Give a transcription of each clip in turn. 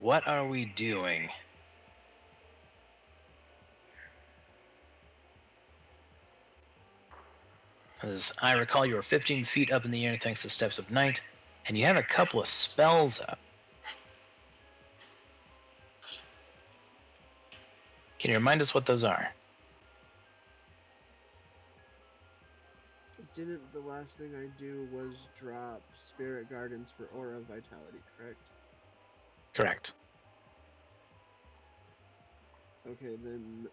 What are we doing? As I recall, you are 15 feet up in the air thanks to Steps of Night, and you have a couple of spells up. Can you remind us what those are? Didn't the last thing I do was drop Spirit Gardens for Aura Vitality, correct? Correct. Okay, then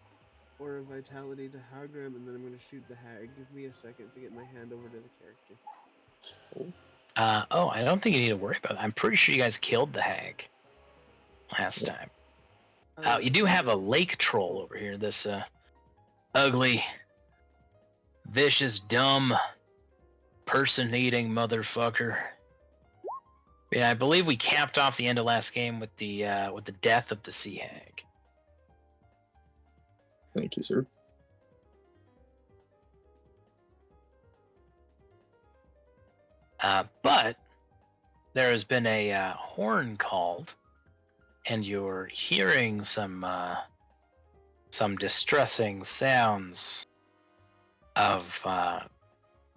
Aura Vitality to Hagram, and then I'm going to shoot the hag. Give me a second to get my hand over to the character. I don't think you need to worry about it. I'm pretty sure you guys killed the hag last time. You do have a lake troll over here. This ugly, vicious, dumb, person-eating motherfucker. Yeah, I believe we capped off the end of last game with the death of the sea hag. Thank you, sir. But there has been a horn called, and you're hearing some distressing sounds of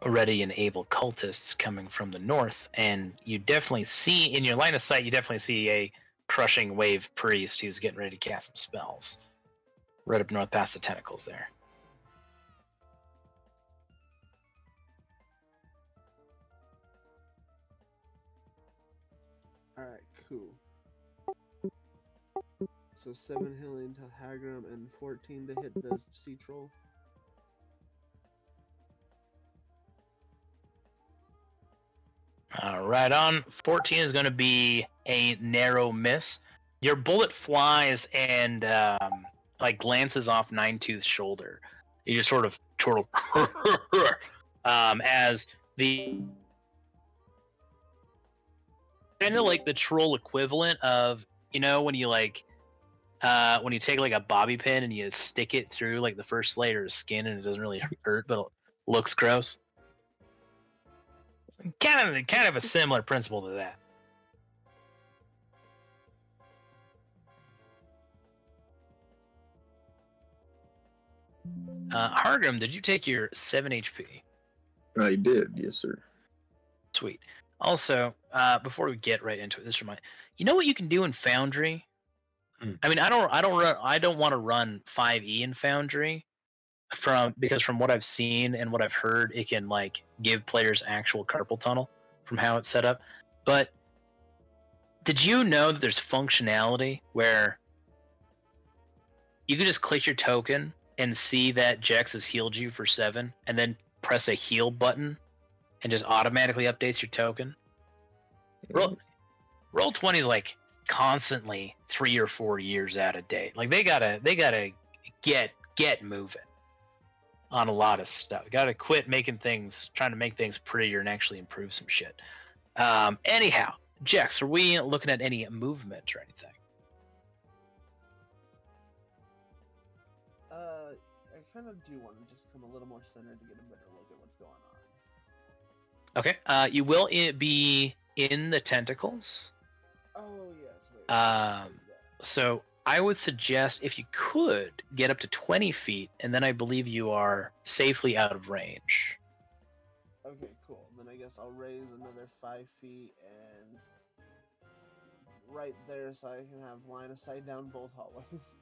ready and able cultists coming from the north, and you definitely see in your line of sight. You definitely see a crushing wave priest who's getting ready to cast some spells right up north past the tentacles there. Alright, cool. So 7 healing to Hagram and 14 to hit the sea troll. Right on. 14 is going to be a narrow miss. Your bullet flies and glances off Ninetooth's shoulder. You just sort of turtle as the kind of like the troll equivalent of, when you when you take like a bobby pin and you stick it through like the first layer of skin and it doesn't really hurt but it looks gross. Kind of a similar principle to that. Hargrim, did you take your 7 HP? I did, yes, sir. Sweet. Also, before we get right into it, this reminds you know what you can do in Foundry. I mean, I don't want to run 5e in Foundry because from what I've seen and what I've heard, it can like give players actual carpal tunnel from how it's set up. But did you know that there's functionality where you can just click your token and see that Jex has healed you for 7, and then press a heal button, and just automatically updates your token? Roll20 is like constantly 3 or 4 years out of date. Like they gotta get moving on a lot of stuff. Gotta quit trying to make things prettier and actually improve some shit. Anyhow, Jex, are we looking at any movement or anything? I kind of do want to just come a little more centered to get a better look at what's going on. Okay. You will be in the tentacles. Oh yes. So I would suggest if you could get up to 20 feet, and then I believe you are safely out of range. Okay, cool. Then I guess I'll raise another 5 feet and right there so I can have line of sight down both hallways.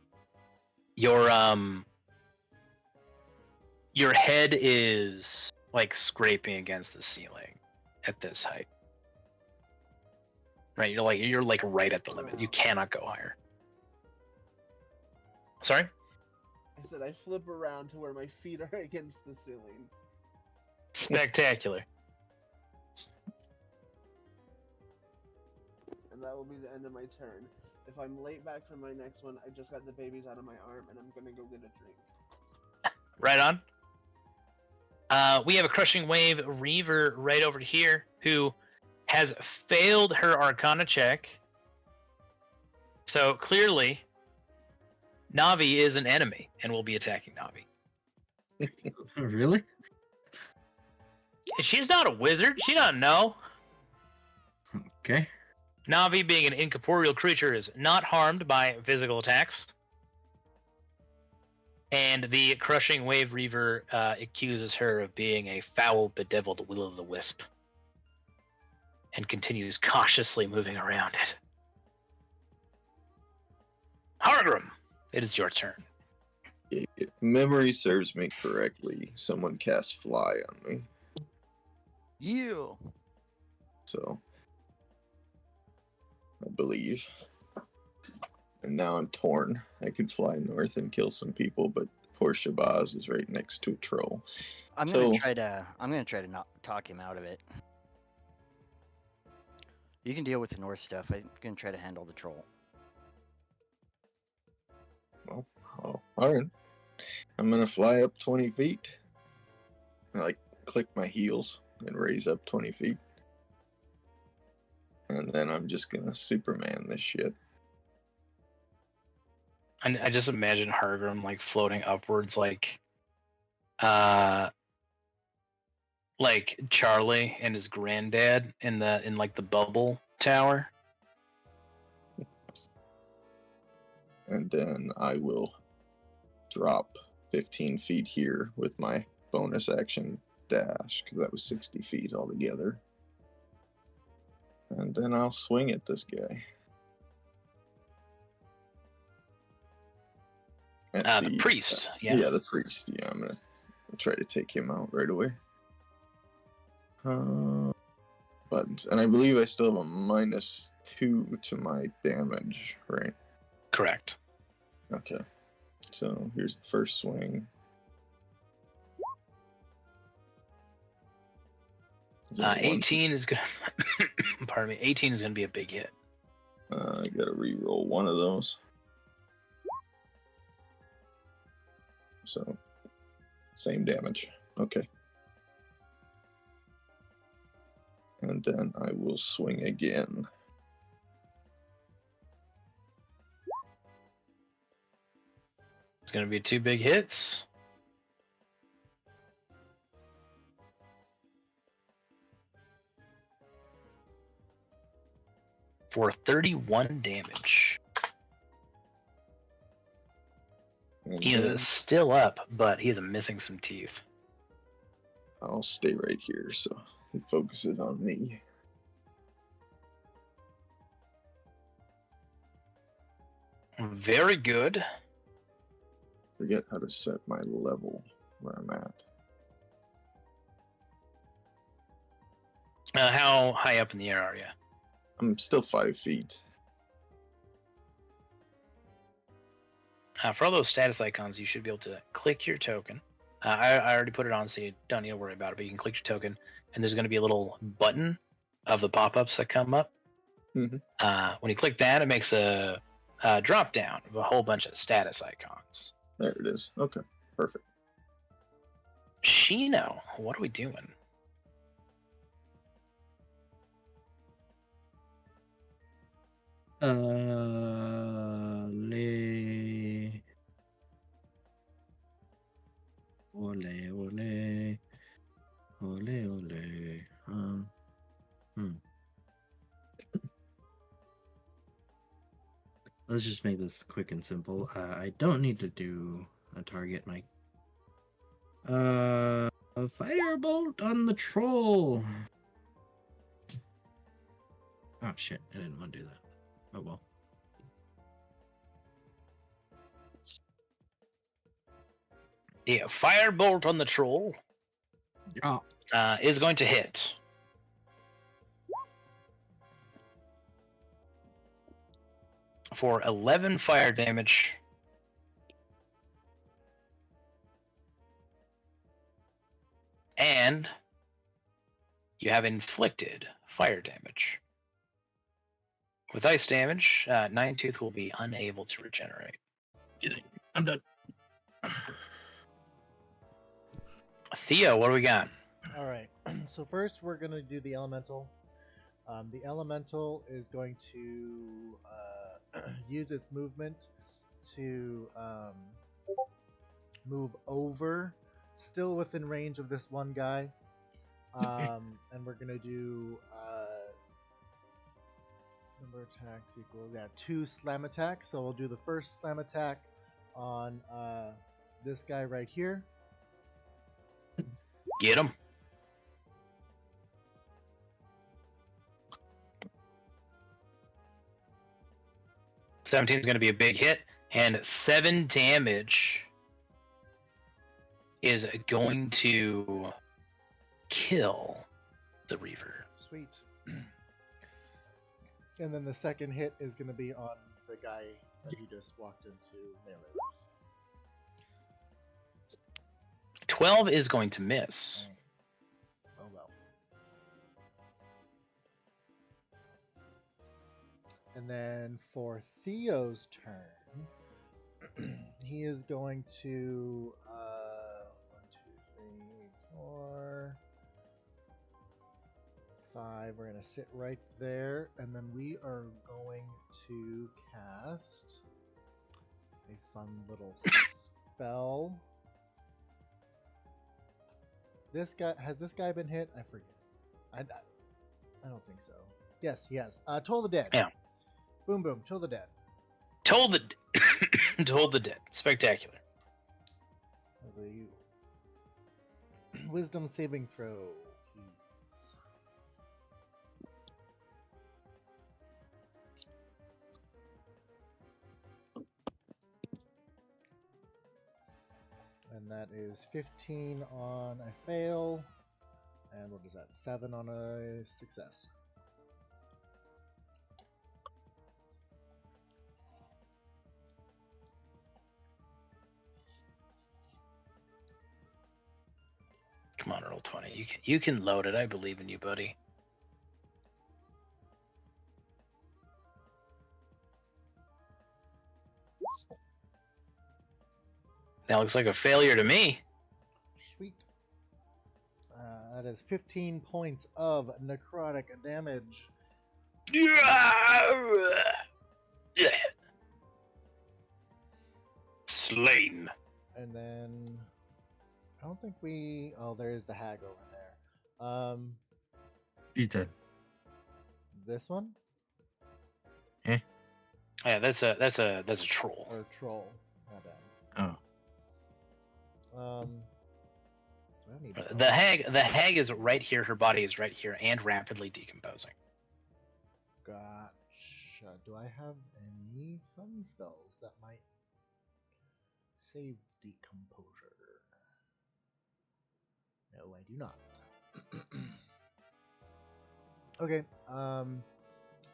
Your head is like scraping against the ceiling at this height. Right, you're like right at the limit. You cannot go higher. Sorry? I said I flip around to where my feet are against the ceiling. Spectacular. And that will be the end of my turn. If I'm late back from my next one, I just got the babies out of my arm and I'm gonna go get a drink. Right on. We have a Crushing Wave Reaver right over here who has failed her Arcana check. So clearly, Navi is an enemy and will be attacking Navi. Really? She's not a wizard. She doesn't know. Okay. Navi, being an incorporeal creature, is not harmed by physical attacks. And the crushing wave reaver accuses her of being a foul, bedeviled will-o'-the-wisp, and continues cautiously moving around it. Hargrim, it is your turn. If memory serves me correctly, someone cast fly on me. You. So, I believe. And now I'm torn. I could fly north and kill some people, but poor Shabazz is right next to a troll. I'm gonna try to not talk him out of it. You can deal with the north stuff. I'm gonna try to handle the troll. Well, all right. I'm gonna fly up 20 feet. I click my heels and raise up 20 feet. And then I'm just gonna Superman this shit. I just imagine Hargrim floating upwards like Charlie and his granddad in the bubble tower. And then I will drop 15 feet here with my bonus action dash, because that was 60 feet altogether. And then I'll swing at this guy. The priest, yeah. Yeah, the priest. Yeah, I'm going to try to take him out right away. Buttons. And I believe I still have a -2 to my damage, right? Correct. Okay. So here's the first swing. 18 is gonna. Pardon me. 18 is gonna be a big hit. I gotta re-roll one of those. So, same damage. Okay. And then I will swing again. It's gonna be 2 big hits. For 31 damage. And He is still up, but he is missing some teeth. I'll stay right here so he focuses on me. Very good. Forget how to set my level where I'm at. How high up in the air are you? I'm still 5 feet. For all those status icons, you should be able to click your token. I already put it on, so you don't need to worry about it, but you can click your token, and there's going to be a little button of the pop-ups that come up. Mm-hmm. When you click that, it makes a drop-down of a whole bunch of status icons. There it is. Okay, perfect. Shino, what are we doing? Ole. Let's just make this quick and simple. I don't need to do a target, Mike. A firebolt on the troll. Oh shit! I didn't want to do that. Oh well. Yeah, firebolt on the troll. Is going to hit. For 11 fire damage. And you have inflicted fire damage. With ice damage, Ninetooth will be unable to regenerate. I'm done. Theo, what do we got? All right. So first, we're gonna do the elemental. The elemental is going to use its movement to move over, still within range of this one guy, and we're gonna do Number of attacks equals 2 slam attacks. So we'll do the first slam attack on this guy right here. Get him. $17 is going to be a big hit, and 7 damage is going to kill the Reaver. Sweet. And then the second hit is going to be on the guy that he just walked into melee with. 12 is going to miss. Oh well. And then for Theo's turn, he is going to 1, 2, 3, 4, 5. We're going to sit right there, and then we are going to cast a fun little spell. This guy been hit? I forget. I don't think so. Yes, he has. Toll the Dead. Yeah. Boom, boom. Toll the Dead. Toll the Dead. Spectacular. Those are you. Wisdom saving throw, please. And that is 15 on a fail. And what is that? 7 on a success. Come on, roll 20. You can load it. I believe in you, buddy. That looks like a failure to me. Sweet. That is 15 points of necrotic damage. Slain. And then I don't think we. Oh, there's the hag over there. He's dead. This one Yeah, that's a troll. or troll? My bad. Oh. Do I need The hag is right here. Her body is right here and rapidly decomposing. Gotcha. Do I have any fun spells that might save decomposure? No, I do not. Okay.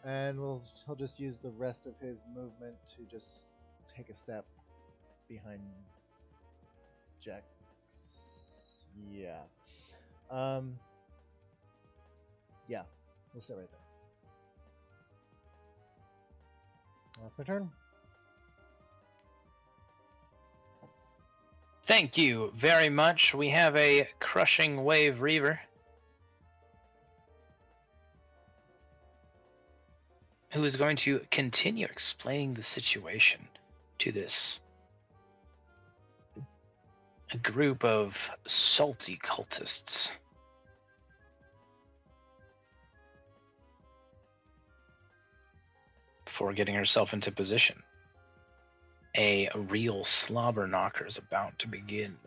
And he'll just use the rest of his movement to just take a step behind Jax. Yeah. Yeah. We'll sit right there. That's my turn. Thank you very much. We have a crushing wave Reaver who is going to continue explaining the situation to this a group of salty cultists. Before getting herself into position. A real slobber knocker is about to begin.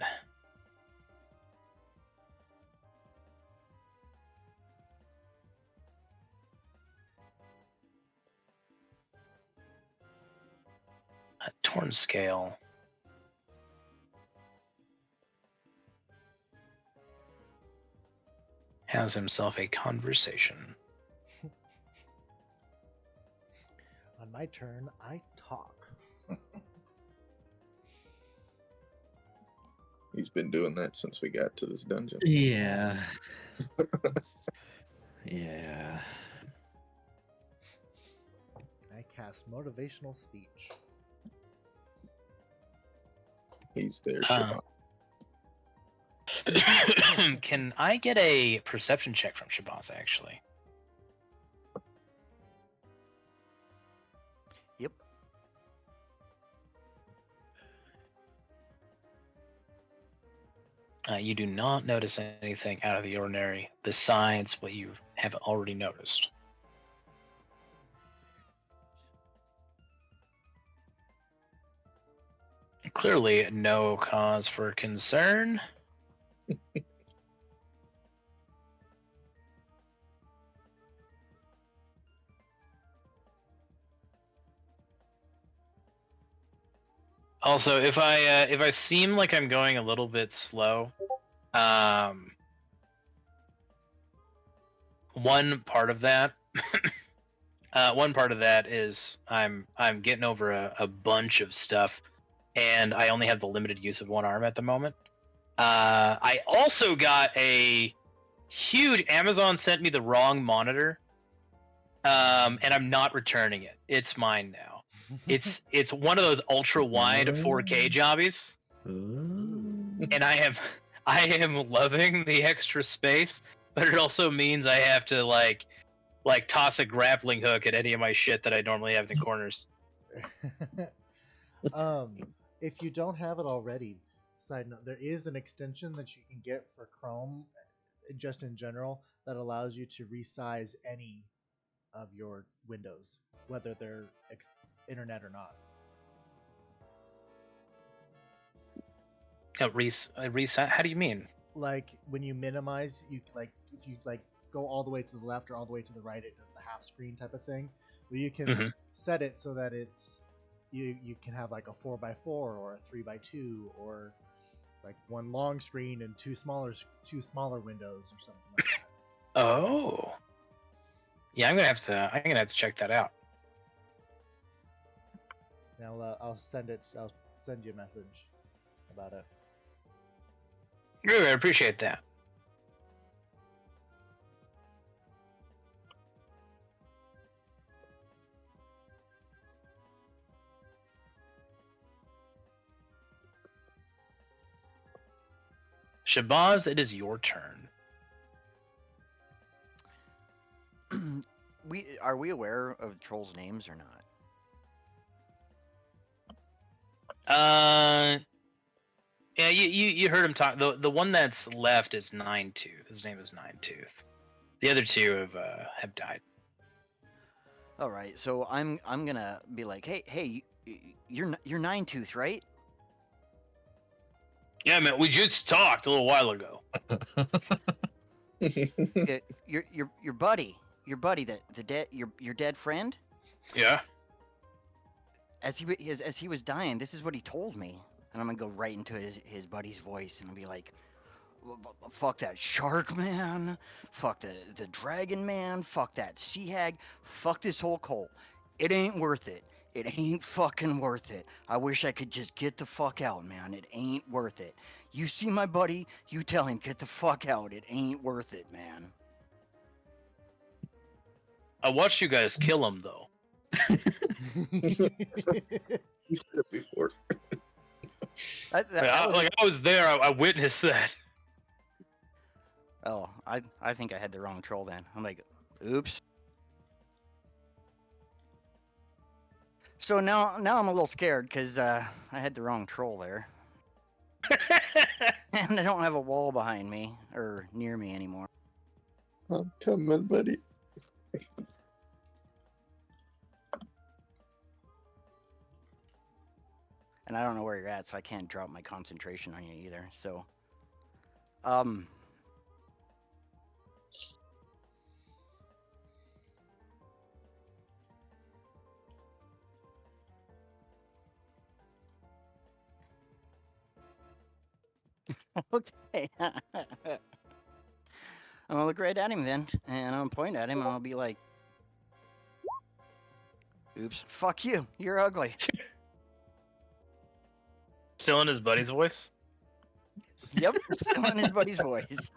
A torn scale. Has himself a conversation. On my turn, I talk. He's been doing that since we got to this dungeon. Yeah. Yeah. I cast motivational speech. He's there. Can I get a perception check from Shabazz, actually? Yep. You do not notice anything out of the ordinary besides what you have already noticed. Clearly, no cause for concern. Also, if I seem like I'm going a little bit slow, one part of that is I'm getting over a bunch of stuff, and I only have the limited use of one arm at the moment. I also got a huge Amazon sent me the wrong monitor, and I'm not returning it. It's mine now. It's one of those ultra wide 4K jobbies, and I am loving the extra space, but it also means I have to like toss a grappling hook at any of my shit that I normally have in the corners. If you don't have it already, side note, there is an extension that you can get for Chrome, just in general, that allows you to resize any of your windows, whether they're internet or not. Reset? How do you mean? Like when you minimize, you like if you like go all the way to the left or all the way to the right, it does the half screen type of thing, where you can set it so that it's you can have like a 4x4 or a 3x2 or like one long screen and two smaller windows or something like that. Oh, yeah, I'm gonna have to check that out. Now I'll send you a message about it. Really, I appreciate that. Shabazz, it is your turn. Are we aware of trolls' names or not? Yeah, you heard him talk. The one that's left is Ninetooth. His name is Ninetooth. The other two have died. All right, so I'm gonna be like, hey, you're Ninetooth, right? Yeah, man, we just talked a little while ago. Your buddy, your dead friend. Yeah. As he was dying, this is what he told me, and I'm gonna go right into his buddy's voice and be like, fuck that shark man, fuck the dragon man, fuck that sea hag, fuck this whole cult. It ain't worth it. It ain't fucking worth it. I wish I could just get the fuck out, man. It ain't worth it. You see my buddy, you tell him, get the fuck out. It ain't worth it, man. I watched you guys kill him, though. You said it before. I was there. I witnessed that. Oh, I think I had the wrong troll then. I'm like, oops. So now I'm a little scared because I had the wrong troll there. And I don't have a wall behind me or near me anymore. I'm coming, buddy. And I don't know where you're at, so I can't drop my concentration on you either. So, okay. I'm gonna look right at him then, and I'm gonna point at him, and I'll be like, oops, fuck you, you're ugly. Still in his buddy's voice? Yep, still in his buddy's voice.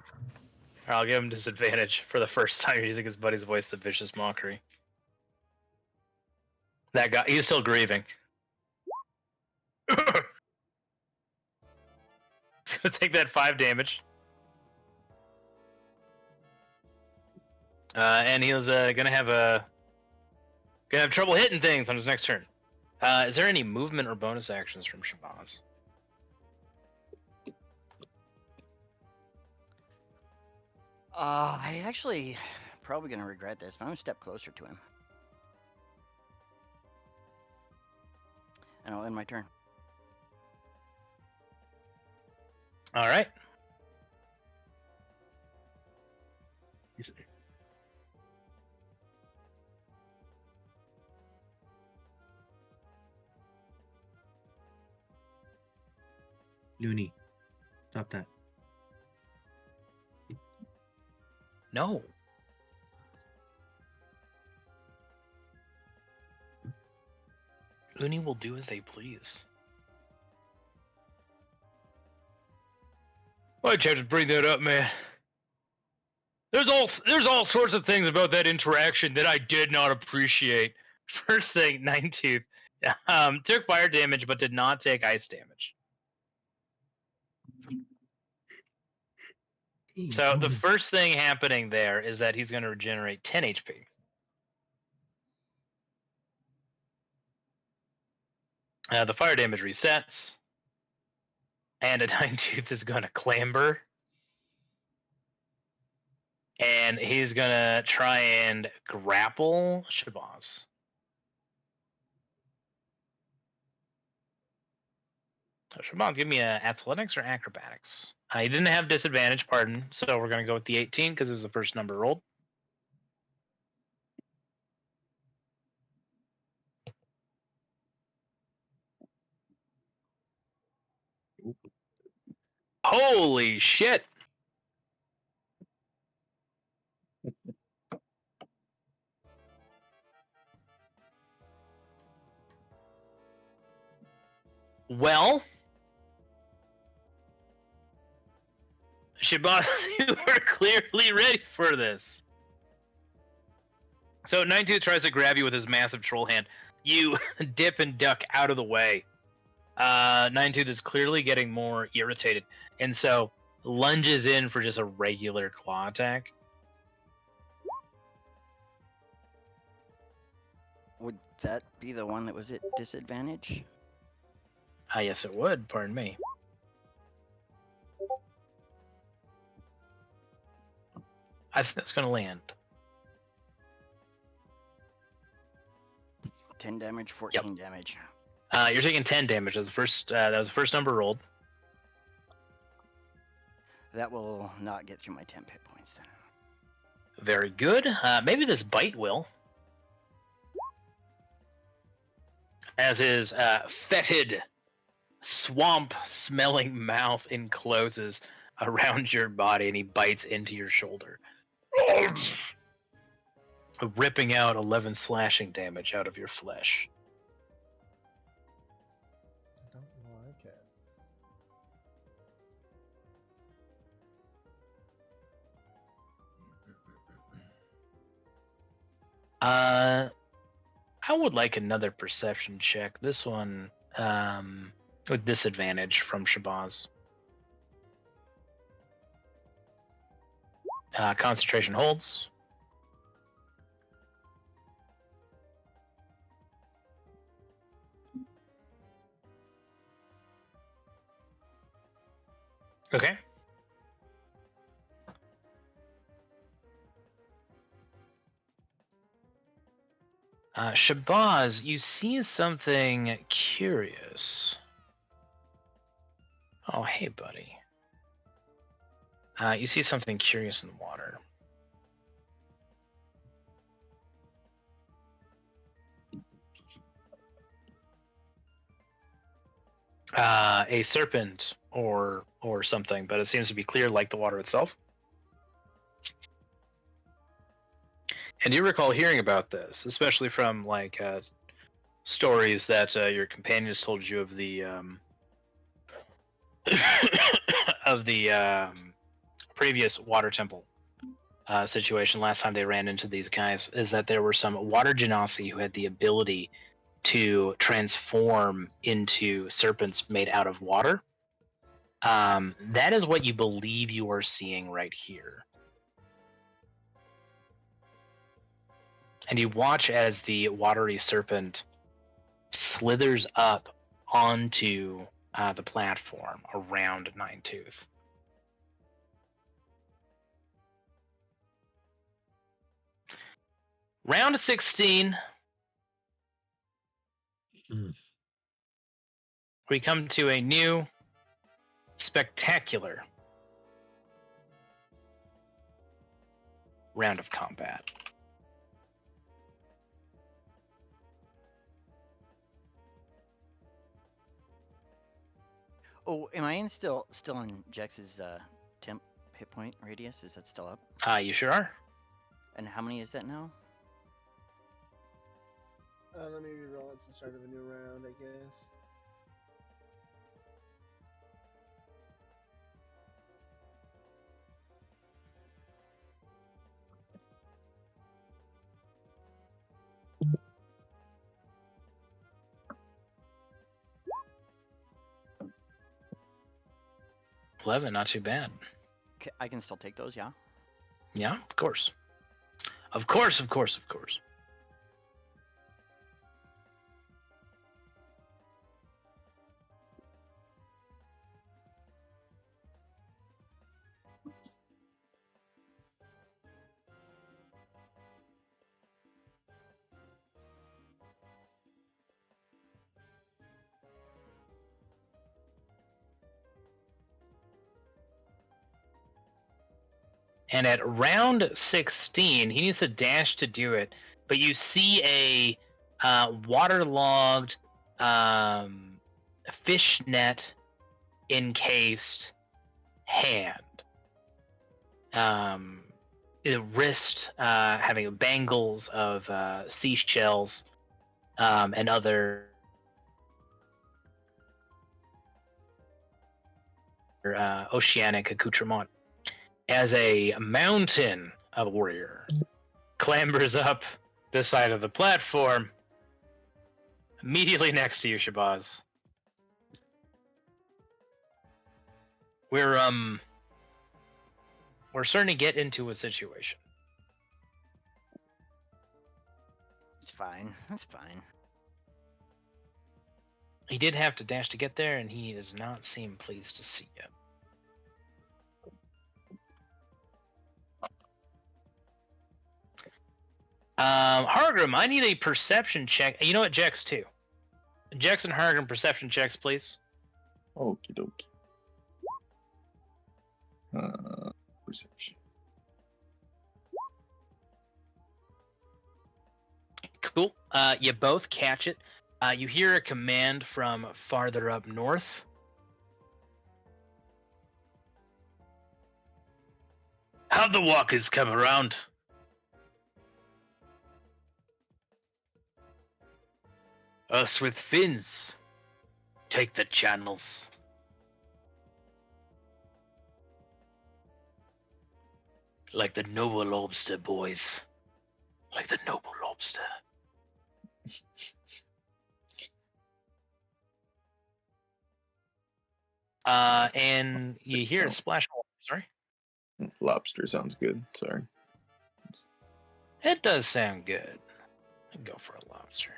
I'll give him disadvantage for the first time using his buddy's voice to vicious mockery. That guy, he's still grieving. He's gonna take that 5 damage. And he was gonna have trouble hitting things on his next turn. Is there any movement or bonus actions from Shabazz? I actually probably gonna regret this, but I'm gonna step closer to him. And I'll end my turn. All right. Looney, stop that. No. Uni will do as they please. Why'd you have to bring that up, man? There's all sorts of things about that interaction that I did not appreciate. First thing, Ninetooth took fire damage but did not take ice damage. So the first thing happening there is that he's going to regenerate 10 HP. The fire damage resets, and a Ninetooth is going to clamber, and he's going to try and grapple Shabazz. Shabazz, give me a athletics or acrobatics. He didn't have disadvantage, pardon, so we're going to go with the 18 because it was the first number rolled. Holy shit! Well, Shabazz, you are clearly ready for this. So Ninetooth tries to grab you with his massive troll hand. You dip and duck out of the way. Ninetooth is clearly getting more irritated, and so lunges in for just a regular claw attack. Would that be the one that was at disadvantage? Yes, it would. Pardon me. I think that's going to land. 10 damage, 14 damage. You're taking 10 damage. That was the first number rolled. That will not get through my temp hit points then. Very good. Maybe this bite will. As his fetid, swamp-smelling mouth encloses around your body, and he bites into your shoulder, ripping out 11 slashing damage out of your flesh. I don't like it. I would like another perception check. This one with disadvantage from Shabazz. Concentration holds. Okay. Shabazz, you see something curious. Oh, hey, buddy. You see something curious in the water. A serpent or something, but it seems to be clear like the water itself. And you recall hearing about this, especially from like stories that your companions told you of the of the previous water temple situation. Last time they ran into these guys, is that there were some water genasi who had the ability to transform into serpents made out of water. That is what you believe you are seeing right here. And you watch as the watery serpent slithers up onto the platform around Ninetooth. Round 16. We come to a new spectacular round of combat. Oh, am I still in Jex's temp hit point radius? Is that still up? You sure are. And how many is that now? Let me reroll. It's the start of a new round, I guess. $11, not too bad. I can still take those, yeah? Yeah, of course. Of course, of course, of course. And at round 16, he needs to dash to do it, but you see a waterlogged fishnet encased hand. Wrist having bangles of seashells and other oceanic accoutrement. As a mountain of warrior clambers up the side of the platform, immediately next to you, Shabazz. We're starting to get into a situation. It's fine. That's fine. He did have to dash to get there, and he does not seem pleased to see you. Hargrim, I need a perception check. You know what, Jex too. Jex and Hargrim, perception checks, please. Okie dokie. Perception. Cool. You both catch it. You hear a command from farther up north. How'd the walkers come around? Us with fins. Take the channels. Like the noble lobster, boys. Like the noble lobster. And you hear a splash of water. Sorry? Lobster sounds good. Sorry. It does sound good. I'd go for a lobster.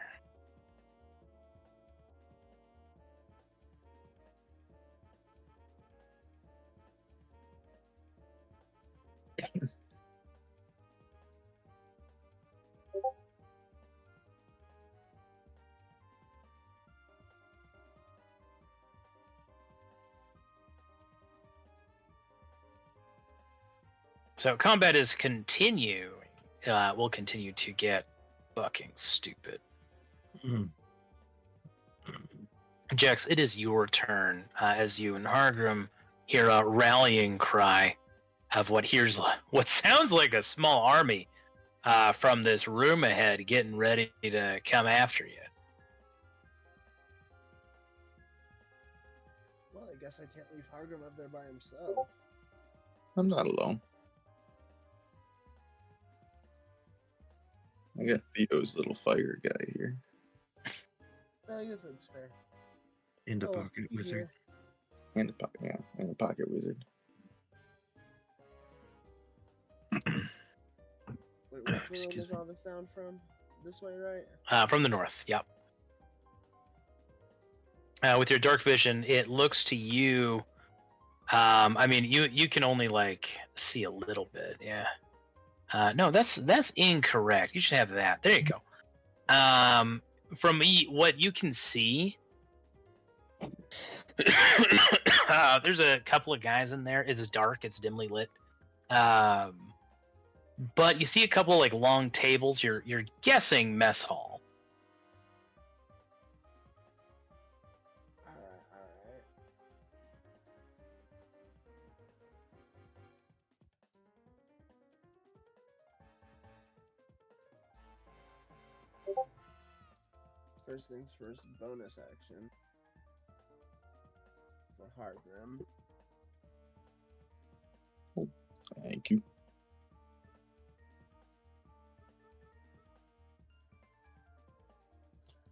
So combat is continue. Will continue to get fucking stupid. Jex, it is your turn as you and Hargrim hear a rallying cry of what sounds like a small army from this room ahead getting ready to come after you. Well, I guess I can't leave Hargrim up there by himself. I'm not alone. I got Theo's little fire guy here. I guess that's fair. And a Oh, pocket you wizard. And a pocket wizard. Wait, which room Excuse is me. all the sound from? This way, right? From the north, yep. With your dark vision, it looks to you. I mean, you can only like see a little bit, yeah. No, that's incorrect. You should have that. There you go. From what you can see, There's a couple of guys in there. It's dark. It's dimly lit. But you see a couple like long tables. You're guessing mess hall. All right. First things first, bonus action for Hargrim. Thank you.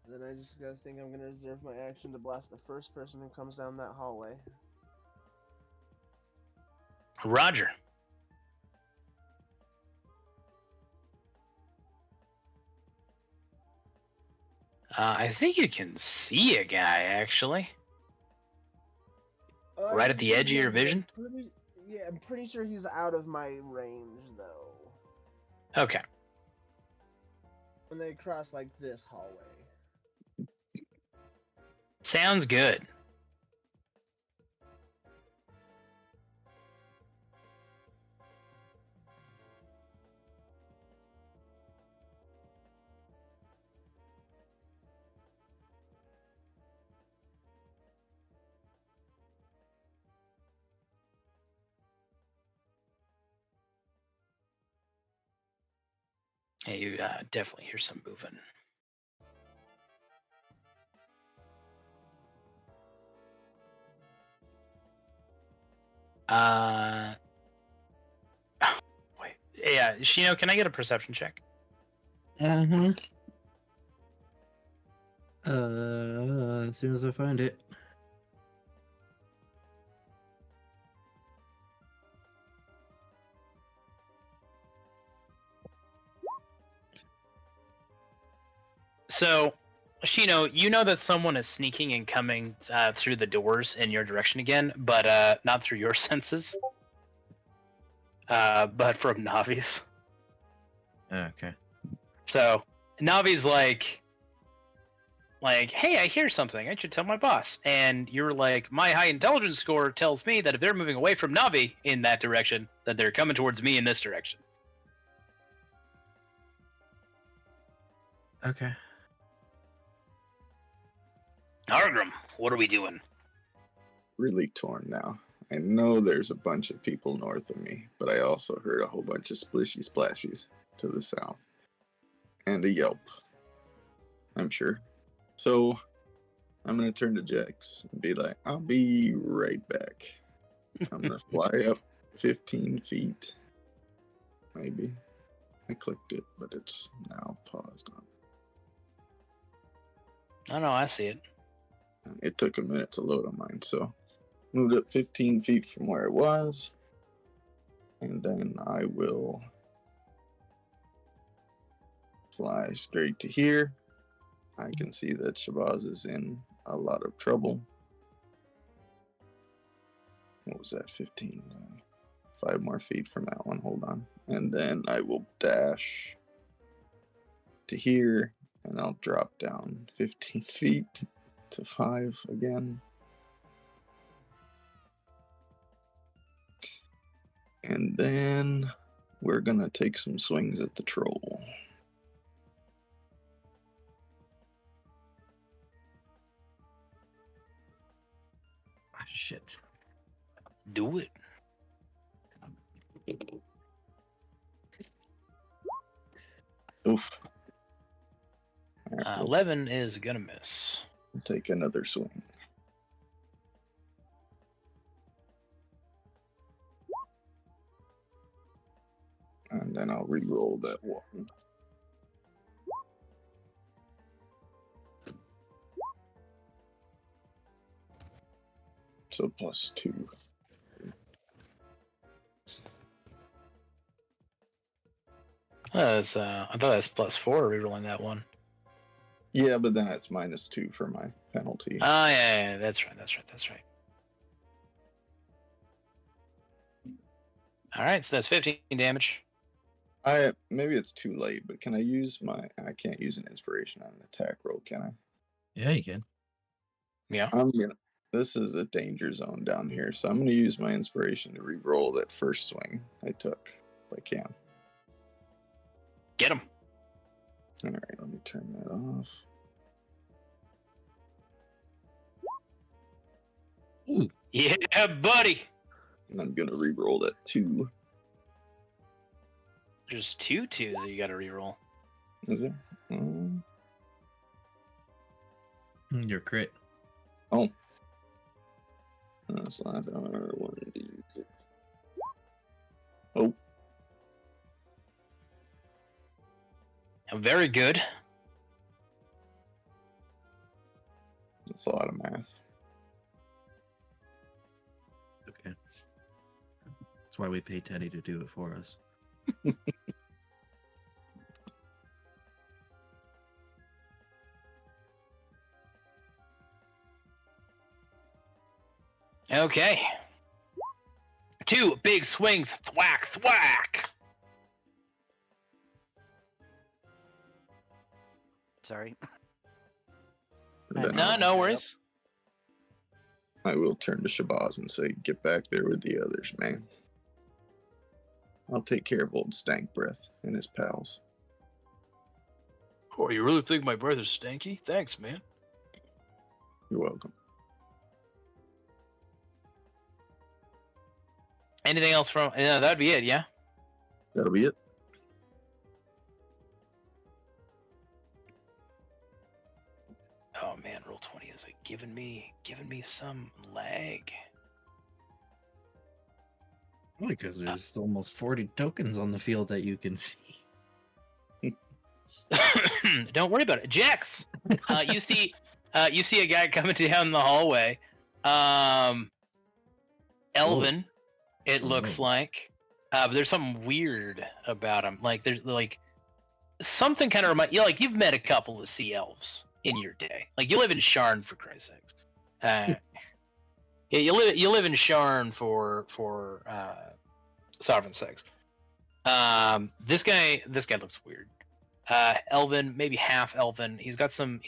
Then I just gotta think I'm gonna reserve my action to blast the first person who comes down that hallway. Roger. I think you can see a guy actually, right at the edge of your vision. I'm pretty sure he's out of my range though. Okay. When they cross like this hallway. Sounds good. Hey, you definitely hear some moving. Wait. Yeah, Shino, can I get a perception check? Uh-huh. As soon as I find it. So, Shino, you know that someone is sneaking and coming through the doors in your direction again, but not through your senses, but from Navi's. Okay. So Navi's like, hey, I hear something. I should tell my boss. And you're like, my high intelligence score tells me that if they're moving away from Navi in that direction, that they're coming towards me in this direction. Okay. Hargrim, what are we doing? Really torn now. I know there's a bunch of people north of me, but I also heard a whole bunch of splishy splashies to the south. And a yelp, I'm sure. So I'm going to turn to Jax and be like, I'll be right back. I'm going to fly up 15 feet. Maybe. I clicked it, but it's now paused on. I don't know, I see it. It took a minute to load on mine, so moved up 15 feet from where it was. And then I will fly straight to here. I can see that Shabazz is in a lot of trouble. What was that? 15? 5 more feet from that one. Hold on. And then I will dash to here, and I'll drop down 15 feet to 5 again. And then we're going to take some swings at the troll. Ah, shit. Do it. Oof. Right, 11 is gonna miss. we'll take another swing. And then I'll re-roll that one. So +2. I thought that's +4 rerolling that one. Yeah, but then it's -2 for my penalty. Oh, yeah, that's right. All right, so that's 15 damage. Maybe it's too late, but can I use I can't use an inspiration on an attack roll, can I? Yeah, you can. Yeah. I'm This is a danger zone down here, so I'm going to use my inspiration to re-roll that first swing I took, if I can. Get him. All right, let me turn that off. Ooh, Yeah, buddy. And I'm going to re-roll that 2. There's 2 2s that you got to reroll. Is there? your crit. Oh. Slide R1D6. Oh. Very good. That's a lot of math. Okay. That's why we pay Teddy to do it for us. Okay. 2 big swings. Thwack, thwack. Sorry. Then No worries. I will turn to Shabazz and say, get back there with the others, man. I'll take care of old Stank Breath and his pals. Oh, you really think my breath is stanky? Thanks, man. You're welcome. Anything else from... Yeah, that'd be it, yeah? That'll be it. Oh, man, Roll20 is like giving me some lag. Because there's almost 40 tokens on the field that you can see. Don't worry about it. Jax, you see a guy coming down the hallway. Elven, it looks like. But there's something weird about him. Like there's like something kind of remind you. Like you've met a couple of sea elves in your day. Like you live in Sharn, for Christ's sakes. Yeah, you live in Sharn for sovereign sakes. This guy looks weird. Elven, maybe half elven. He's got some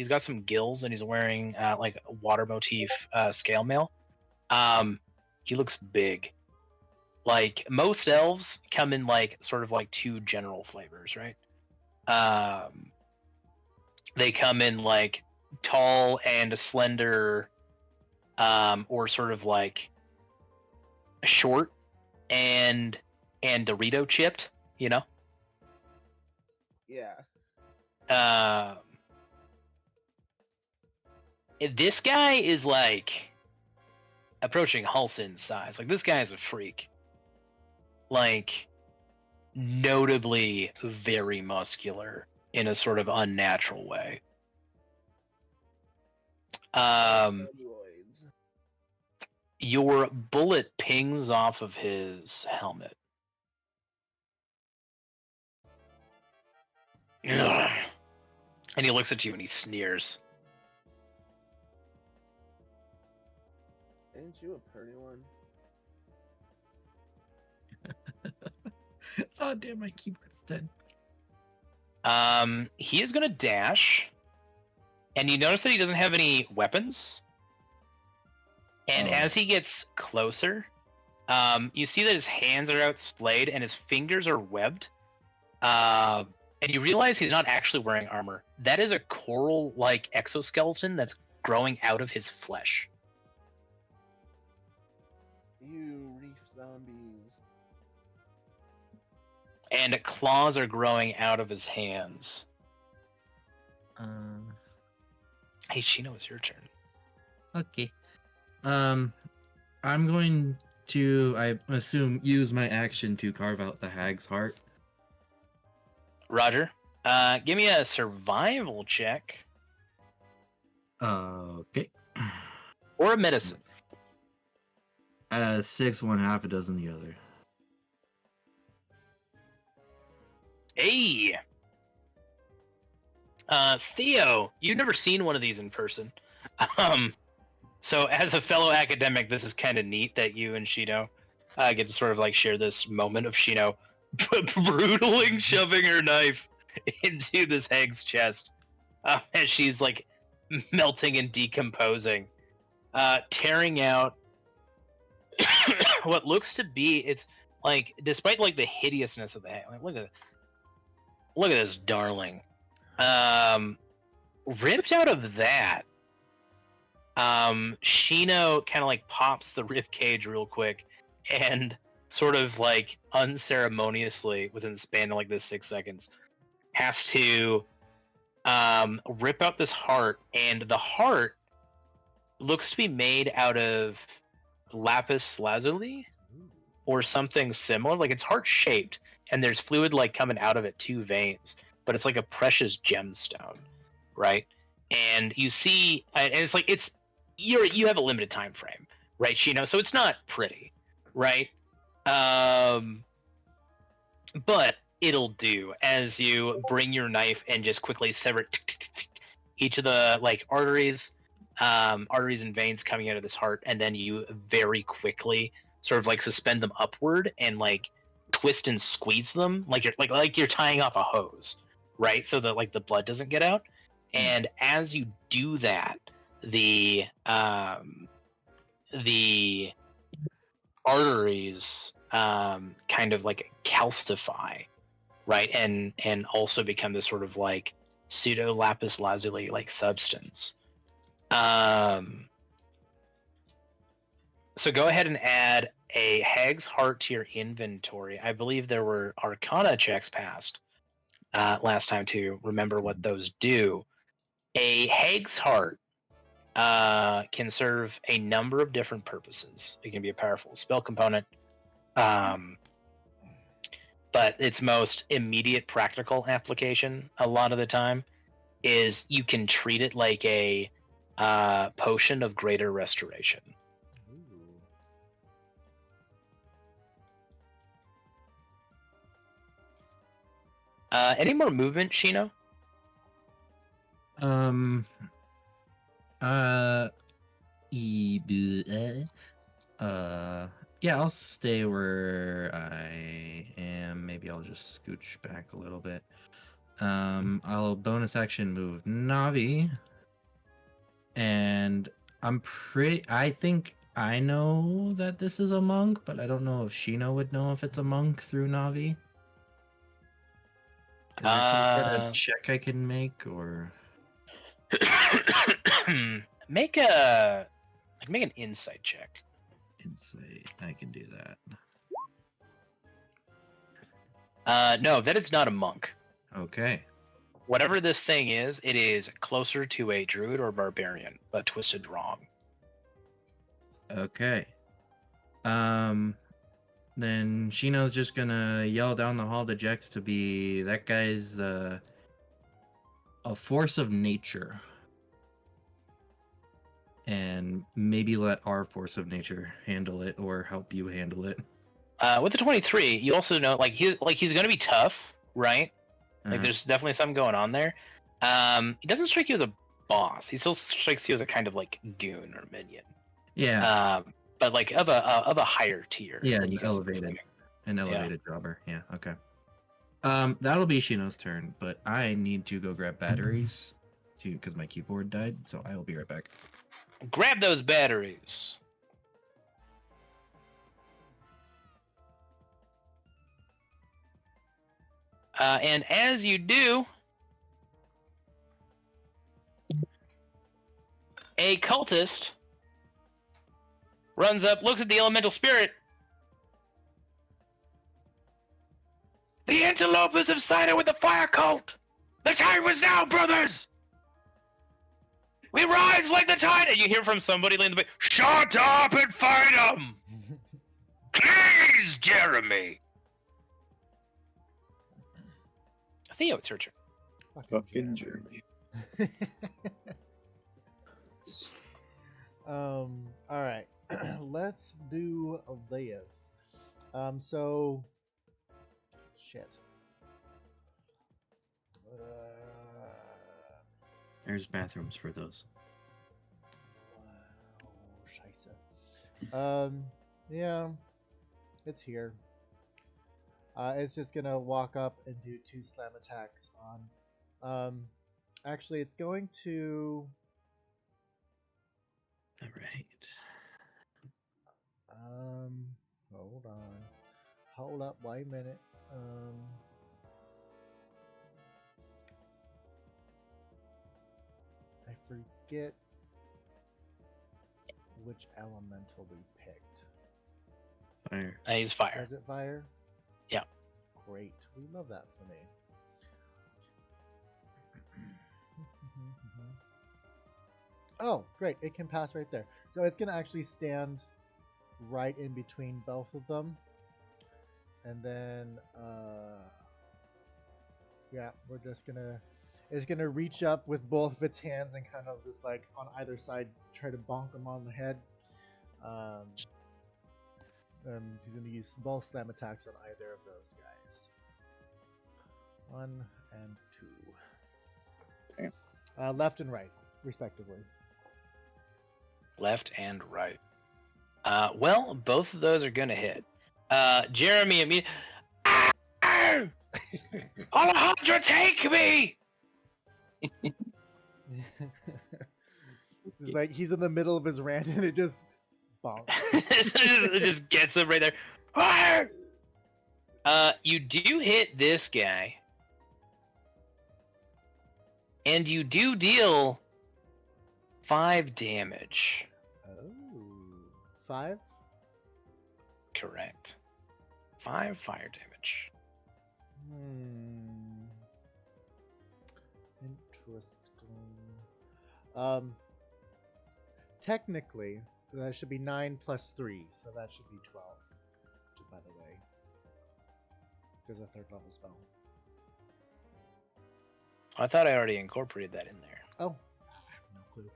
gills, and he's wearing like a water motif scale mail. He looks big. Like most elves come in like sort of like 2 general flavors, right? They come in like tall and slender, or sort of like short and Dorito chipped, you know? Yeah. This guy is like approaching Halsin's size. Like this guy is a freak. Like notably very muscular in a sort of unnatural way. Steroids. Your bullet pings off of his helmet. And he looks at you and he sneers. Ain't you a pretty one? Oh damn, my keyboard's dead. He is gonna dash, and you notice that he doesn't have any weapons. And as he gets closer, you see that his hands are outsplayed and his fingers are webbed. And you realize he's not actually wearing armor. That is a coral-like exoskeleton that's growing out of his flesh. You reef zombies. And claws are growing out of his hands. Hey, Chino, it's your turn. Okay. I'm going to, I assume, use my action to carve out the hag's heart. Roger. Give me a survival check. Okay. Or a medicine. 6, 1 half a dozen the other. Hey! Theo, you've never seen one of these in person. So as a fellow academic, this is kind of neat that you and Shino get to sort of like share this moment of Shino brutally shoving her knife into this hag's chest as she's like melting and decomposing. tearing out what looks to be, it's like, despite like the hideousness of the hag, like look at this darling. Ripped out of that, Shino kind of like pops the rib cage real quick and sort of like unceremoniously, within the span of like this 6 seconds, has to rip out this heart, and the heart looks to be made out of lapis lazuli or something similar. Like, it's heart shaped, and there's fluid like coming out of it, 2 veins, but it's like a precious gemstone, right? And you see, and it's like, you have a limited time frame, right, Shino? So it's not pretty, right? But it'll do as you bring your knife and just quickly sever each of the like arteries and veins coming out of this heart, and then you very quickly sort of like suspend them upward and like twist and squeeze them like you're tying off a hose, right? So that like the blood doesn't get out. And as you do that, the arteries kind of like calcify, right, and also become this sort of like pseudo lapis lazuli like substance. So go ahead and add a hag's heart to your inventory. I believe there were Arcana checks passed last time to remember what those do. A hag's heart can serve a number of different purposes. It can be a powerful spell component, but its most immediate practical application a lot of the time is you can treat it like a potion of greater restoration. Any more movement, Shino? Yeah, I'll stay where I am. Maybe I'll just scooch back a little bit. I'll bonus action move Navi, and I think I know that this is a monk, but I don't know if Shino would know if it's a monk through Navi. Is there some sort of check I can make, or make an insight check. Insight, I can do that. No, that is not a monk. Okay. Whatever this thing is, it is closer to a druid or barbarian, but twisted wrong. Okay. Then Shino's just gonna yell down the hall to Jex to be that guy's a force of nature. And maybe let our force of nature handle it or help you handle it. With the 23, you also know he's gonna be tough, right? Like there's definitely something going on there. He doesn't strike you as a boss. He still strikes you as a kind of like goon or minion. Yeah. But like of a higher tier. Yeah, an elevated jobber. Yeah, okay. That'll be Shino's turn, but I need to go grab batteries because my keyboard died, so I will be right back. Grab those batteries. And as you do, a cultist runs up, looks at the elemental spirit. The interlopers have sided with the fire cult. The time is now, brothers. We rise like the tide. And you hear from somebody in the back, shut up and fight them. Please, Jeremy. Theo, it's your turn. Fucking Jeremy. All right. Let's do Leith. So shit. There's bathrooms for those. Scheisse. Yeah, it's here. It's just gonna walk up and do 2 slam attacks on. Actually, it's going to. All right. right. Hold on. Hold up, wait a minute. I forget which elemental we picked. Fire. He's fire. Was it fire? Yeah. Great. We love that for me. Oh, great. It can pass right there. So it's going to actually stand right in between both of them. And then, yeah, we're just going to... It's going to reach up with both of its hands and kind of just like on either side try to bonk him on the head. And he's going to use both slam attacks on either of those guys. 1 and 2. Damn. Left and right, respectively. Left and right. Well, both of those are going to hit. Jeremy, I mean... Alejandro, take me! Just like he's in the middle of his rant and it just bonk. it just gets him right there. Fire! You do hit this guy. And you do deal 5 damage. Oh, 5? Correct. 5 fire damage. Interesting. Technically, that should be 9 plus 3, so that should be 12. By the way, there's a 3rd level spell. I thought I already incorporated that in there. Oh, I have no clue.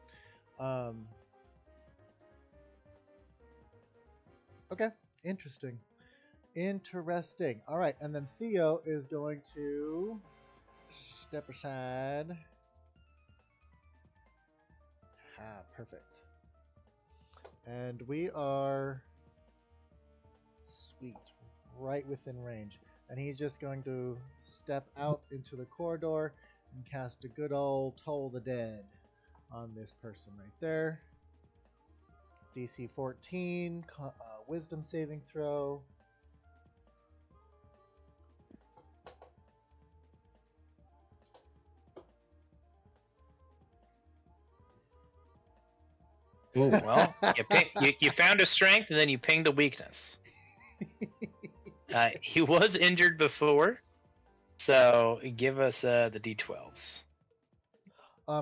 Okay, interesting. Interesting. All right, and then Theo is going to step aside. Perfect. And we are sweet, right within range. And he's just going to step out into the corridor and cast a good old Toll the Dead on this person right there. DC 14, wisdom saving throw. Well, you found a strength and then you pinged a weakness. He was injured before, so give us the d12s.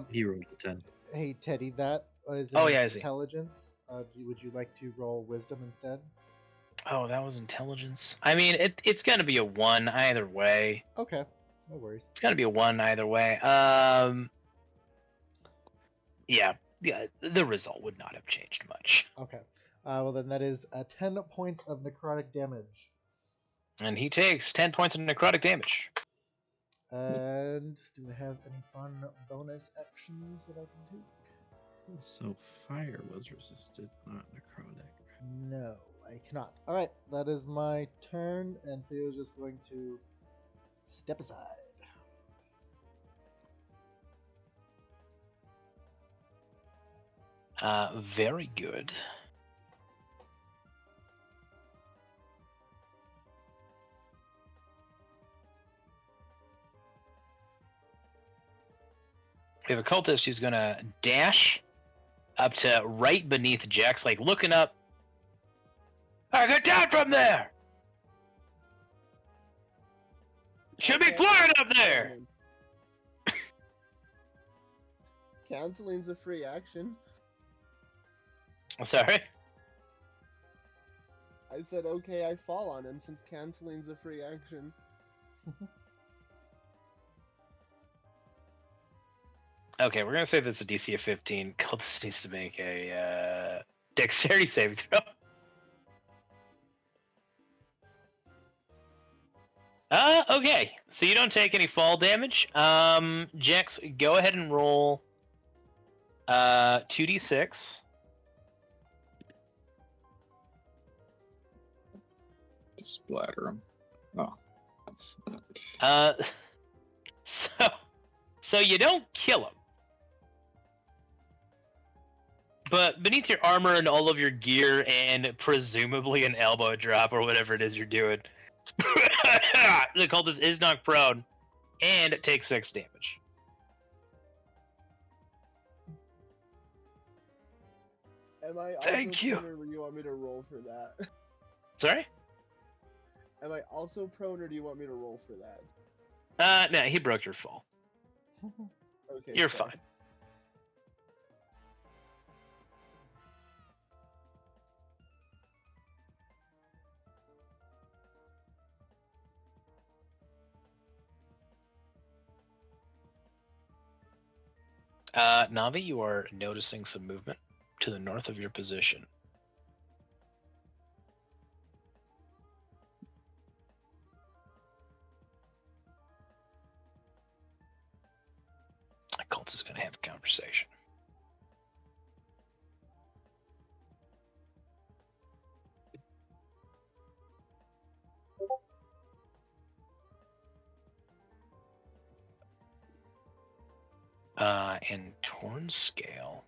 He rolled a 10. Hey Teddy, that is intelligence. Would you like to roll wisdom instead? Oh, that was intelligence. I mean, it's gonna be a 1 either way. Okay, no worries. It's gonna be a 1 either way. Yeah, the result would not have changed much. Okay. Well, then that is 10 points of necrotic damage. And he takes 10 points of necrotic damage. And do I have any fun bonus actions that I can take? So fire was resisted, not necrotic. No, I cannot. All right, that is my turn, and Theo's just going to step aside. Very good. We have a cultist who's gonna dash up to right beneath Jax, like looking up. I get down from there! Should be flying up there! Canceling's a free action. Sorry? I said, okay, I fall on him since canceling's a free action. Okay, we're gonna say this is a DC of 15. Cultist needs to make a dexterity saving throw. Okay. So you don't take any fall damage. Jax, go ahead and roll 2d6. Just splatter him. Oh. So you don't kill him. But beneath your armor and all of your gear, and presumably an elbow drop or whatever it is you're doing, the cultist is knocked prone and takes 6 damage. Am I Thank also you. prone, or do you want me to roll for that? Sorry? Am I also prone, or do you want me to roll for that? No, he broke your fall. Okay, You're fair. fine. Navi, you are noticing some movement to the north of your position. The cult is going to have a conversation. And Torn Scale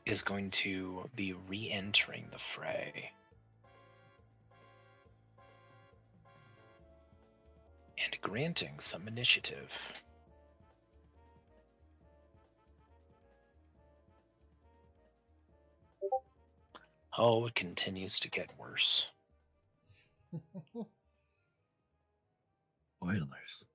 is going to be re-entering the fray. And granting some initiative. Oh, it continues to get worse. Spoilers.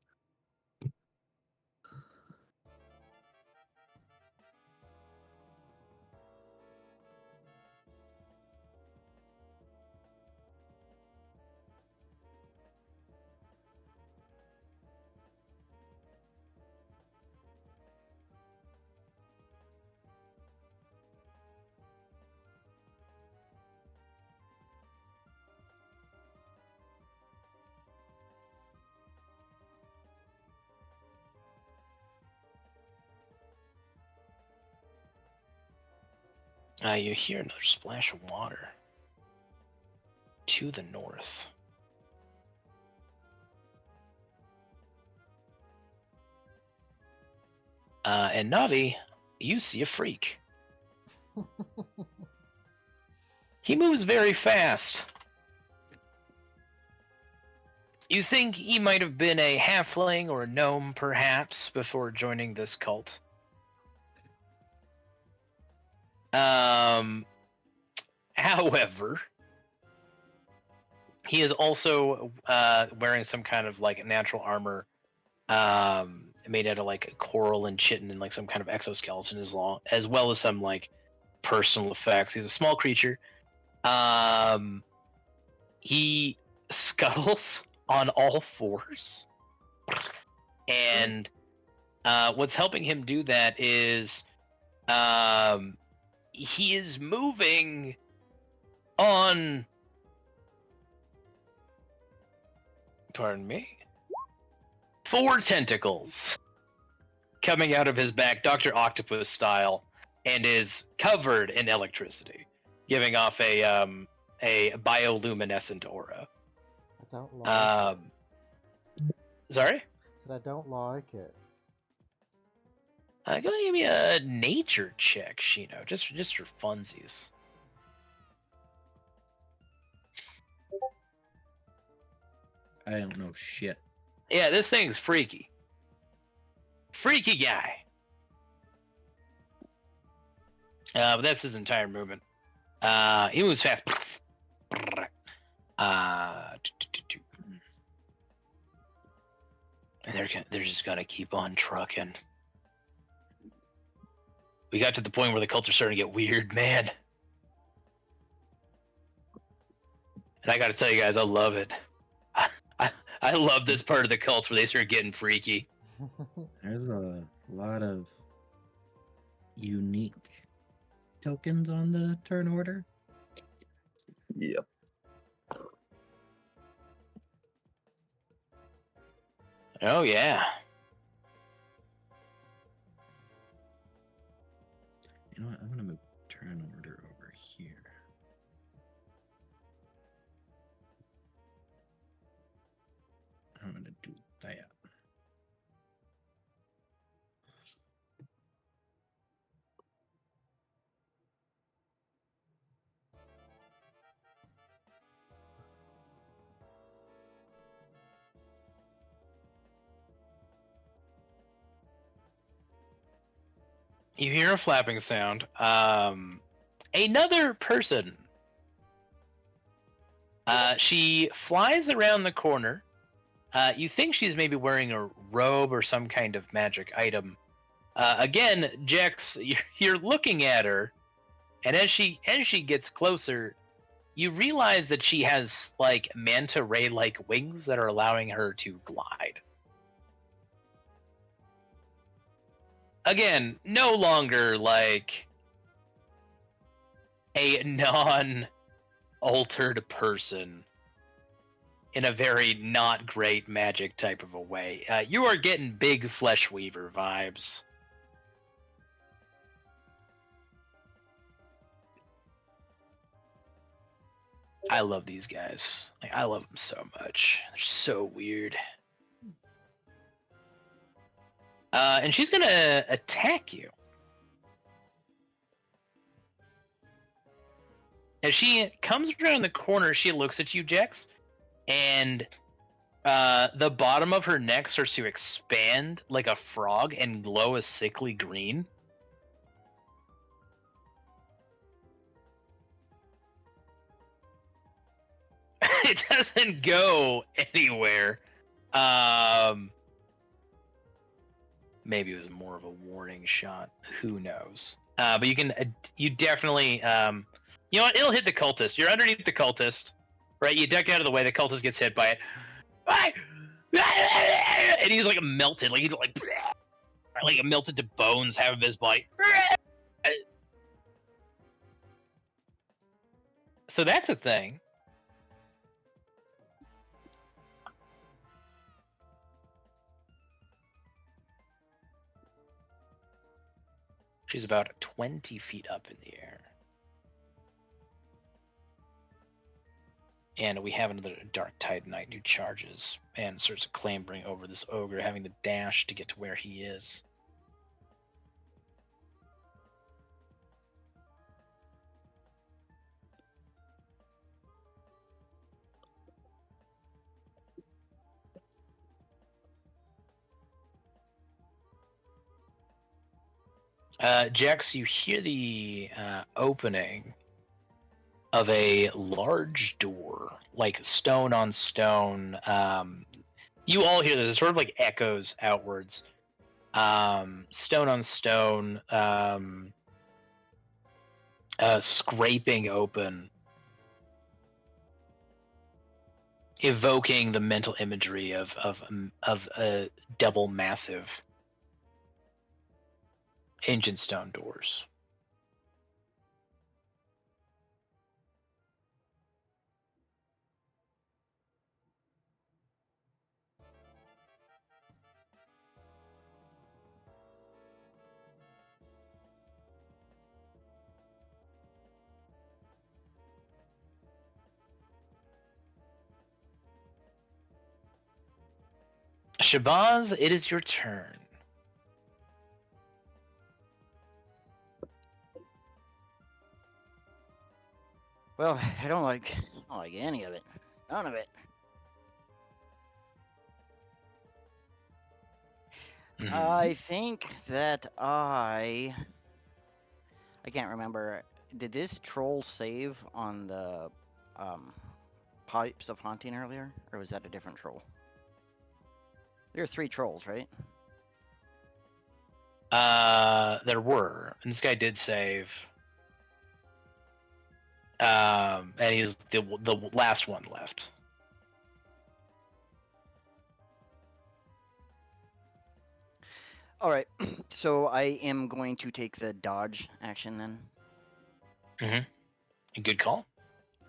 You hear another splash of water to the north. And Navi, you see a freak. He moves very fast. You think he might have been a halfling or a gnome, perhaps, before joining this cult. However, he is also wearing some kind of like natural armor made out of like coral and chitin and like some kind of exoskeleton as well as some like personal effects. He's a small creature. He scuttles on all fours, and what's helping him do that is he is moving on. Pardon me. 4 tentacles coming out of his back, Dr. Octopus style, and is covered in electricity, giving off a bioluminescent aura. I don't like Sorry? it. Said I don't like it. Go ahead and give me a nature check, Shino, just for funsies. I don't know shit. Yeah, this thing's freaky. Freaky guy. But that's his entire movement. He moves fast. And they're just gonna keep on trucking. We got to the point where the cults are starting to get weird, man. And I gotta tell you guys, I love it. I love this part of the cults where they start getting freaky. There's a lot of unique tokens on the turn order. Yep. Oh yeah. You know what? I'm gonna move turn order over here. I'm gonna do that. You hear a flapping sound. Another person. She flies around the corner. You think she's maybe wearing a robe or some kind of magic item. Again, Jex, you're looking at her, and as she gets closer, you realize that she has like manta ray like wings that are allowing her to glide. Again, no longer like a non-altered person in a very not great magic type of a way. You are getting big flesh weaver vibes. I love these guys. Like, I love them so much. They're so weird. And she's gonna attack you. As she comes around the corner, she looks at you, Jex, and the bottom of her neck starts to expand like a frog and glow a sickly green. It doesn't go anywhere. Maybe it was more of a warning shot. Who knows? But you definitely, you know what? It'll hit the cultist. You're underneath the cultist, right? You duck out of the way. The cultist gets hit by it, and he's like melted, like he's like melted to bones, half of his body. So that's a thing. She's about 20 feet up in the air. And we have another Dark Tide Knight who charges and starts clambering over this ogre, having to dash to get to where he is. Jax, you hear the opening of a large door, like stone on stone. You all hear this. It sort of like echoes outwards. Stone on stone, scraping open, evoking the mental imagery of a double massive ancient stone doors. Shabazz, it is your turn. Well, I don't like any of it. None of it. Mhm. I think that I can't remember. Did this troll save on the pipes of haunting earlier, or was that a different troll? There are 3 trolls, right? There were, and this guy did save. And he's the last one left. All right. So I am going to take the dodge action then. Mm-hmm. Good call.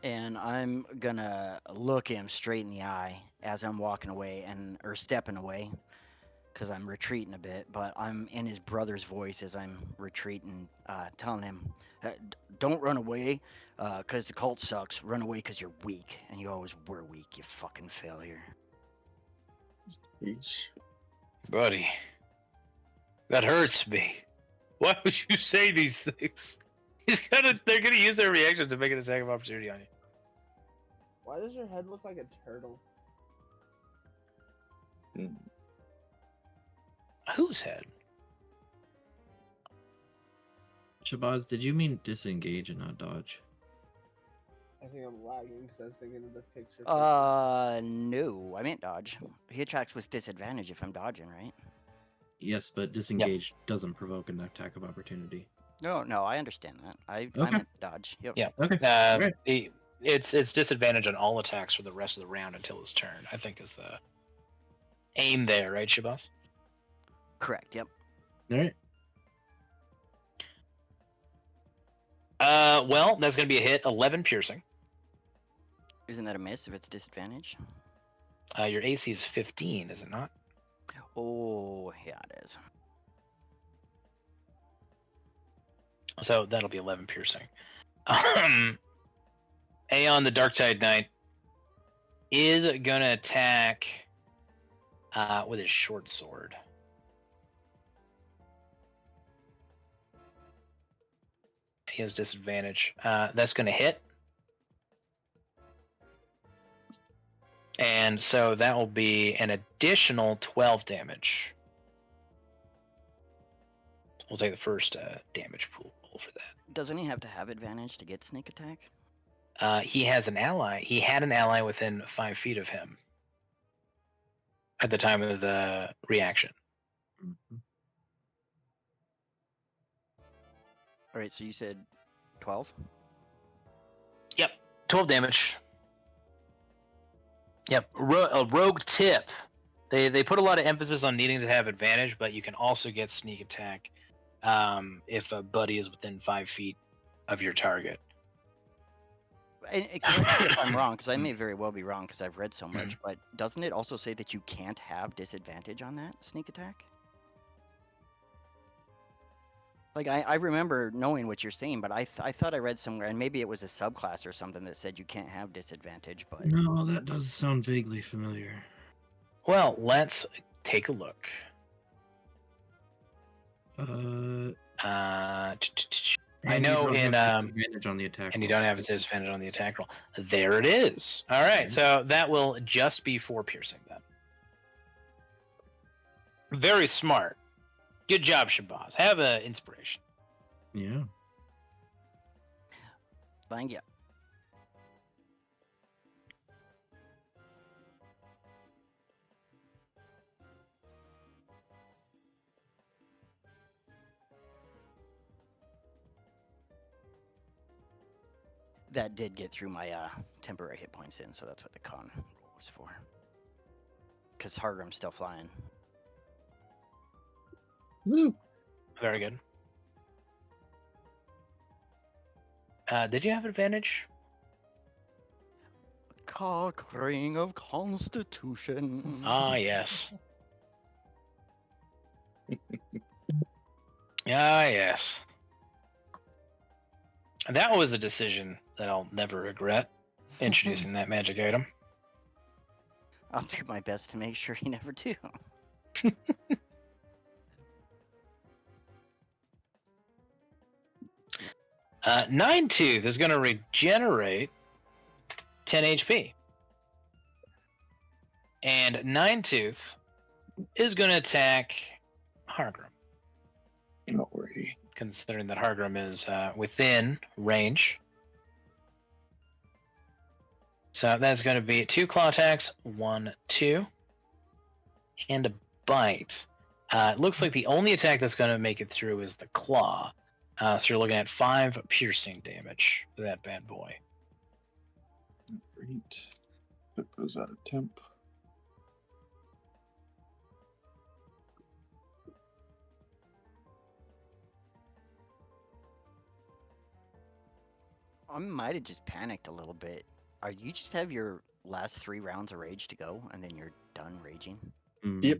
And I'm gonna look him straight in the eye as I'm walking away or stepping away, because I'm retreating a bit. But I'm in his brother's voice as I'm retreating, telling him, "Don't run away, because the cult sucks. Run away because you're weak, and you always were weak. You fucking failure." Yeesh. Buddy, that hurts me. Why would you say these things? They're gonna use their reaction to make an attack of opportunity on you. Why does your head look like a turtle? Mm. Whose head? Shabazz, did you mean disengage and not dodge? I think I'm lagging because I was thinking of the picture. No, I meant dodge. He attracts with disadvantage if I'm dodging, right? Yes, but disengage doesn't provoke an attack of opportunity. No, I understand that. I Okay. meant dodge. Yep. Yeah. Okay. It's disadvantage on all attacks for the rest of the round until his turn, I think is the aim there, right, Shabazz? Correct. Yep. All right. Well, that's going to be a hit, 11 piercing. Isn't that a miss if it's disadvantage? Your AC is 15, is it not? Oh, yeah, it is. So that'll be 11 piercing. Aeon the Darktide Knight is going to attack with his short sword. He has disadvantage. That's going to hit. And so that will be an additional 12 damage. We'll take the first damage pool for that. Doesn't he have to have advantage to get sneak attack? He has an ally. He had an ally within 5 feet of him at the time of the reaction. All right, so you said 12? Yep, 12 damage. Yep, a rogue tip. They put a lot of emphasis on needing to have advantage, but you can also get sneak attack if a buddy is within 5 feet of your target. And correct me if I'm wrong, because I may very well be wrong because I've read so much, but doesn't it also say that you can't have disadvantage on that sneak attack? Like, I remember knowing what you're saying, but I thought I read somewhere, and maybe it was a subclass or something that said you can't have disadvantage, but... No, that does sound vaguely familiar. Well, let's take a look. I know in advantage on the attack and you roll. don't have disadvantage on the attack roll. There it is. All right, so that will just be 4 piercing then. Very smart. Good job, Shabazz. Have an inspiration. Yeah. Thank you. That did get through my temporary hit points in, so that's what the con roll was for. Because Hargrim's still flying. Woo. Very good. Did you have advantage? Cock ring of Constitution. Ah, yes. Ah, yes. That was a decision that I'll never regret, introducing that magic item. I'll do my best to make sure you never do. Nine Tooth is going to regenerate 10 HP. And Nine Tooth is going to attack Hargrim. Alrighty. Considering that Hargrim is within range. So that's going to be 2 claw attacks, 1, 2, and a bite. It looks like the only attack that's going to make it through is the claw. So you're looking at 5 piercing damage for that bad boy. Great. Put those out of temp. I might have just panicked a little bit. Are you just have your last 3 rounds of rage to go, and then you're done raging? Yep.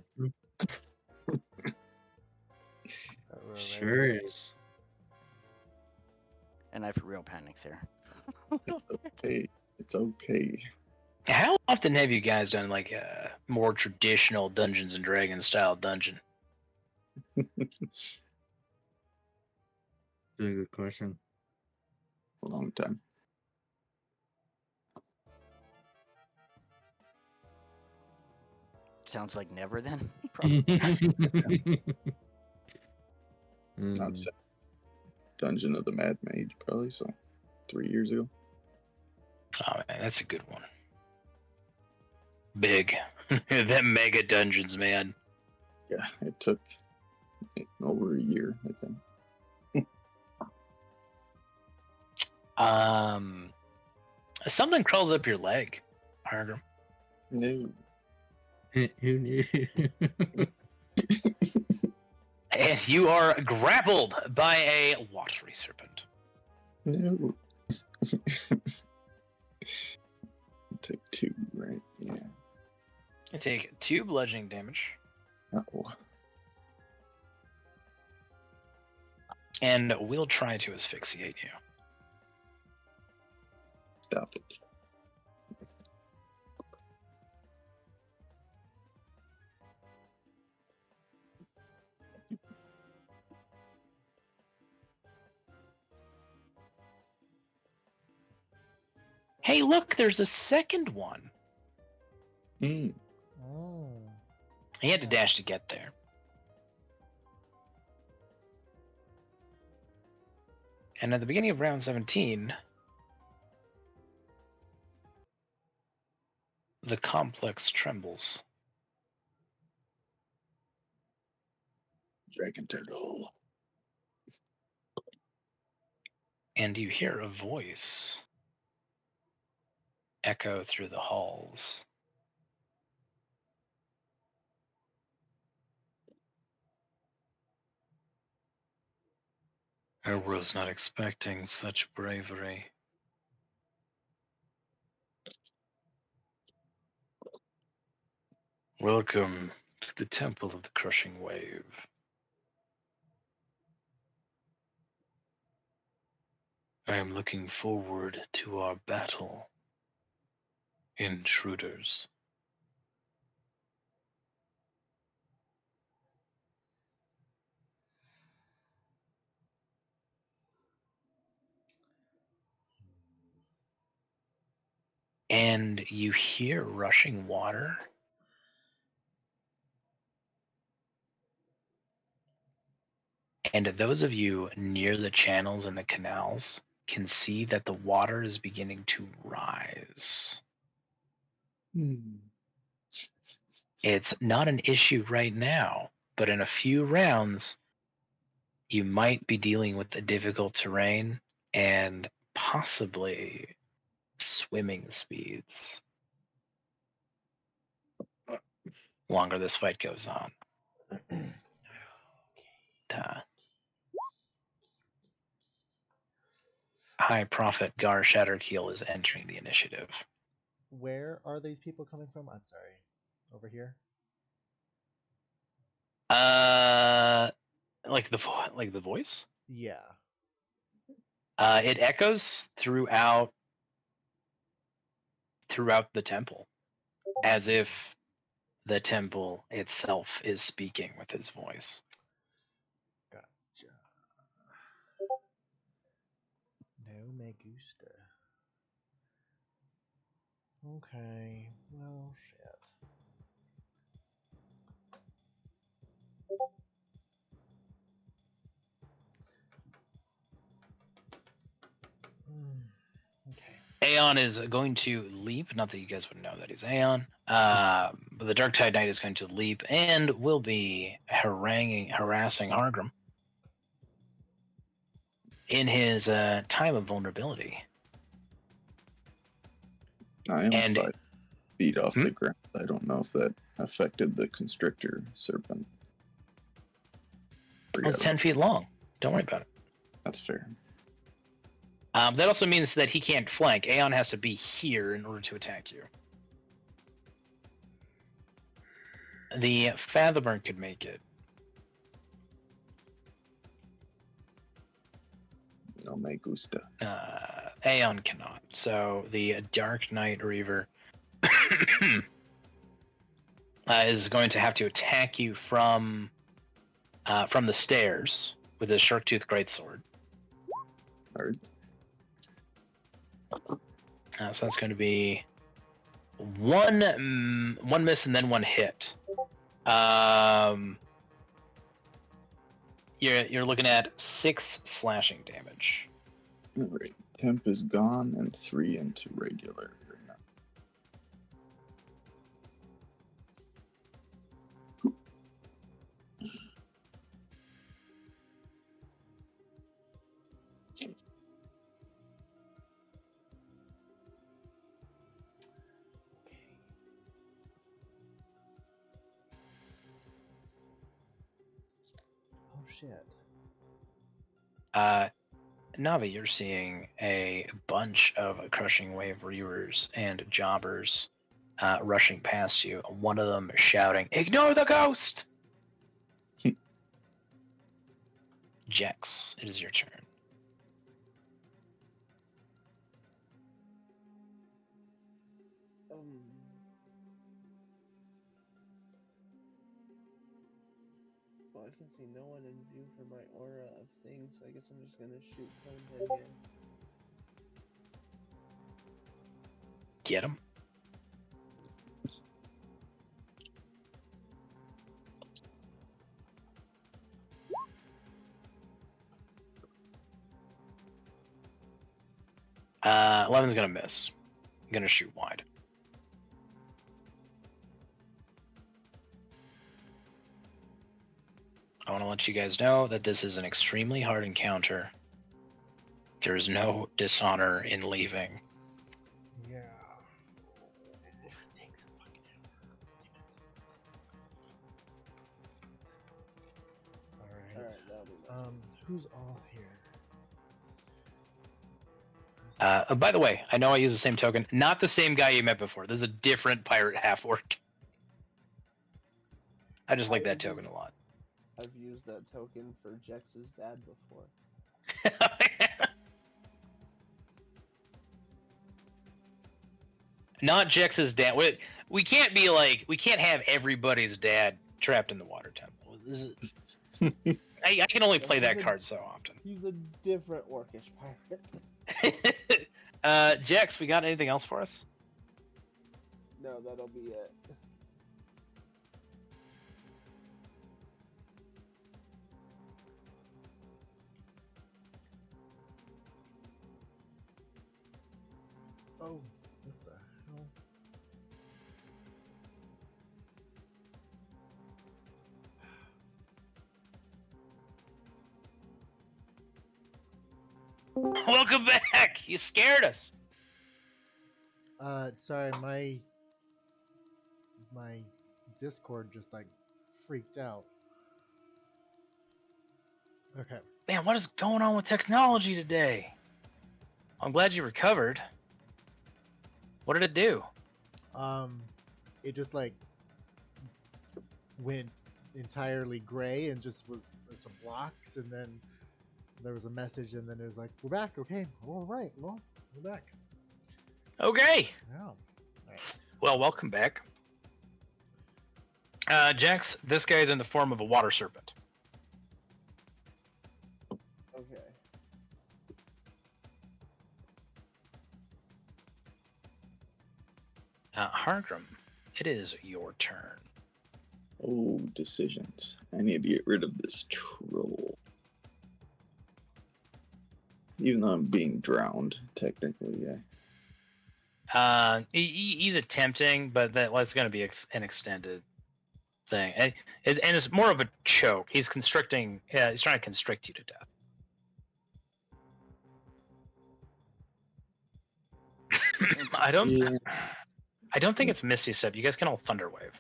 Sure is. And I for real panicked there. Hey, it's okay. How often have you guys done like a more traditional Dungeons and Dragons style dungeon? That's a good question. A long time. Sounds like never then. Probably. Not so. Dungeon of the Mad Mage, probably, so 3 years ago. Oh man, that's a good one. Big. Them mega dungeons, man. Yeah, it took over a year, I think. Something crawls up your leg, Hargrim. No. Who knew? And you are grappled by a watery serpent. No. Take 2, right? Yeah. You take 2 bludgeoning damage. Oh. And we'll try to asphyxiate you. Stop it. Hey, look, there's a second one. Mm. Oh. He had to dash to get there. And at the beginning of round 17, the complex trembles. Dragon turtle. And you hear a voice echo through the halls. I was not expecting such bravery. Welcome to the Temple of the Crushing Wave. I am looking forward to our battle, intruders. And you hear rushing water. And those of you near the channels and the canals can see that the water is beginning to rise. It's not an issue right now, but in a few rounds, you might be dealing with the difficult terrain and possibly swimming speeds. Longer this fight goes on. High Prophet Gar Shatterkeel is entering the initiative. Where are these people coming from? I'm sorry. Over here? Like the voice? Yeah. It echoes throughout the temple, as if the temple itself is speaking with his voice. Gotcha. No me gusta. Okay. Well, shit. Okay. Aeon is going to leap. Not that you guys would know that he's Aeon. But the Dark Tide Knight is going to leap and will be harassing Hargrim in his time of vulnerability. I am 5 feet off the ground. I don't know if that affected the constrictor serpent. It's 10 feet long. Don't worry about it. That's fair. That also means that he can't flank. Aeon has to be here in order to attack you. The Fatherburn could make it. No me gusta. Aeon cannot. So the Dark Knight Reaver is going to have to attack you from the stairs with his Sharktooth Greatsword. All right. So that's going to be one miss and then 1 hit. You're looking at 6 slashing damage. Alright, temp is gone and 3 into regular. Oh shit. Navi, you're seeing a bunch of crushing wave reavers and jobbers rushing past you. One of them shouting, "Ignore the ghost!" Jex, it is your turn. Well, I can see no one in view for my aura of things, so I guess I'm just gonna shoot Conehead again. Get him. Uh, 11's gonna miss. I'm gonna shoot wide. I want to let you guys know that this is an extremely hard encounter. There is no dishonor in leaving. Yeah. It takes a fucking hour. Alright, that'll be nice. Who's all here? By the way, I know I use the same token. Not the same guy you met before. This is a different pirate half-orc. I just like that token a lot. I've used that token for Jex's dad before. Not Jex's dad. We can't be like, we can't have everybody's dad trapped in the water temple. This is, I can only play that card so often. He's a different orcish pirate. Jex, we got anything else for us? No, that'll be it. Oh, what the hell? Welcome back. You scared us. Sorry, my Discord just like freaked out. Okay. Man, what is going on with technology today? I'm glad you recovered. What did it do? It just like went entirely gray and just was some blocks, and then there was a message, and then it was like, "We're back." Okay, all right. Well, we're back. Okay. Yeah. All right. Well, welcome back. Jax, this guy's in the form of a water serpent. Okay. Hargrim, it is your turn. Oh, decisions. I need to get rid of this troll. Even though I'm being drowned, technically, yeah. He's attempting, but that's going to be an extended thing, and it's more of a choke. He's constricting. Yeah, he's trying to constrict you to death. I don't think it's Misty Step. You guys can all Thunder Wave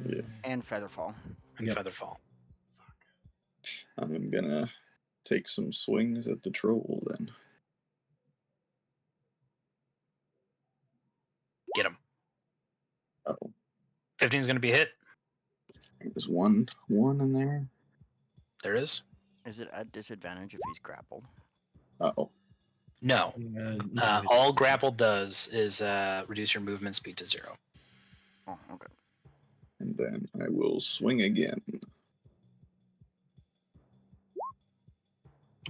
Yeah. And Featherfall. and Yep. Featherfall. I'm gonna take some swings at the troll then. Get him. Oh, 15 is going to be hit. there's one in there. There is. Is it at disadvantage if he's grappled? Oh, No. All grapple does is reduce your movement speed to 0. Oh, okay. and then I will swing again.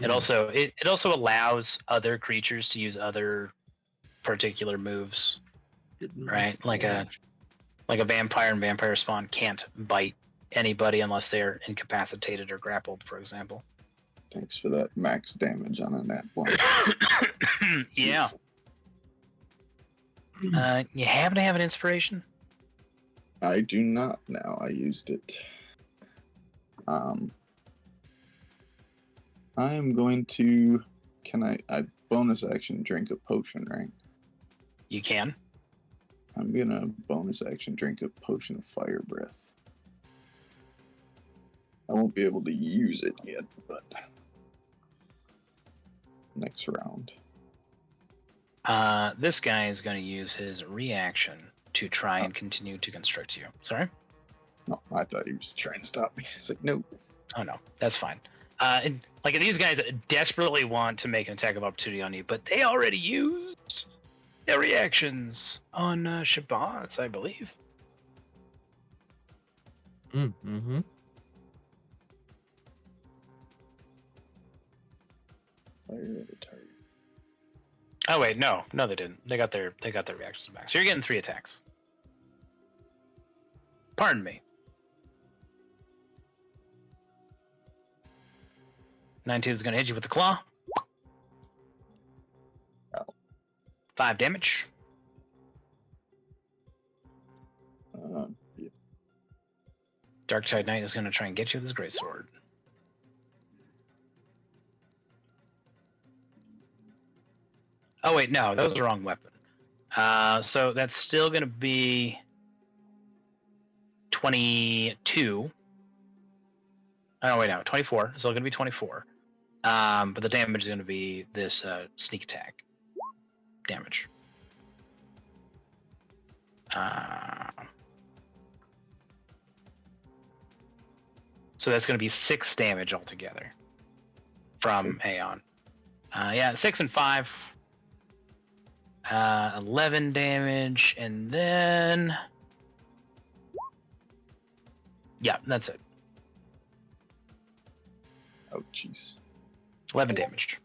It also allows other creatures to use other particular moves, right? Like a vampire and vampire spawn can't bite anybody unless they're incapacitated or grappled, for example. Thanks for that max damage on a nat one. Yeah. You happen to have an inspiration? I do not now. I used it. I am going to. Can I bonus action drink a potion, right? You can. I'm gonna bonus action drink a potion of fire breath. I won't be able to use it yet, but next round. This guy is going to use his reaction to try and continue to constrict you. Sorry? No, I thought he was trying to stop me. It's like, no. Oh no, that's fine. And like these guys desperately want to make an attack of opportunity on you, but they already used their reactions on Shabazz, I believe. Mm-hmm. Fire at a target. Oh wait, no, they didn't. They got their reactions back. So you're getting 3 attacks. Pardon me. 19 is going to hit you with the claw. Oh. 5 damage. Yeah. Darktide Knight is going to try and get you with his greatsword. Oh wait, no, that was the wrong weapon. So that's still going to be 22. Oh wait, no, 24. Still going to be 24. But the damage is going to be this sneak attack damage. So that's going to be 6 damage altogether from Aeon. Yeah, 6 and 5. 11 damage, and then... Yeah, that's it. Oh, jeez. 11 damaged.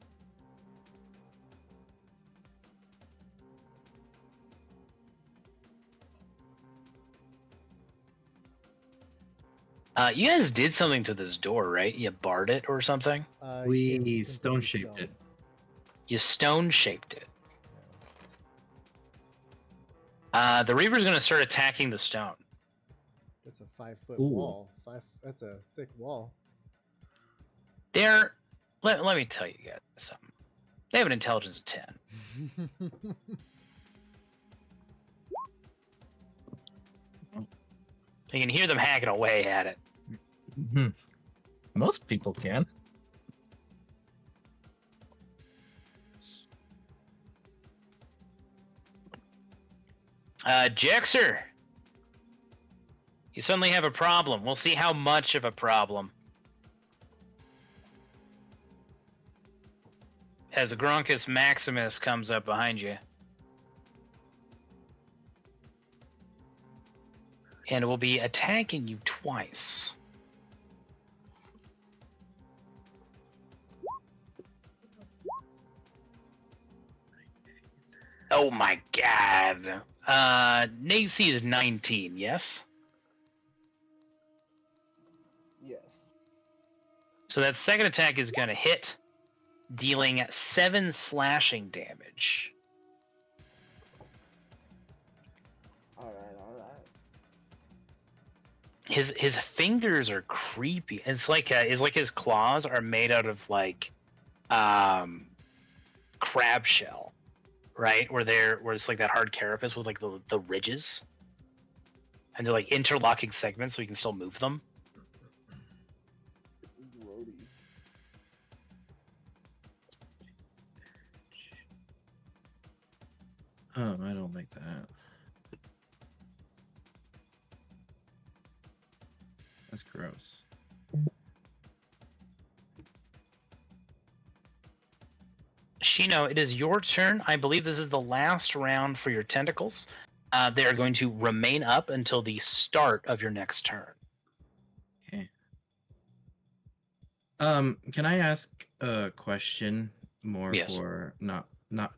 You guys did something to this door, right? You barred it or something? We it's stone completely shaped stone. it. You stone shaped it. The Reaver's going to start attacking the stone. That's a 5-foot Ooh. wall. That's a thick wall. Let me tell you guys something. They have an intelligence of 10. You can hear them hacking away at it. Mm-hmm. Most people can. Jexer, you suddenly have a problem. We'll see how much of a problem. As a Gronkus Maximus comes up behind you. And will be attacking you twice. Oh my god. Nacy is 19, yes? Yes. So that second attack is going to hit, dealing 7 slashing damage. All right. His fingers are creepy. It's like his claws are made out of like crab shell, right? Where it's like that hard carapace with like the ridges, and they're like interlocking segments, so you can still move them. Grody. I don't like that. That's gross. Shino, it is your turn. I believe this is the last round for your tentacles. They are going to remain up until the start of your next turn. Okay. Can I ask a question more Yes. for not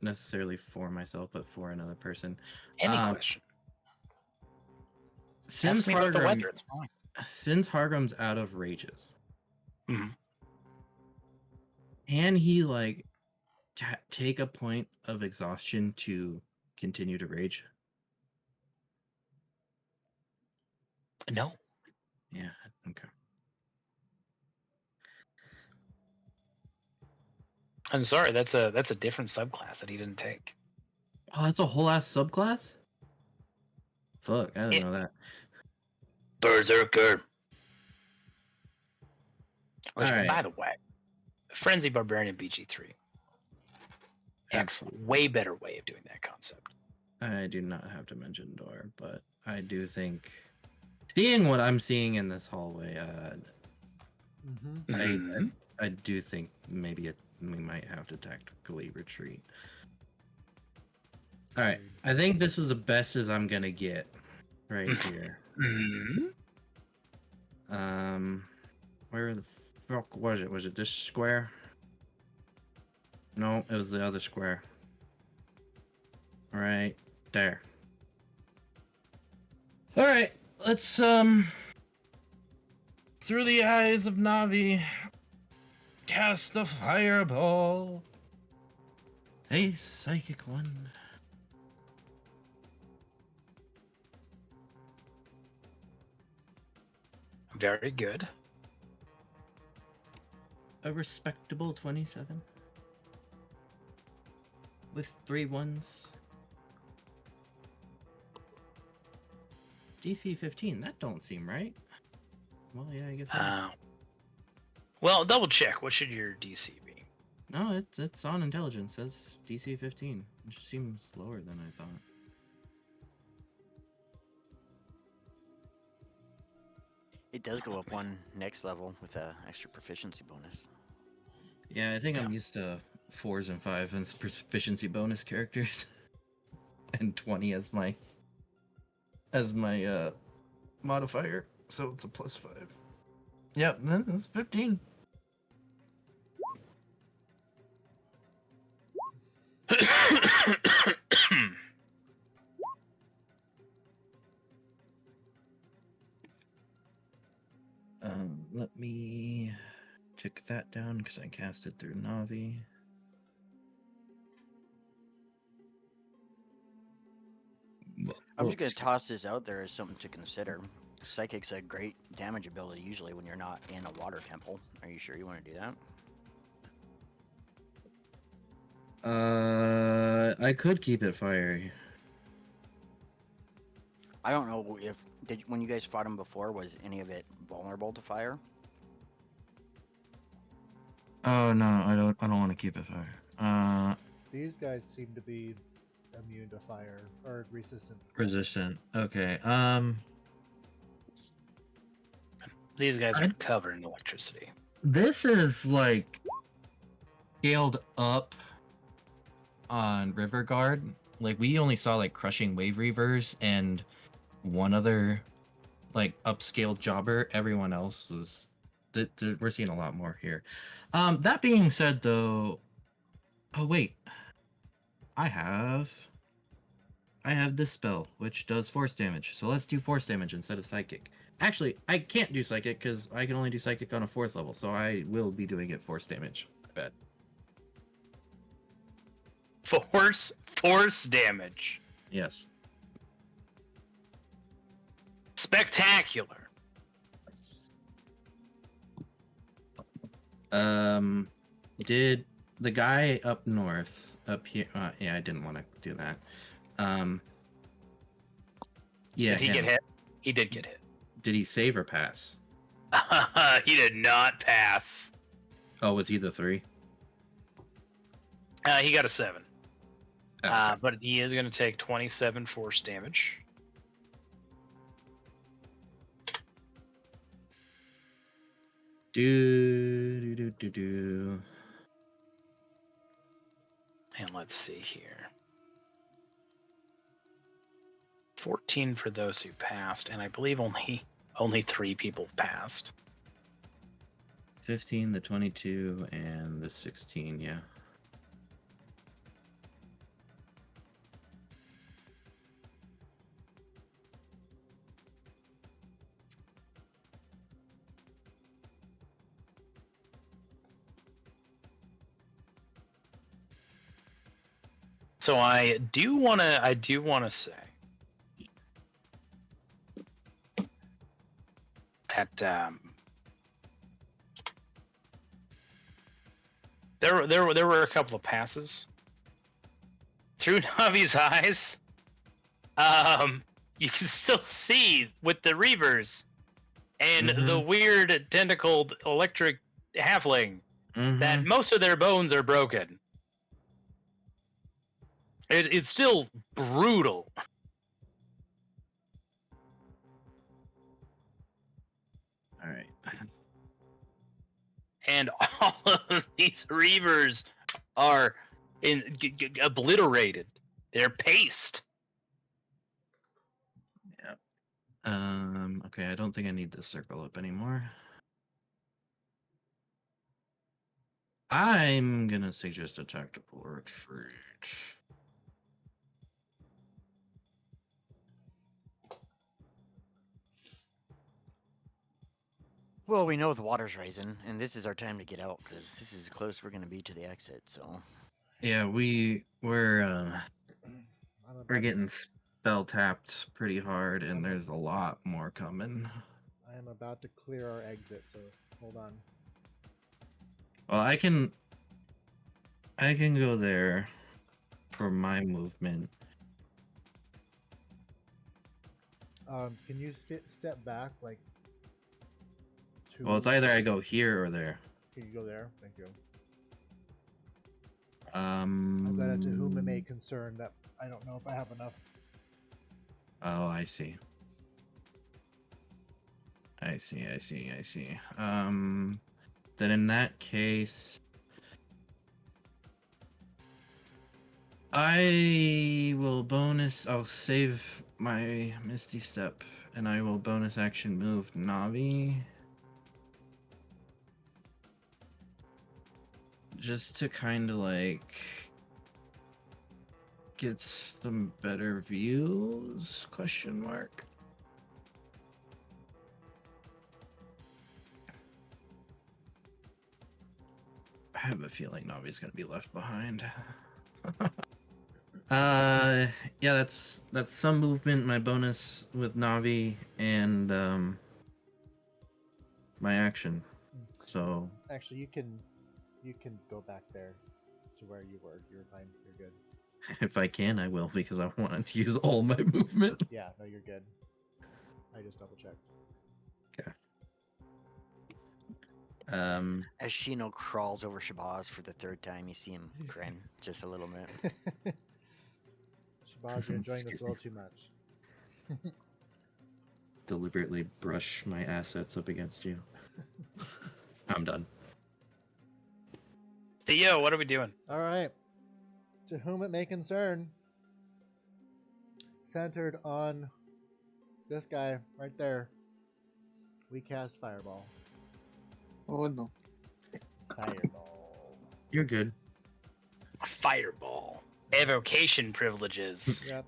necessarily for myself, but for another person? Any question? Since Ask me about the harder, weather. It's fine. since Hargrim's out of rages, Mhm. can he like take a point of exhaustion to continue to rage? No. Yeah. Okay. I'm sorry. That's a different subclass that he didn't take. Oh, that's a whole ass subclass. Fuck, I didn't It- know that. Berserker. Which, All right. by the way, Frenzy Barbarian BG3. Excellent. Way better way of doing that concept. I do not have to mention Door, but I do think, seeing what I'm seeing in this hallway, Mm-hmm. I do think maybe we might have to tactically retreat. All right, I think this is the best as I'm gonna get right here. Where the fuck was it? Was it this square? No, it was the other square. Right there. All right, let's through the eyes of Navi, cast a fireball. Hey, psychic one. Very good. A respectable 27. With 3 1s. DC 15, that don't seem right. Well, yeah, I guess. Well, double check. What should your DC be? No, it's on intelligence. It says DC 15. It just seems lower than I thought. It does go up one next level with a extra proficiency bonus. Yeah, I think I'm used to 4s and 5s and proficiency bonus characters, and 20 as my modifier. So it's a +5. Yep, that's 15. Let me check that down because I cast it through Navi. I'm just going to toss this out there as something to consider. Psychic's a great damage ability usually when you're not in a water temple. Are you sure you want to do that? I could keep it fiery. I don't know if when you guys fought him before, was any of it vulnerable to fire? Oh no, I don't want to keep it fire. These guys seem to be immune to fire or resistant. Resistant. Okay. These guys are covered in electricity. This is like scaled up on River Guard. Like we only saw like crushing wave reavers and one other like upscaled jobber. Everyone else was. We're seeing a lot more here. That being said, though, oh wait, I have this spell which does force damage. So let's do force damage instead of psychic. Actually, I can't do psychic because I can only do psychic on a 4th level. So I will be doing it force damage. I bet. Force damage. Yes. Spectacular. Did the guy up north, up here? Yeah, I didn't want to do that. Yeah. Did he get hit? He did get hit. Did he save or pass? He did not pass. Oh, was he the 3? He got a 7. Okay. But he is going to take 27 force damage. Do. And let's see here. 14 for those who passed, and I believe only 3 people passed. 15, the 22, and the 16, yeah. So I do wanna say that there were a couple of passes through Navi's eyes. You can still see with the Reavers and the weird tentacled electric halfling that most of their bones are broken. It's still brutal. All right. And all of these Reavers are obliterated. They're paste. Yep. Okay, I don't think I need this circle up anymore. I'm gonna suggest a tactical retreat. Well, we know the water's rising, and this is our time to get out because this is close. We're gonna be to the exit. So Yeah, we're getting spell tapped pretty hard, and there's a lot more coming. I am about to clear our exit, so hold on. Well, I can go there for my movement. Can you step back like? Well, it's either I go here or there. Can you go there? Thank you. I've got a to whom it may concern that I don't know if I have enough. Oh, I see. I see. Then in that case, I will bonus. I'll save my Misty Step, and I will bonus action move Navi. Just to kind of like get some better views, question mark. I have a feeling Navi's gonna be left behind. Yeah, that's some movement, my bonus with Navi, and my action. So actually, you can go back there to where you were. You're fine. You're good. If I can, I will, because I want to use all my movement. Yeah, no, you're good. I just double checked. Okay. as Shino crawls over Shabazz for the third time, you see him grin just a little bit. Shabazz, you're enjoying this a little too much. Deliberately brush my assets up against you. I'm done. Theo, what are we doing? All right. To whom it may concern, centered on this guy right there, we cast Fireball. Oh no. Fireball. You're good. Fireball. Evocation privileges. Yep.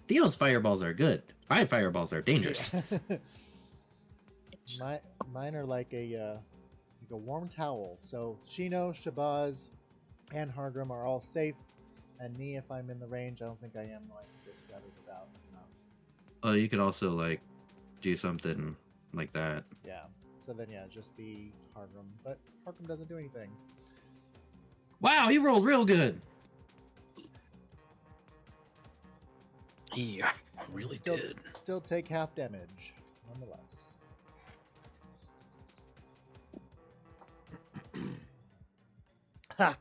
Theo's fireballs are good. My fireballs are dangerous. Mine are like a warm towel. So Shino, Shabazz, and Hardrum are all safe, and me, if I'm in the range, I don't think I am going to get scattered about enough. Oh, you could also like do something like that. Yeah. So then, yeah, just be Hardrum, but Hardrum doesn't do anything. Wow, he rolled real good. He really did. Still take half damage, nonetheless. Ha!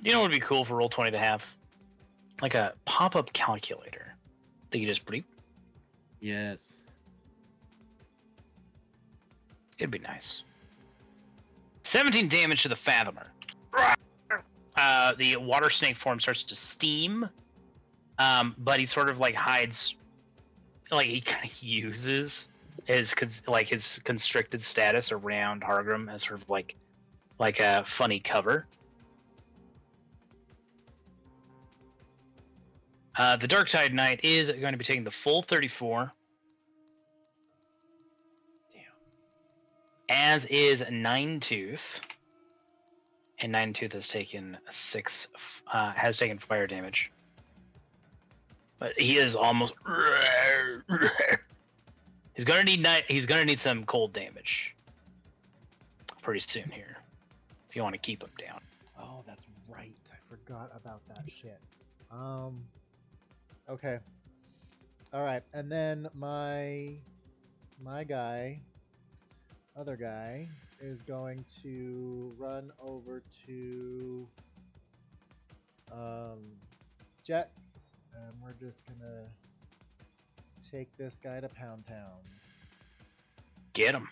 You know what would be cool for Roll20 to have? Like a pop-up calculator that you just bleep. Yes. It'd be nice. 17 damage to the Fathomer. The water snake form starts to steam, but he sort of like hides, like he kind of uses his constricted status around Hargrim as sort of like a funny cover. The Darktide Knight is going to be taking the full 34. Damn. As is Ninetooth. And Ninetooth has taken has taken fire damage. But he is almost he's gonna need some cold damage pretty soon here. If you want to keep him down. Oh, that's right. I forgot about that shit. Okay. All right, and then my other guy is going to run over to Jex, and we're just gonna take this guy to Pound Town. Get him.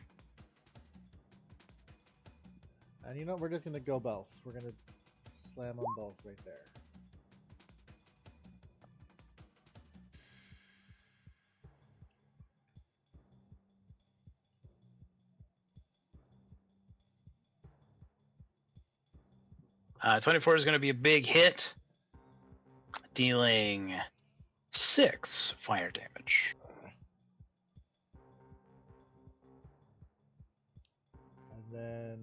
And you know, we're just gonna go both. We're gonna slam them both right there. 24 is going to be a big hit, dealing 6 fire damage. And then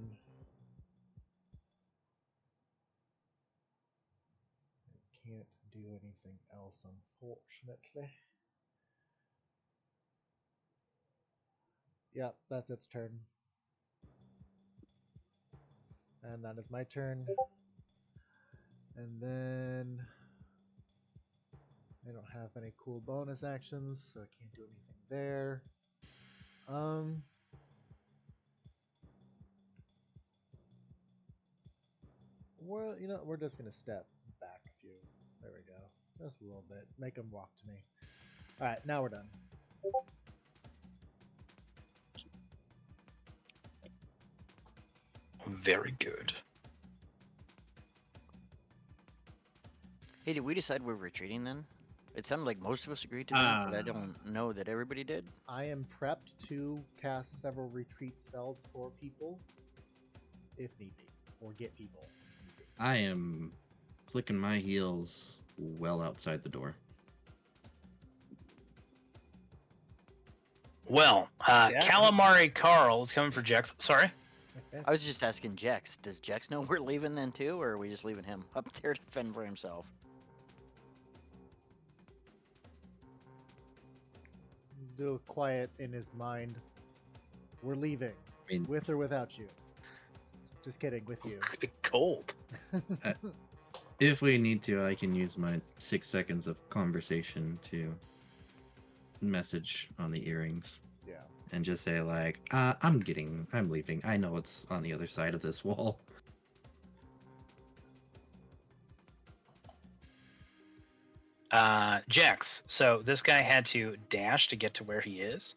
I can't do anything else, unfortunately. Yep, that's its turn. And that is my turn. And then I don't have any cool bonus actions, so I can't do anything there. Well, you know, we're just gonna step back a few. There we go. Just a little bit. Make them walk to me. All right, now we're done. Very good. Hey, did we decide we're retreating then? It sounded like most of us agreed to that, but I don't know that everybody did. I am prepped to cast several retreat spells for people, if need be, or get people. If need be. I am clicking my heels well outside the door. Well, Yeah. Calamari Carl is coming for Jex. Sorry? I was just asking Jex. Does Jex know we're leaving then too, or are we just leaving him up there to fend for himself? Do a quiet in his mind. We're leaving, I mean, with or without you. Just kidding, with you. Could be cold. if we need to, I can use my 6 seconds of conversation to message on the earrings. Yeah. And just say like, I'm leaving. I know it's on the other side of this wall. Jex. So this guy had to dash to get to where he is.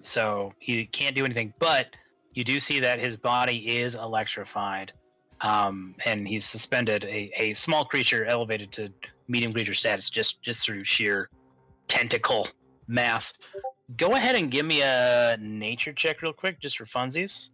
So he can't do anything, but you do see that his body is electrified. And he's suspended, a small creature elevated to medium creature status just through sheer tentacle mass. Go ahead and give me a nature check real quick, just for funsies.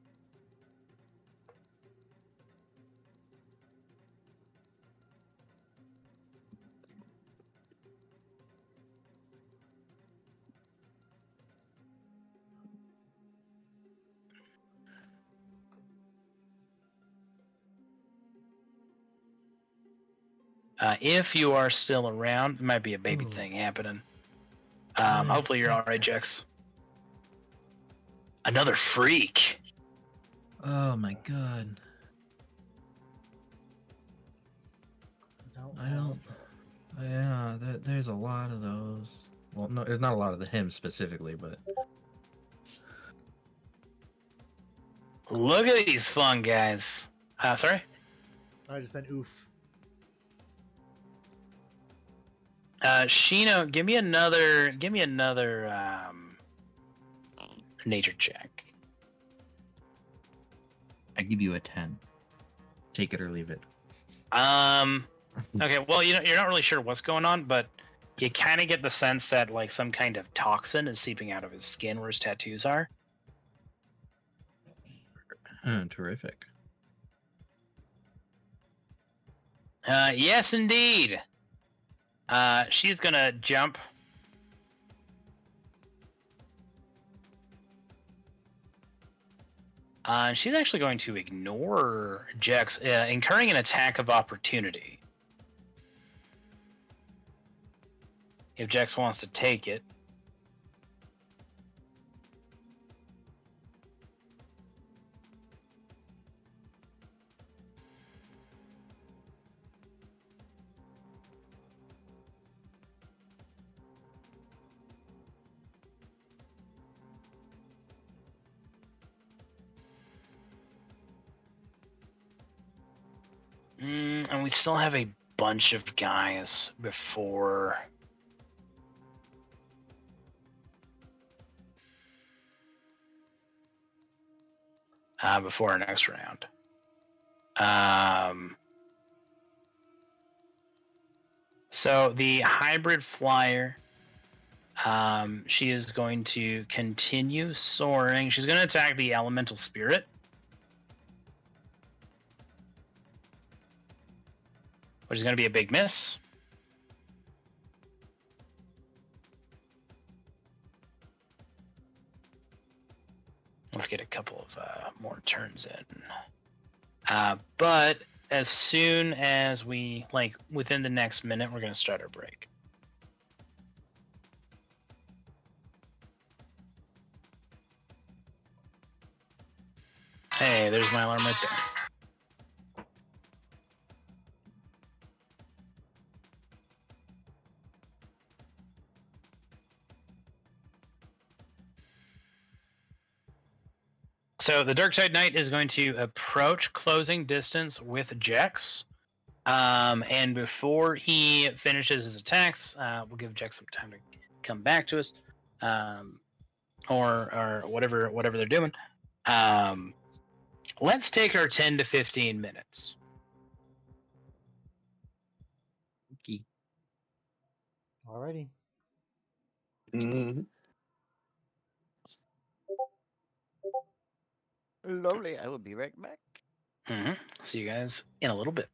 If you are still around, it might be a baby thing happening. Hopefully you're all right, Jex. Another freak. Oh my god. I don't. Yeah, there's a lot of those. Well, no, there's not a lot of him specifically, but. Look at these fun guys. Sorry? I just said oof. Shino, give me another nature check. I give you a 10. Take it or leave it. Okay, well, you're not really sure what's going on, but You kind of get the sense that like some kind of toxin is seeping out of his skin where his tattoos are. Terrific. Yes, indeed. She's gonna jump. She's actually going to ignore Jex, incurring an attack of opportunity. If Jex wants to take it. And we still have a bunch of guys before our next round. So the hybrid flyer, she is going to continue soaring. She's going to attack the elemental spirit. Which is going to be a big miss. Let's get a couple of more turns in. But as soon as we, like, within the next minute, we're going to start our break. Hey, there's my alarm right there. So the Darktide Knight is going to approach closing distance with Jex. And before he finishes his attacks, we'll give Jex some time to come back to us. Or whatever they're doing. Let's take our 10 to 15 minutes. Okay. Alrighty. Mhm. Lovely. I will be right back. See you guys in a little bit.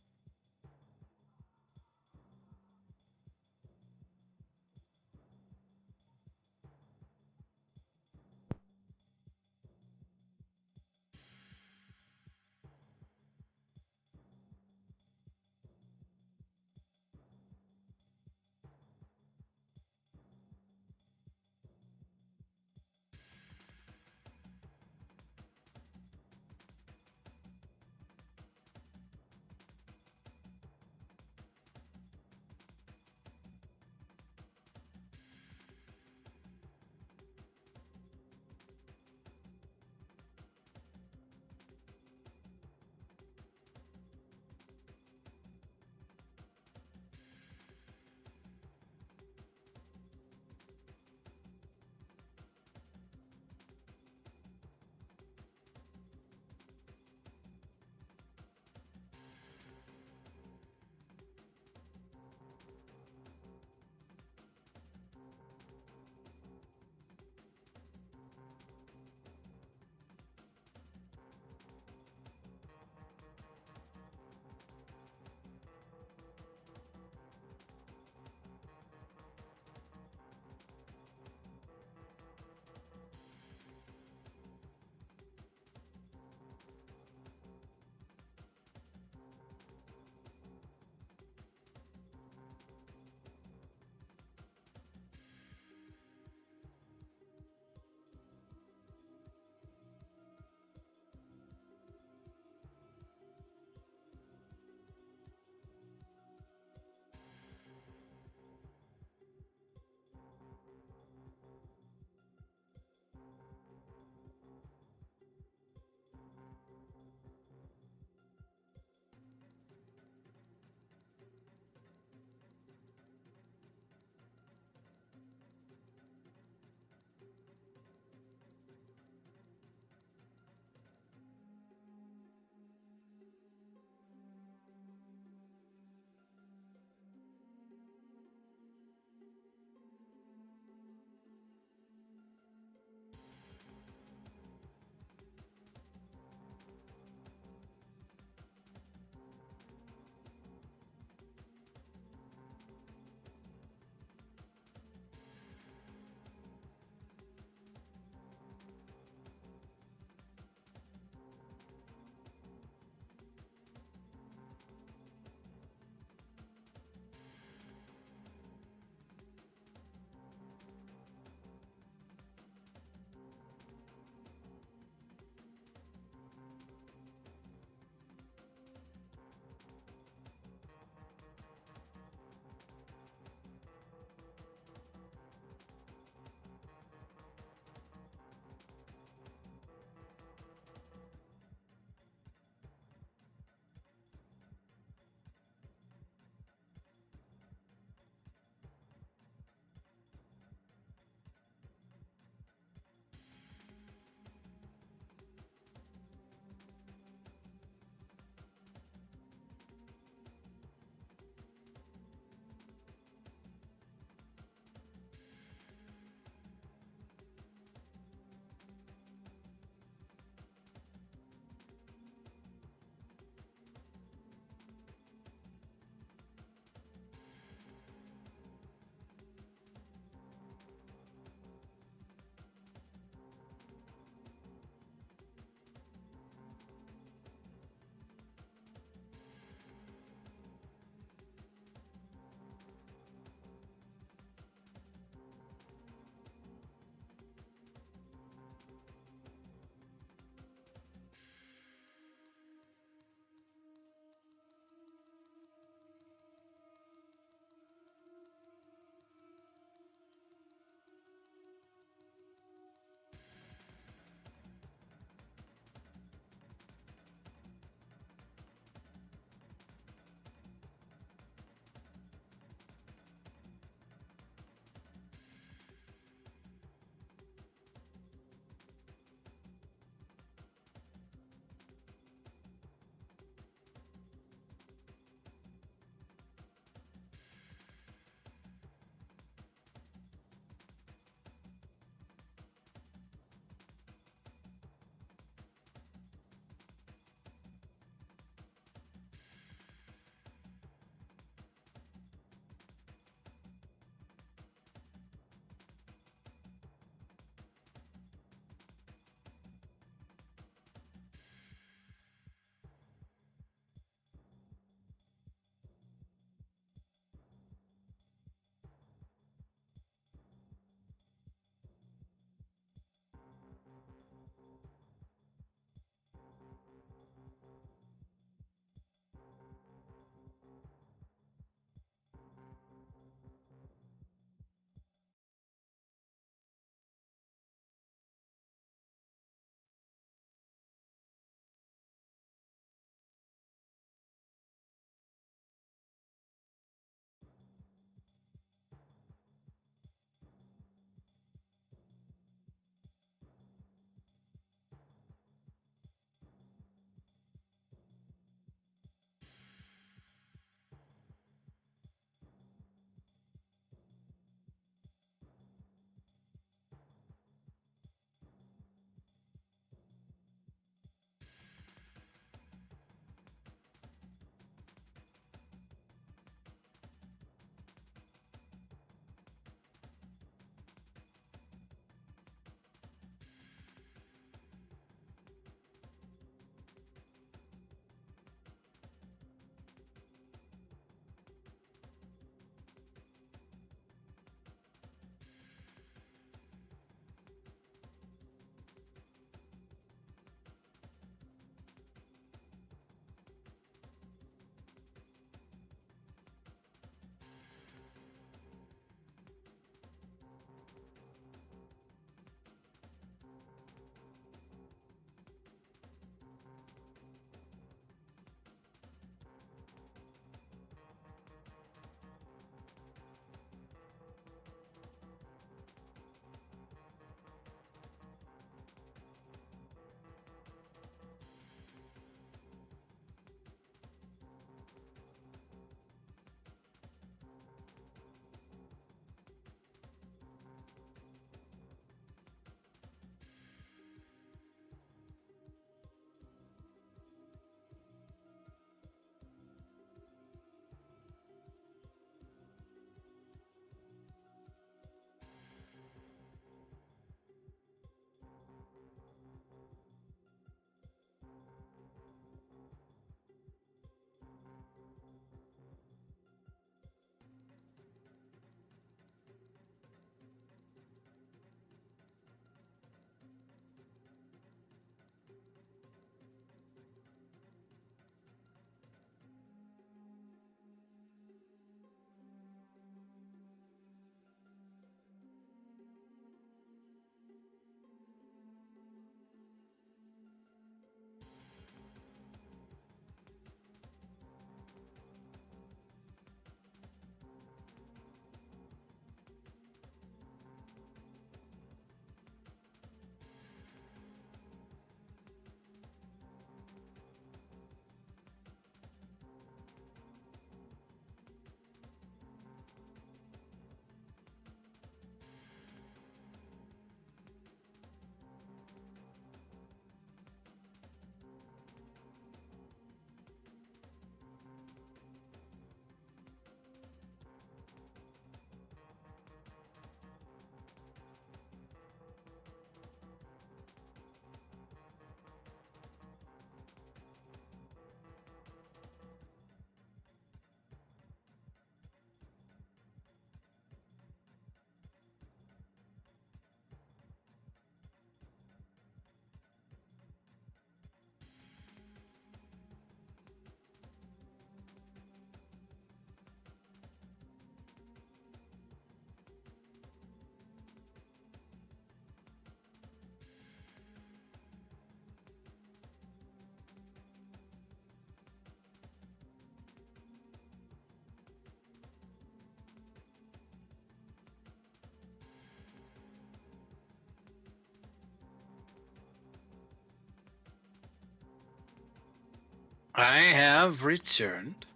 I have returned.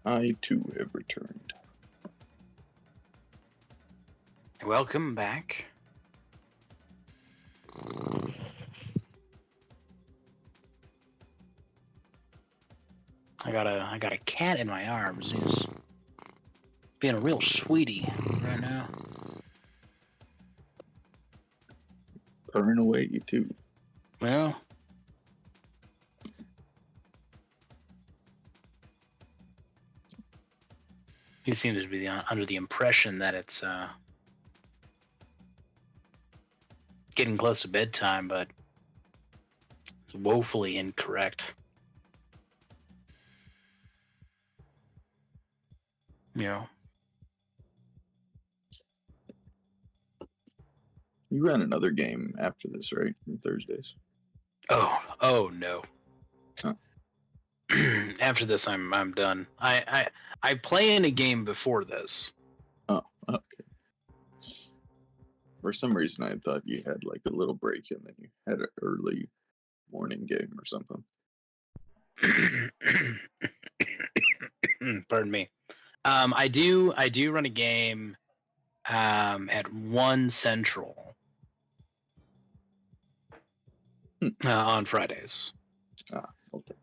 I too have returned. Welcome back. I got a cat in my arms. He's being a real sweetie right now. Purring away, you too. Well, he seems to be under the impression that it's getting close to bedtime, but it's woefully incorrect. You know, You run another game after this, right? On Thursdays. oh no. Huh. After this, I'm done. I play in a game before this. Oh, okay. For some reason, I thought you had like a little break and then you had an early morning game or something. Pardon me. I do run a game at 1 Central on Fridays. Ah, okay.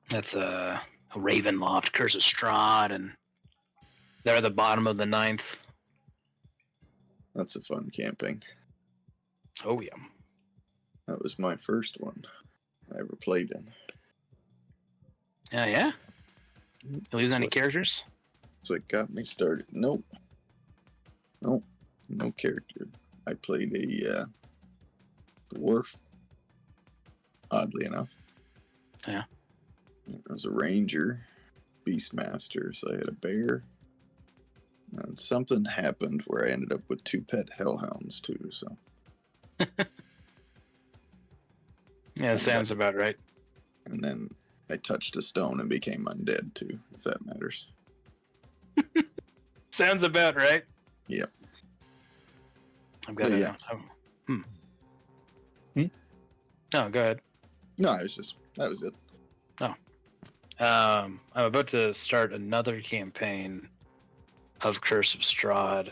That's a Ravenloft, Curse of Strahd, and they're at the bottom of the 9th. That's a fun camping. Oh yeah. That was my first one I ever played in. Yeah. You lose any characters? So it got me started. Nope, no character. I played a dwarf, oddly enough. Yeah. It was a ranger, beastmaster, so I had a bear. And something happened where I ended up with 2 pet hellhounds too, so. Yeah, sounds about right. And then I touched a stone and became undead too, if that matters. Sounds about right. Yep. I've got But a. yeah. No, go ahead. No, that was it. I'm about to start another campaign of Curse of Strahd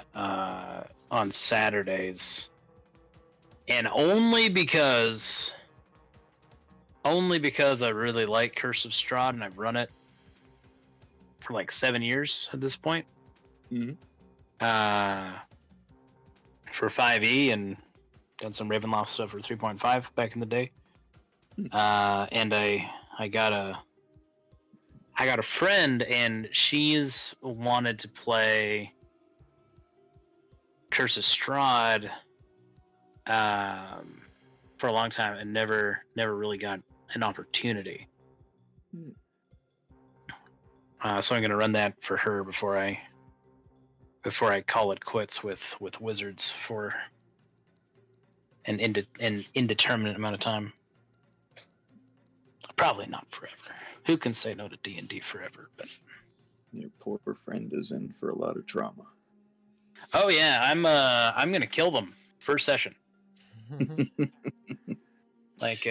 on Saturdays, and only because I really like Curse of Strahd and I've run it for like 7 years at this point. Mhm. For 5e and done some Ravenloft stuff for 3.5 back in the day. And I got a friend, and she's wanted to play Curse of Strahd for a long time and never really got an opportunity. So I'm going to run that for her before I call it quits with Wizards for an indeterminate amount of time. Probably not forever. Who can say no to D&D forever? But Your poor friend is in for a lot of trauma. oh yeah, I'm gonna kill them first session. Like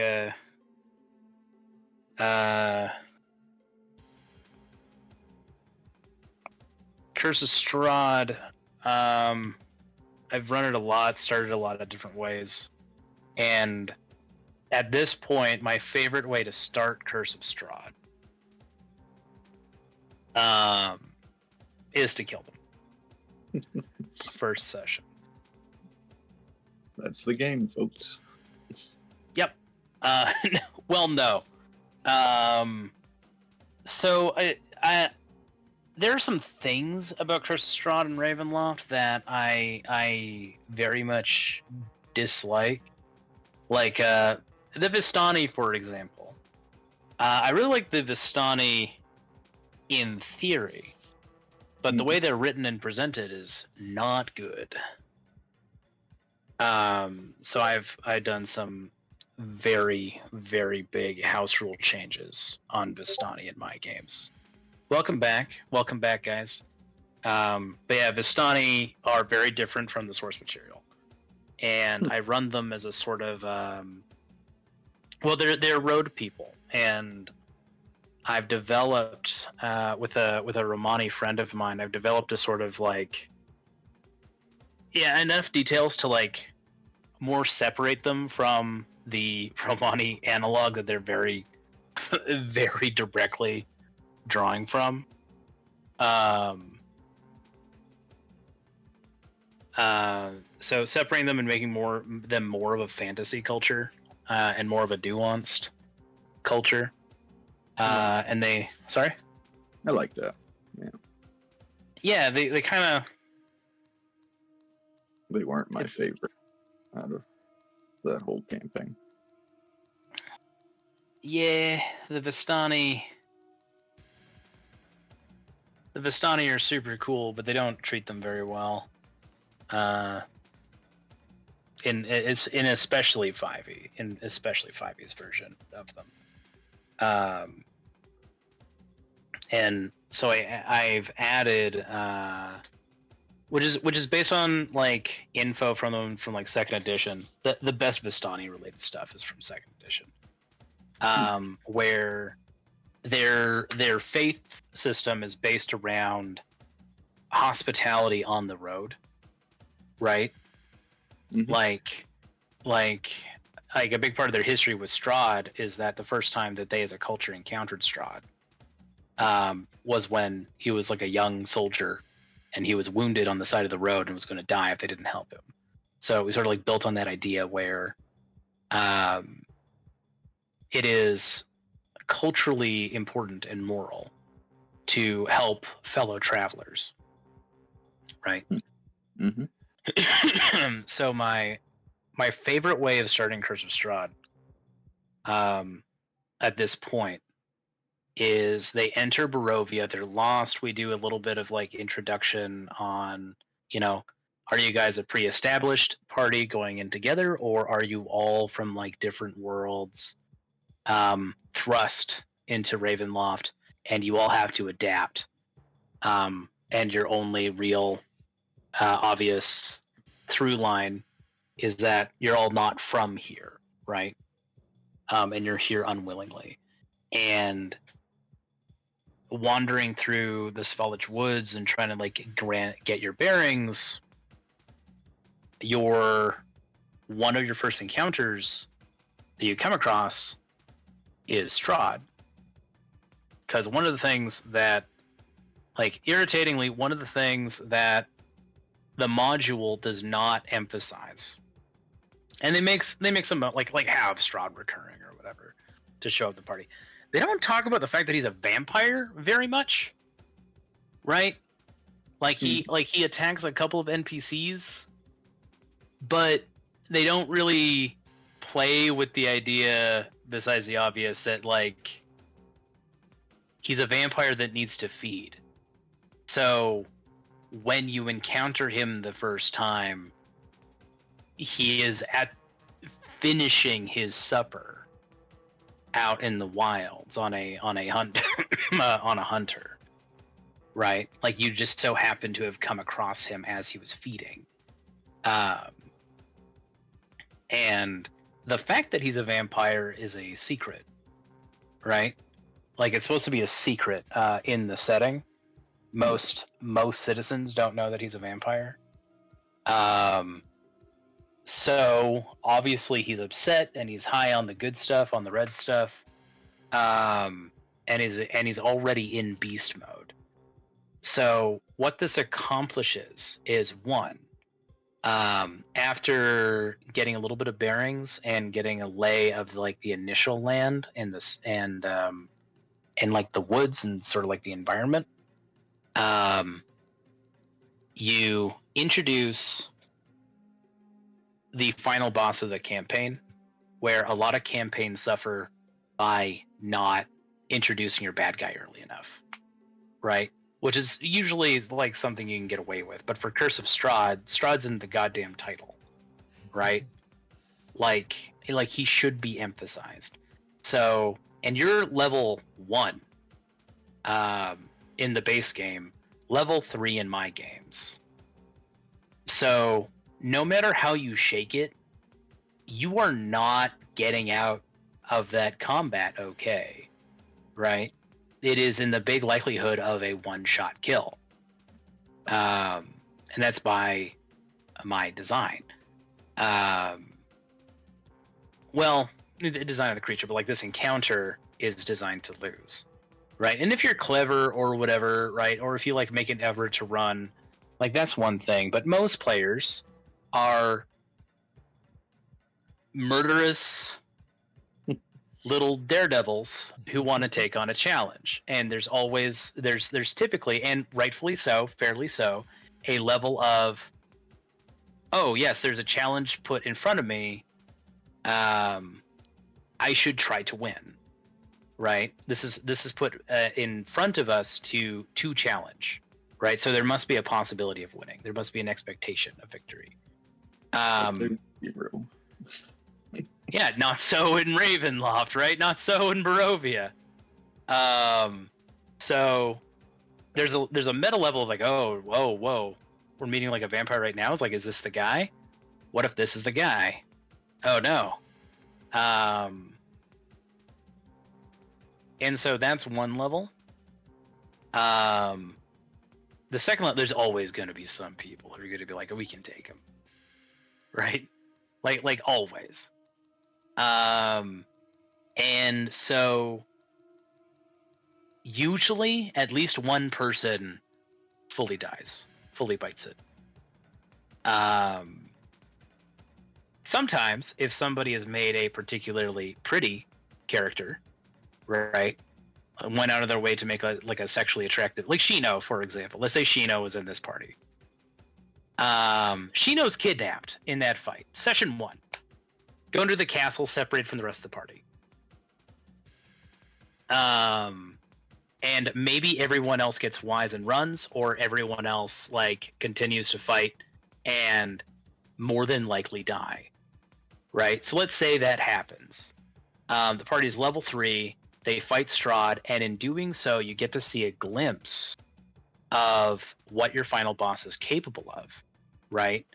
Curse of Strahd. I've run it a lot, started a lot of different ways, and at this point, my favorite way to start Curse of Strahd is to kill them first session. That's the game, folks. Yep. Well, no. So I there are some things about Curse of Strahd and Ravenloft that I very much dislike, like the Vistani, for example. I really like the Vistani in theory, but the way they're written and presented is not good. So I've done some very, very big house rule changes on Vistani in my games. Welcome back, guys. But yeah, Vistani are very different from the source material, and I run them as a sort of well, they're road people, and I've developed with a Romani friend of mine. I've developed a sort of like enough details to like more separate them from the Romani analog that they're very very directly drawing from. So separating them and making them more of a fantasy culture and more of a nuanced culture. And they sorry? I like that. Yeah. Yeah, they kind of They weren't my favorite out of that whole campaign. Yeah, the Vistani are super cool, but they don't treat them very well. In especially 5e, in especially 5e's version of them. And so I've added which is based on like info from them from like second edition. The best Vistani related stuff is from second edition. Where their faith system is based around hospitality on the road, right? Mm-hmm. Like a big part of their history with Strahd is that the first time that they as a culture encountered Strahd was when he was like a young soldier and he was wounded on the side of the road and was going to die if they didn't help him. So we sort of like built on that idea where it is culturally important and moral to help fellow travelers, right? Mm-hmm. So my favorite way of starting Curse of Strahd at this point is they enter Barovia, they're lost. We do a little bit of like introduction on, are you guys a pre-established party going in together, or are you all from like different worlds thrust into Ravenloft and you all have to adapt, and your only real obvious through line is that you're all not from here, right? And you're here unwillingly. And wandering through the Svalich woods and trying to like get your bearings, one of your first encounters that you come across is Strahd. Because one of the things that, like, irritatingly, one of the things that the module does not emphasize, and they make some like have Strahd recurring or whatever to show up the party. They don't talk about the fact that he's a vampire very much, right? Like he attacks a couple of NPCs, but they don't really play with the idea, besides the obvious, that like he's a vampire that needs to feed. So when you encounter him the first time, he is finishing his supper out in the wilds on a hunt on a hunter, right? Like you just so happen to have come across him as he was feeding, and the fact that he's a vampire is a secret, right? Like it's supposed to be a secret in the setting. Most citizens don't know that he's a vampire. So obviously he's upset and he's high on the good stuff, on the red stuff, and he's already in beast mode. So what this accomplishes is one, after getting a little bit of bearings and getting a lay of like the initial land and this and like the woods and sort of like the environment, you introduce the final boss of the campaign, where a lot of campaigns suffer by not introducing your bad guy early enough, right? Which is usually like something you can get away with. But for Curse of Strahd, Strahd's in the goddamn title, right? Like he should be emphasized. So, and you're level 1 in the base game, level 3 in my games. So no matter how you shake it, you are not getting out of that combat okay, right? It is in the big likelihood of a one-shot kill. And that's by my design. Well, the design of the creature, but like this encounter is designed to lose, right? And if you're clever or whatever, right, or if you like make an effort to run, like that's one thing. But most players are murderous little daredevils who want to take on a challenge, and there's typically, and rightfully so, fairly so, a level of, oh yes, there's a challenge put in front of me, I should try to win, right? This is put in front of us to challenge, right? So there must be a possibility of winning. There must be an expectation of victory. Yeah, not so in Ravenloft, right? Not so in Barovia. So there's a meta level of like, oh, whoa, we're meeting like a vampire right now. It's like, is this the guy? What if this is the guy? Oh no. And so that's one level. The second level, there's always going to be some people who are going to be like, oh, we can take him, right? Like always. And so usually at least one person fully dies, fully bites it. Sometimes if somebody has made a particularly pretty character, right, went out of their way to make a sexually attractive, like Shino, for example. Let's say Shino was in this party. Shino's kidnapped in that fight. Session 1. Go into the castle, separated from the rest of the party. And maybe everyone else gets wise and runs, or everyone else like continues to fight and more than likely die, right? So let's say that happens. The party's level 3, they fight Strahd, and in doing so, you get to see a glimpse of what your final boss is capable of, right?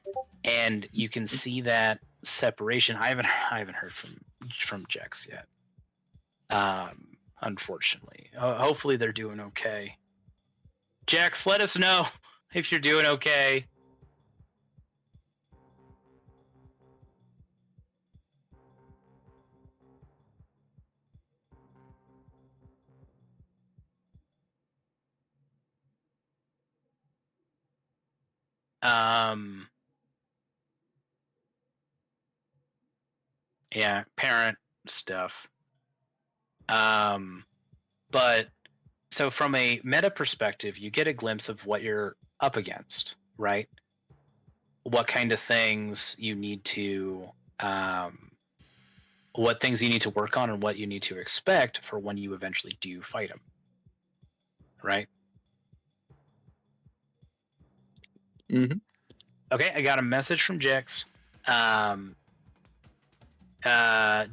And you can see that separation. I haven't heard from Jex yet. Unfortunately. Hopefully they're doing okay. Jex, let us know if you're doing okay. Yeah, parent stuff. But so from a meta perspective, you get a glimpse of what you're up against, right? What kind of things you need to, what things you need to work on, and what you need to expect for when you eventually do fight them, right? Mm-hmm. Okay, I got a message from Jex.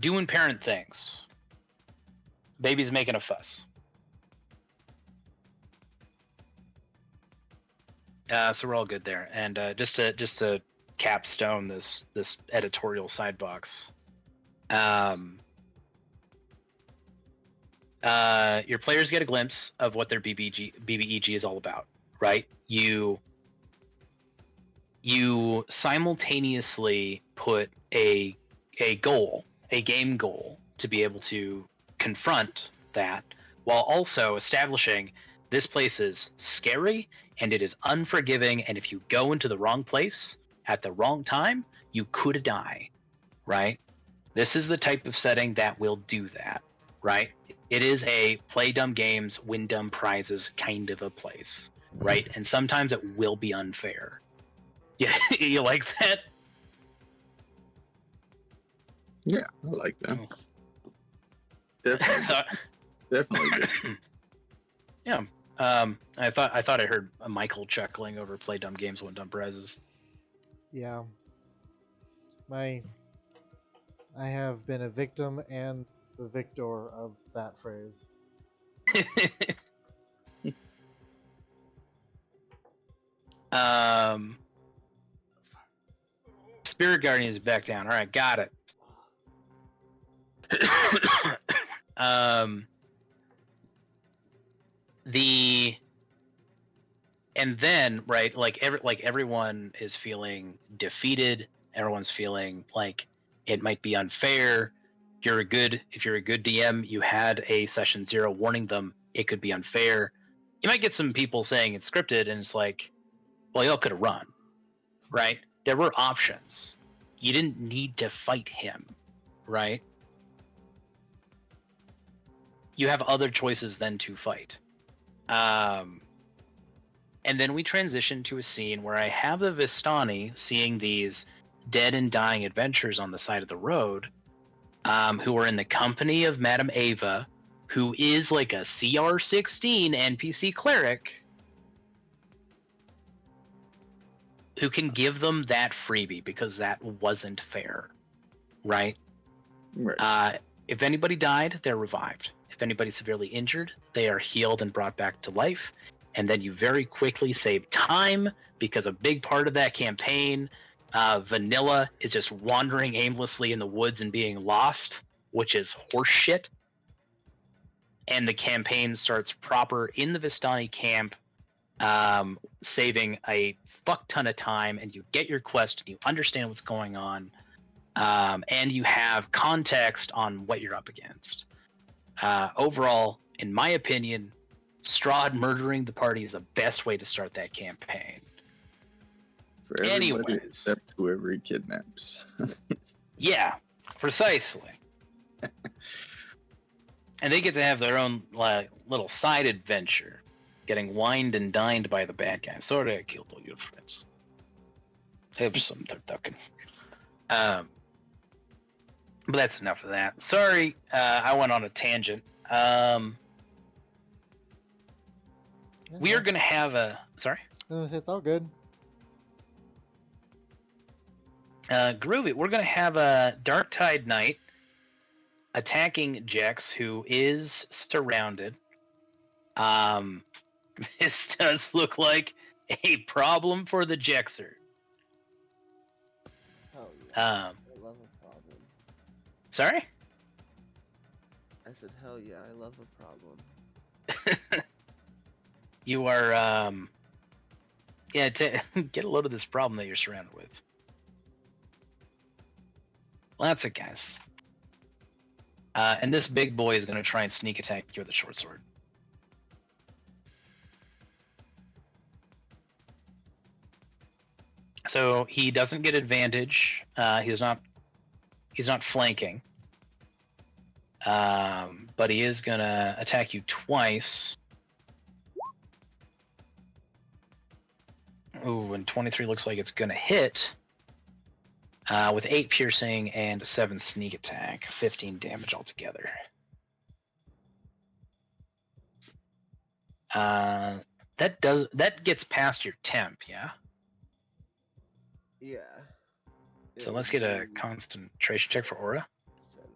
Doing parent things. Baby's making a fuss. So we're all good there. And just to capstone this editorial sidebox, your players get a glimpse of what their BBEG is all about, right? You simultaneously put a game goal to be able to confront that, while also establishing this place is scary and it is unforgiving, and if you go into the wrong place at the wrong time, you could die, right? This is the type of setting that will do that, right? It is a play dumb games, win dumb prizes kind of a place, right? And sometimes it will be unfair. Yeah, you like that? Yeah, I like that. Definitely, definitely did. Yeah. I thought I heard Michael chuckling over play dumb games, win dumb prizes. Yeah. I have been a victim and the victor of that phrase. Spirit Guardian is back down. All right, got it. And then right, like everyone is feeling defeated. Everyone's feeling like it might be unfair. If you're a good DM, you had a session 0 warning them it could be unfair. You might get some people saying it's scripted, and it's like, well, y'all could have run, right? There were options. You didn't need to fight him, right? You have other choices than to fight. And then we transition to a scene where I have the Vistani seeing these dead and dying adventurers on the side of the road, who are in the company of Madame Ava, who is like a CR16 NPC cleric, who can give them that freebie because that wasn't fair, right? Right. If anybody died, they're revived. If anybody's severely injured, they are healed and brought back to life. And then you very quickly save time, because a big part of that campaign, Vanilla is just wandering aimlessly in the woods and being lost, which is horseshit. And the campaign starts proper in the Vistani camp, saving a fuck ton of time, and you get your quest and you understand what's going on, and you have context on what you're up against. Overall, in my opinion, Strahd murdering the party is the best way to start that campaign. For everybody Anyways. except whoever he kidnaps. Yeah, precisely. And they get to have their own little side adventure, getting wined and dined by the bad guys. Sorry I killed all your friends. Have some turducken. But that's enough of that. Sorry, I went on a tangent. We are going to have a... Sorry? It's all good. Groovy. We're going to have a Dark Tide Knight attacking Jex, who is surrounded. This does look like a problem for the Jexer. Hell yeah. I love a problem. Sorry? I said, hell yeah, I love a problem. You are, get a load of this problem that you're surrounded with. Lots of guys. And this big boy is going to try and sneak attack you with a short sword. So he doesn't get advantage. He's not flanking. But he is going to attack you twice. Ooh, and 23 looks like it's going to hit. With 8 piercing and 7 sneak attack. 15 damage altogether. That gets past your temp, yeah? Yeah. So let's get a concentration check for Aura. 7.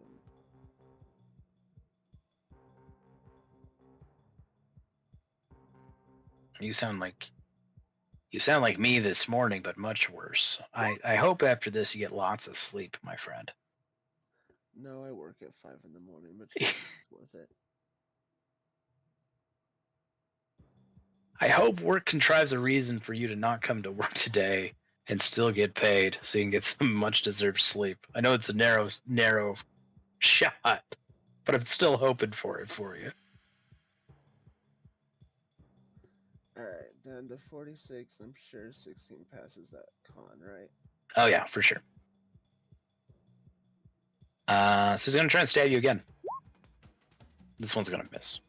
You sound like me this morning, but much worse. I hope after this you get lots of sleep, my friend. No, I work at 5 in the morning, but it's worth it. I hope work contrives a reason for you to not come to work today and still get paid, so you can get some much-deserved sleep. I know it's a narrow shot, but I'm still hoping for it for you. Alright, down to 46. I'm sure 16 passes that con, right? Oh yeah, for sure. So he's gonna try and stab you again. This one's gonna miss.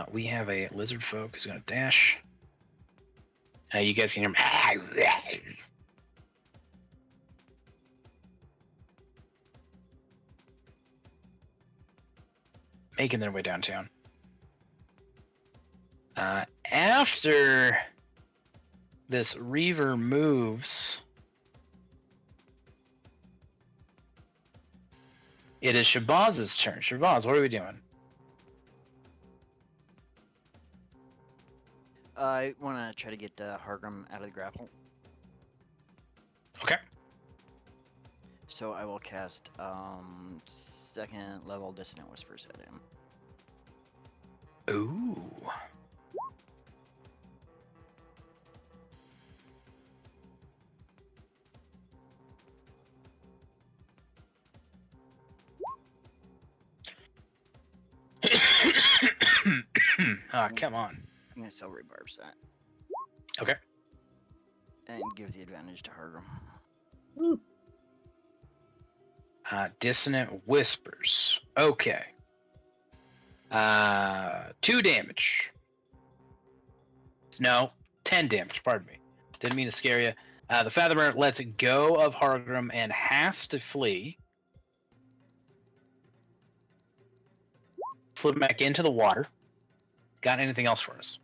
We have a lizard folk who's gonna dash. You guys can hear him. making their way downtown. After this Reaver moves, it is Shabaz's turn. Shabaz, what are we doing? I want to try to get Hargrim out of the grapple. Okay. So I will cast second level Dissonant Whispers at him. Ooh. Come on. I'm going to Celery Barbs that. Okay. And give the advantage to Hargrim. Dissonant Whispers. Okay. 2 damage. No, 10 damage, pardon me. Didn't mean to scare you. The Fathomer lets go of Hargrim and has to flee. Slip back into the water. Got anything else for us?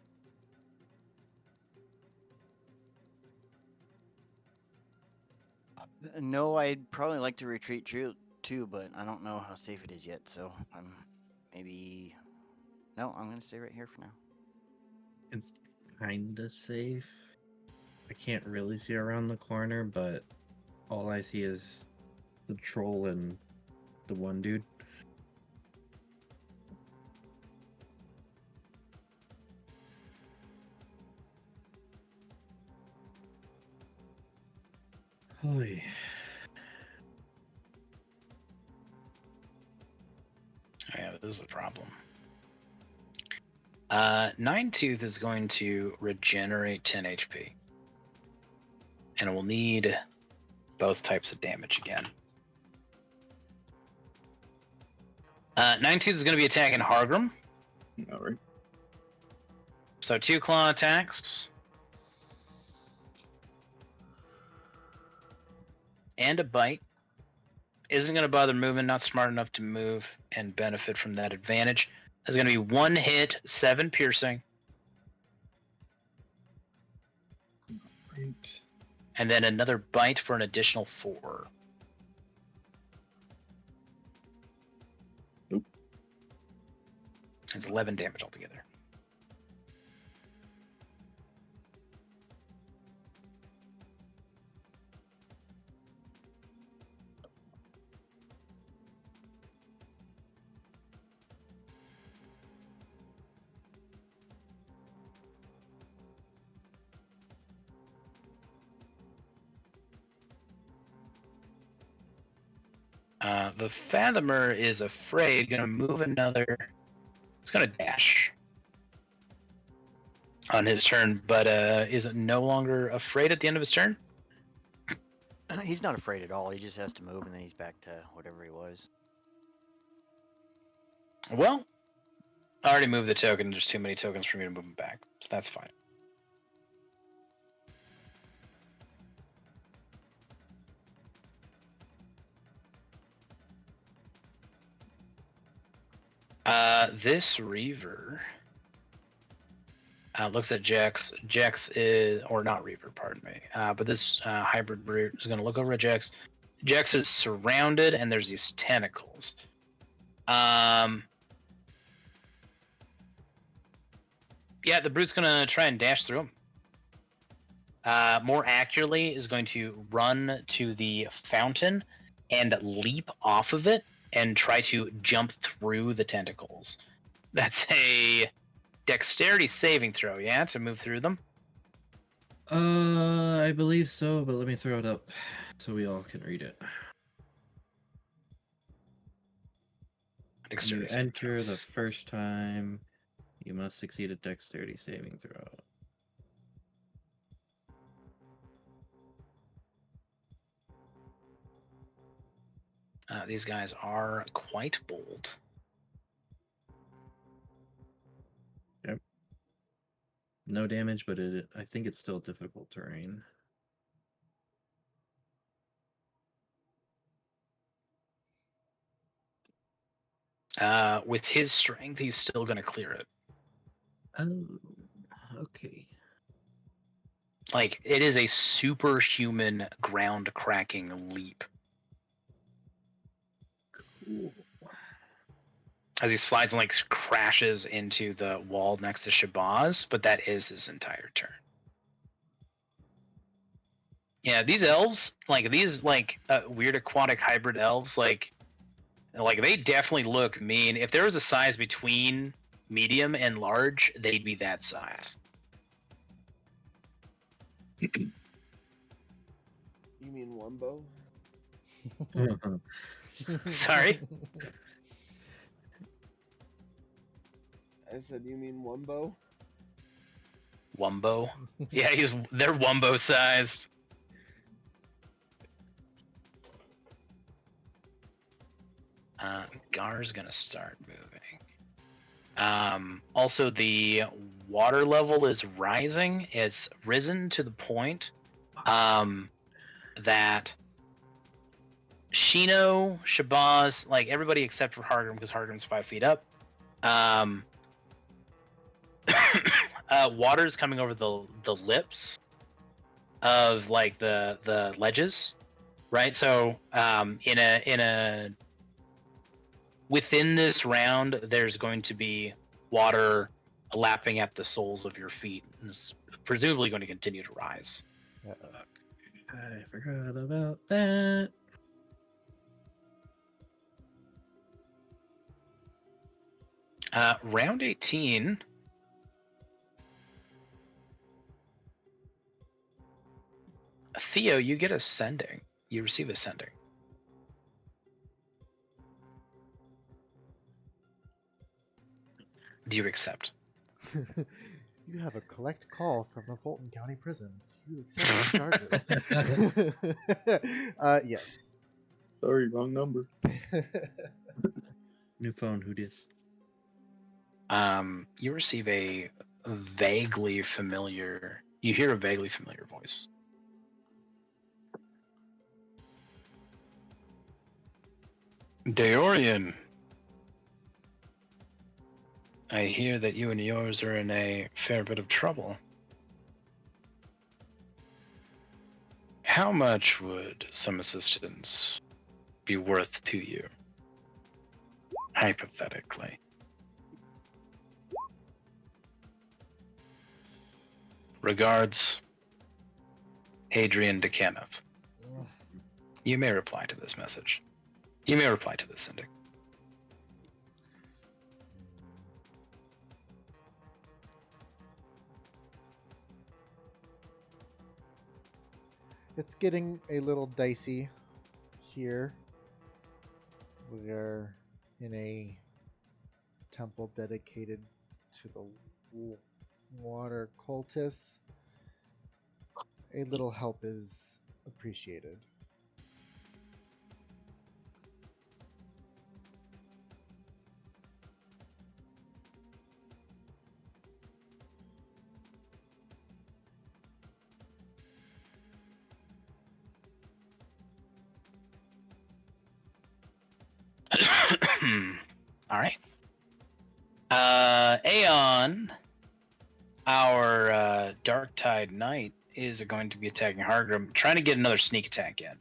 No, I'd probably like to retreat too, but I don't know how safe it is yet, so I'm maybe... No, I'm going to stay right here for now. It's kinda safe. I can't really see around the corner, but all I see is the troll and the one dude. Holy. Yeah, this is a problem. Nine Tooth is going to regenerate 10 HP. And it will need both types of damage again. Nine Tooth is going to be attacking Hargrim. Alright. So 2 claw attacks. And a bite. Isn't going to bother moving, not smart enough to move and benefit from that advantage. There's going to be 1 hit, 7 piercing. Right. And then another bite for an additional 4. Nope. It's 11 damage altogether. The Fathomer is afraid, gonna move another. It's gonna dash on his turn, but is it no longer afraid at the end of his turn? He's not afraid at all. He just has to move, and then he's back to whatever he was. Well, I already moved the token. There's too many tokens for me to move him back, so that's fine. This Reaver looks at Jax. Jax is, or not Reaver, pardon me. But this hybrid brute is going to look over at Jax. Jax is surrounded, and there's these tentacles. Yeah, the brute's going to try and dash through him. More accurately, is going to run to the fountain and leap off of it and try to jump through the tentacles. That's a dexterity saving throw, yeah, to move through them? I believe so, but let me throw it up so we all can read it. Dexterity You saving enter throw. the first time, you must succeed a dexterity saving throw. These guys are quite bold. Yep. No damage, but I think it's still difficult terrain. With his strength, he's still going to clear it. Oh, okay. Like, it is a superhuman ground-cracking leap. Cool. As he slides and like crashes into the wall next to Shabazz, but that is his entire turn. Yeah, these elves, like these like weird aquatic hybrid elves, like they definitely look mean. If there was a size between medium and large, they'd be that size. You mean Wumbo? Sorry? I said, you mean Wumbo? Wumbo? Yeah, they're Wumbo sized. Gar's gonna start moving. Also, the water level is rising. It's risen to the point that Shino, Shabazz, like everybody except for Hargrim, because Hargrim's 5 feet up. Water's coming over the lips of like the ledges, right? So within this round, there's going to be water lapping at the soles of your feet, and it's presumably going to continue to rise. I forgot about that. Round 18. Theo, you get ascending. You receive ascending. Do you accept? You have a collect call from the Fulton County Prison. You accept the charges. Yes. Sorry, wrong number. New phone, who dis? You receive a vaguely familiar. You hear a vaguely familiar voice. Deorian, I hear that you and yours are in a fair bit of trouble. How much would some assistance be worth to you? Hypothetically. Regards, Hadrian de Kenneth. You may reply to this message. You may reply to this sending. It's getting a little dicey here. We are in a temple dedicated to the water cultists. A little help is appreciated. All right. Aeon, our Dark Tide Knight, is going to be attacking Hargrim, trying to get another sneak attack in.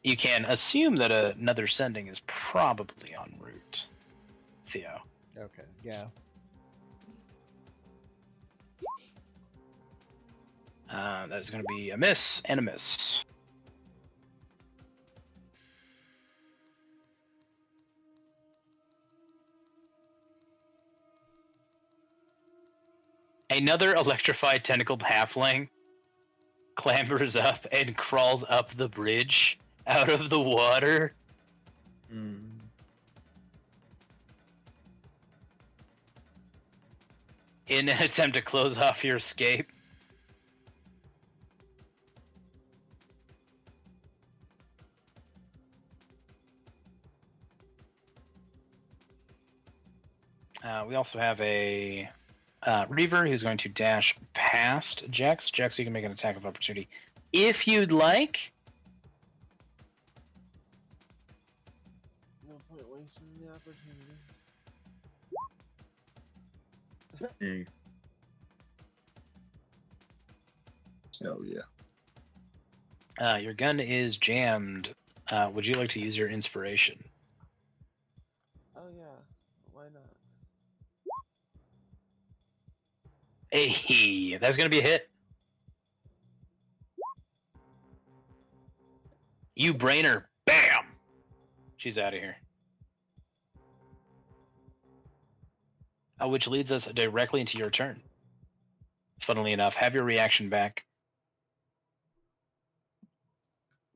You can assume that another sending is probably en route, Theo. Okay, yeah. That is going to be a miss and a miss. Another electrified tentacled halfling clambers up and crawls up the bridge out of the water. In an attempt to close off your escape. We also have a Reaver who's going to dash past Jex. Jex, you can make an attack of opportunity if you'd like. wasting the opportunity. Hey, Hell yeah. Your gun is jammed. Would you like to use your inspiration? Oh yeah, why not? Hey, that's gonna be a hit. You brainer. Bam! She's out of here. Which leads us directly into your turn. Funnily enough, have your reaction back.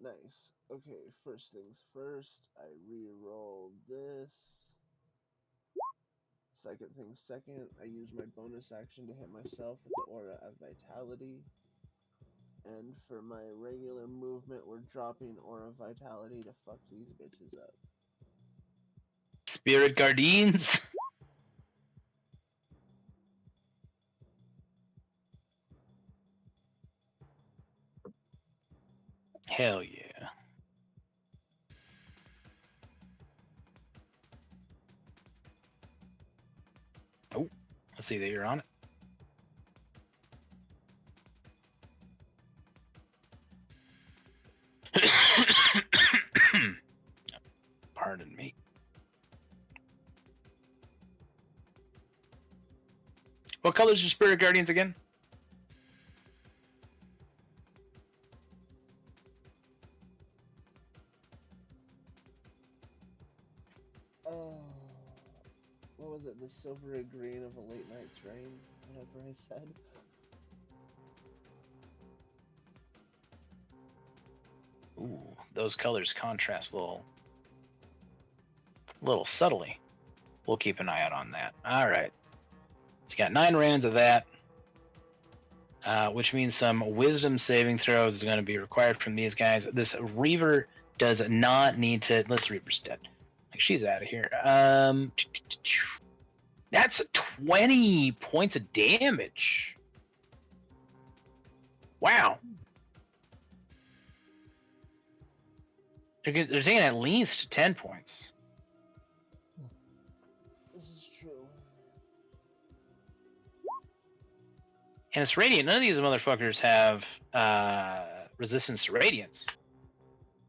Nice. Okay, first things first, I re-roll this. Second things second, I use my bonus action to hit myself with the Aura of Vitality. And for my regular movement, we're dropping Aura of Vitality to fuck these bitches up. Spirit Guardians. Hell yeah. Oh, let's see that you're on it. Pardon me. What color is your Spirit Guardians again? Oh, what was it? The silvery green of a late night's rain? Whatever I said. Ooh, those colors contrast a little subtly. We'll keep an eye out on that. All right. So you got 9 rounds of that, which means some wisdom saving throws is going to be required from these guys. This Reaver does not need to. Let's Reaver's dead. Like, she's out of here. That's 20 points of damage. Wow. They're taking at least 10 points. This is true. And it's radiant. None of these motherfuckers have resistance to radiance.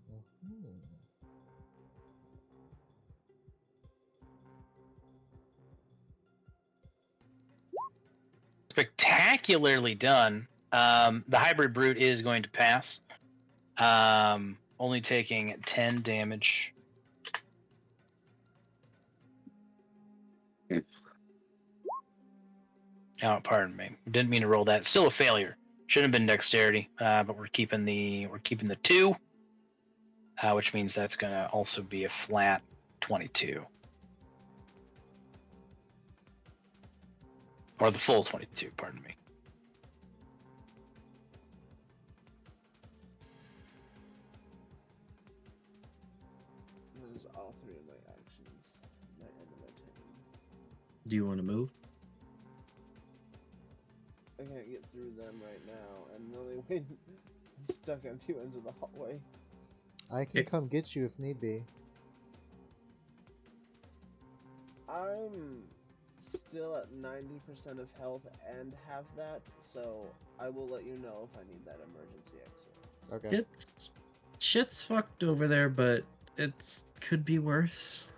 Mhm. Spectacularly done. The hybrid brute is going to pass. Only taking 10 damage. Oh, pardon me. Didn't mean to roll that. Still a failure. Should have been dexterity, but we're keeping the 2, which means that's gonna also be a flat 22, or the full 22. Pardon me. That is all 3 of my actions. My end of my turn. do you want to move? I can't get through them right now, and the only way I'm stuck on 2 ends of the hallway. I can come get you if need be. I'm still at 90% of health and have that, so I will let you know if I need that emergency exit. Okay. Shit's fucked over there, but could be worse.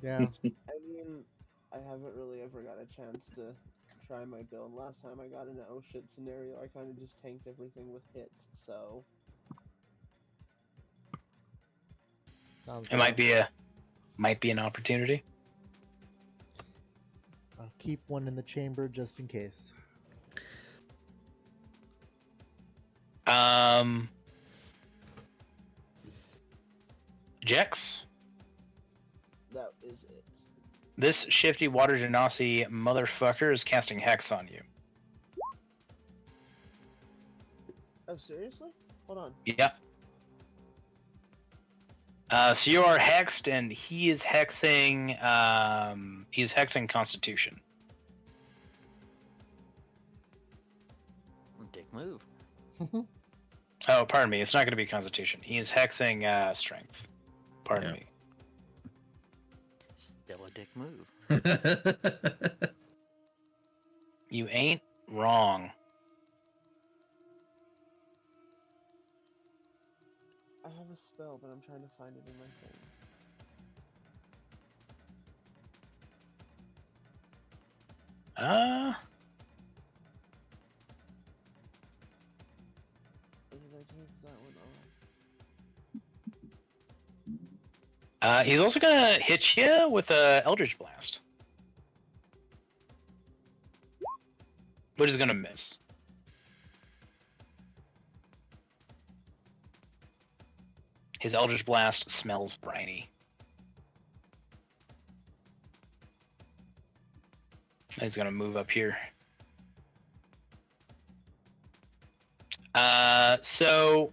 Yeah. I mean, I haven't really ever got a chance to try my build. Last time I got in an oh shit scenario, I kind of just tanked everything with hits, so... Sounds It might be an opportunity. I'll keep one in the chamber just in case. Jex, that is it. this shifty water genasi motherfucker is casting hex on you. Oh, seriously? Hold on. Yep. So you are hexed, and he is hexing. He's hexing Constitution. Dick move. Oh, pardon me. It's not going to be Constitution. He's hexing Strength. Pardon Yeah. me. a dick move. You ain't wrong. I have a spell, but I'm trying to find it in my thing. Or did I take that one off? He's also gonna hit you with a Eldritch Blast, which is gonna miss. His Eldritch Blast smells briny. He's gonna move up here. So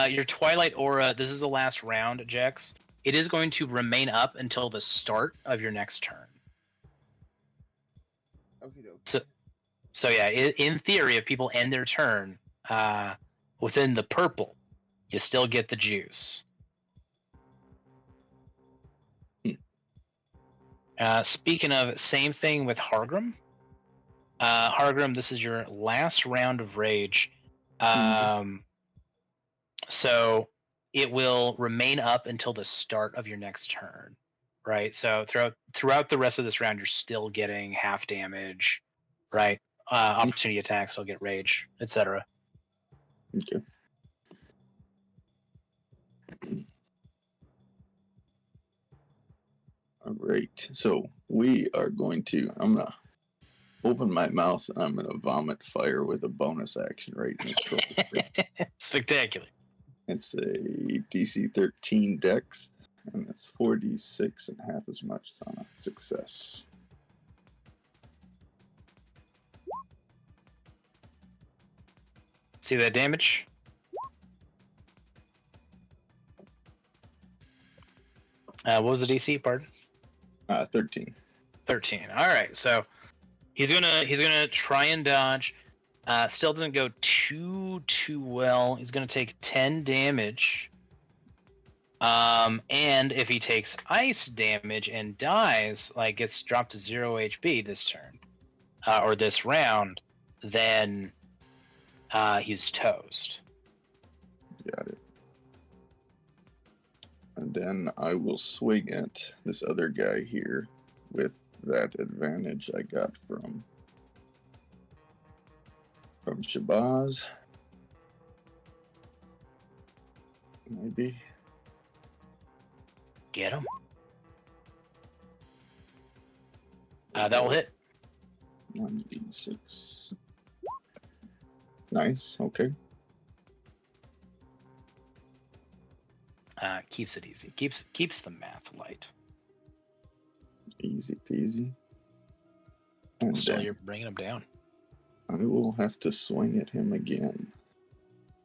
your Twilight Aura, this is the last round, Jex. It is going to remain up until the start of your next turn. Okie dokie. So yeah, in theory, if people end their turn within the purple, you still get the juice. Speaking of, same thing with Hargrim. Hargrim, this is your last round of rage. So it will remain up until the start of your next turn, right? So throughout the rest of this round, you're still getting half damage, right? Opportunity attacks, you'll get rage, etc. Okay. All right. So we are going to. I'm gonna open my mouth and I'm gonna vomit fire with a bonus action right in this troll. Spectacular. It's a DC 13 Dex, and it's 4d6 and half as much on a success. See that damage? What was the DC? Pardon? 13. 13. All right, so he's gonna try and dodge. Still doesn't go too well. He's gonna take 10 damage. And if he takes ice damage and dies, like gets dropped to 0 HP this turn, or this round, then he's toast. Got it. And then I will swing at this other guy here with that advantage I got from Shabazz. Maybe. Get him. That will hit. 1d6. Nice. Okay. Keeps it easy. Keeps the math light. Easy peasy. And Still, then you're bringing him down. I will have to swing at him again.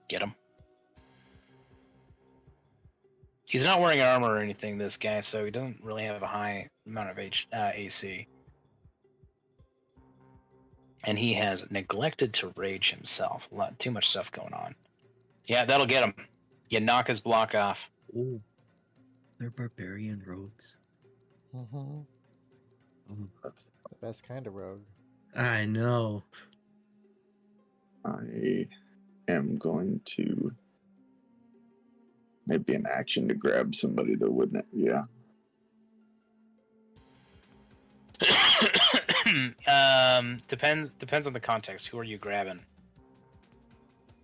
Get him. He's not wearing armor or anything, this guy, so he doesn't really have a high amount of AC. And he has neglected to rage himself. Too much stuff going on. Yeah, that'll get him. You knock his block off. Ooh. They're barbarian rogues. Mm-hmm. Oh. The best kind of rogue. I know. I am going to maybe an action to grab somebody though, wouldn't it? Yeah. Depends on the context. Who are you grabbing?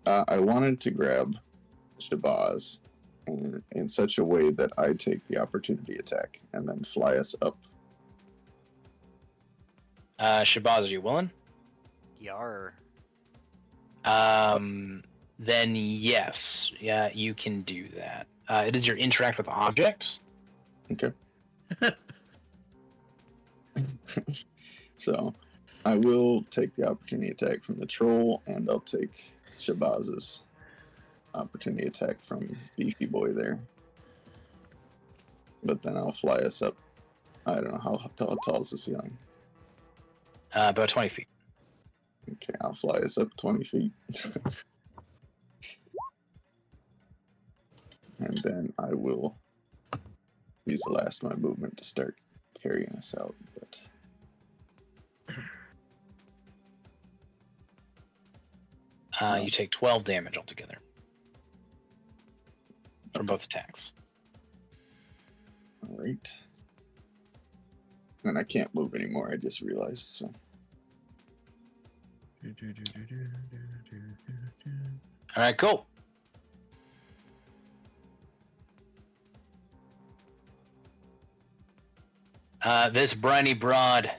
I wanted to grab Shabazz in such a way that I take the opportunity attack and then fly us up. Shabazz, are you willing? Yar. Then yes, yeah, you can do that. It is your interact with objects. Okay. So I will take the opportunity attack from the troll, and I'll take Shabazz's opportunity attack from Beefy Boy there. But then I'll fly us up. I don't know how tall is the ceiling. About 20 feet. Okay, I'll fly us up 20 feet. And then I will use the last of my movement to start carrying us out, but You take 12 damage altogether from both attacks. all right. And I can't move anymore. I just realized. So All right, cool. This briny broad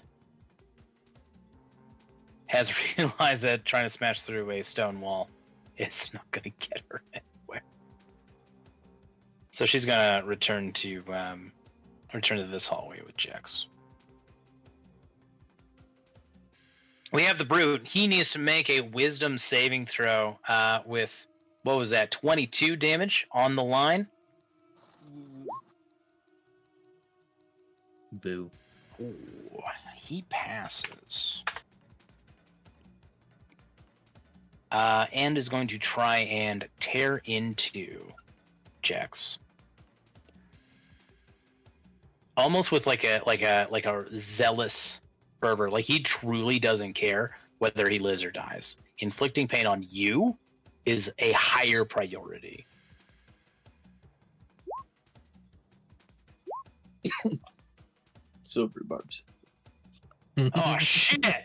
has realized that trying to smash through a stone wall is not going to get her anywhere. So she's going to return to this hallway with Jax. We have the brute. He needs to make a wisdom saving throw with, what was that, 22 damage on the line. Boo. Ooh, he passes. And is going to try and tear into Jax. Almost with like a zealous fervor. Like he truly doesn't care whether he lives or dies. Inflicting pain on you is a higher priority. silver barbs. Oh shit!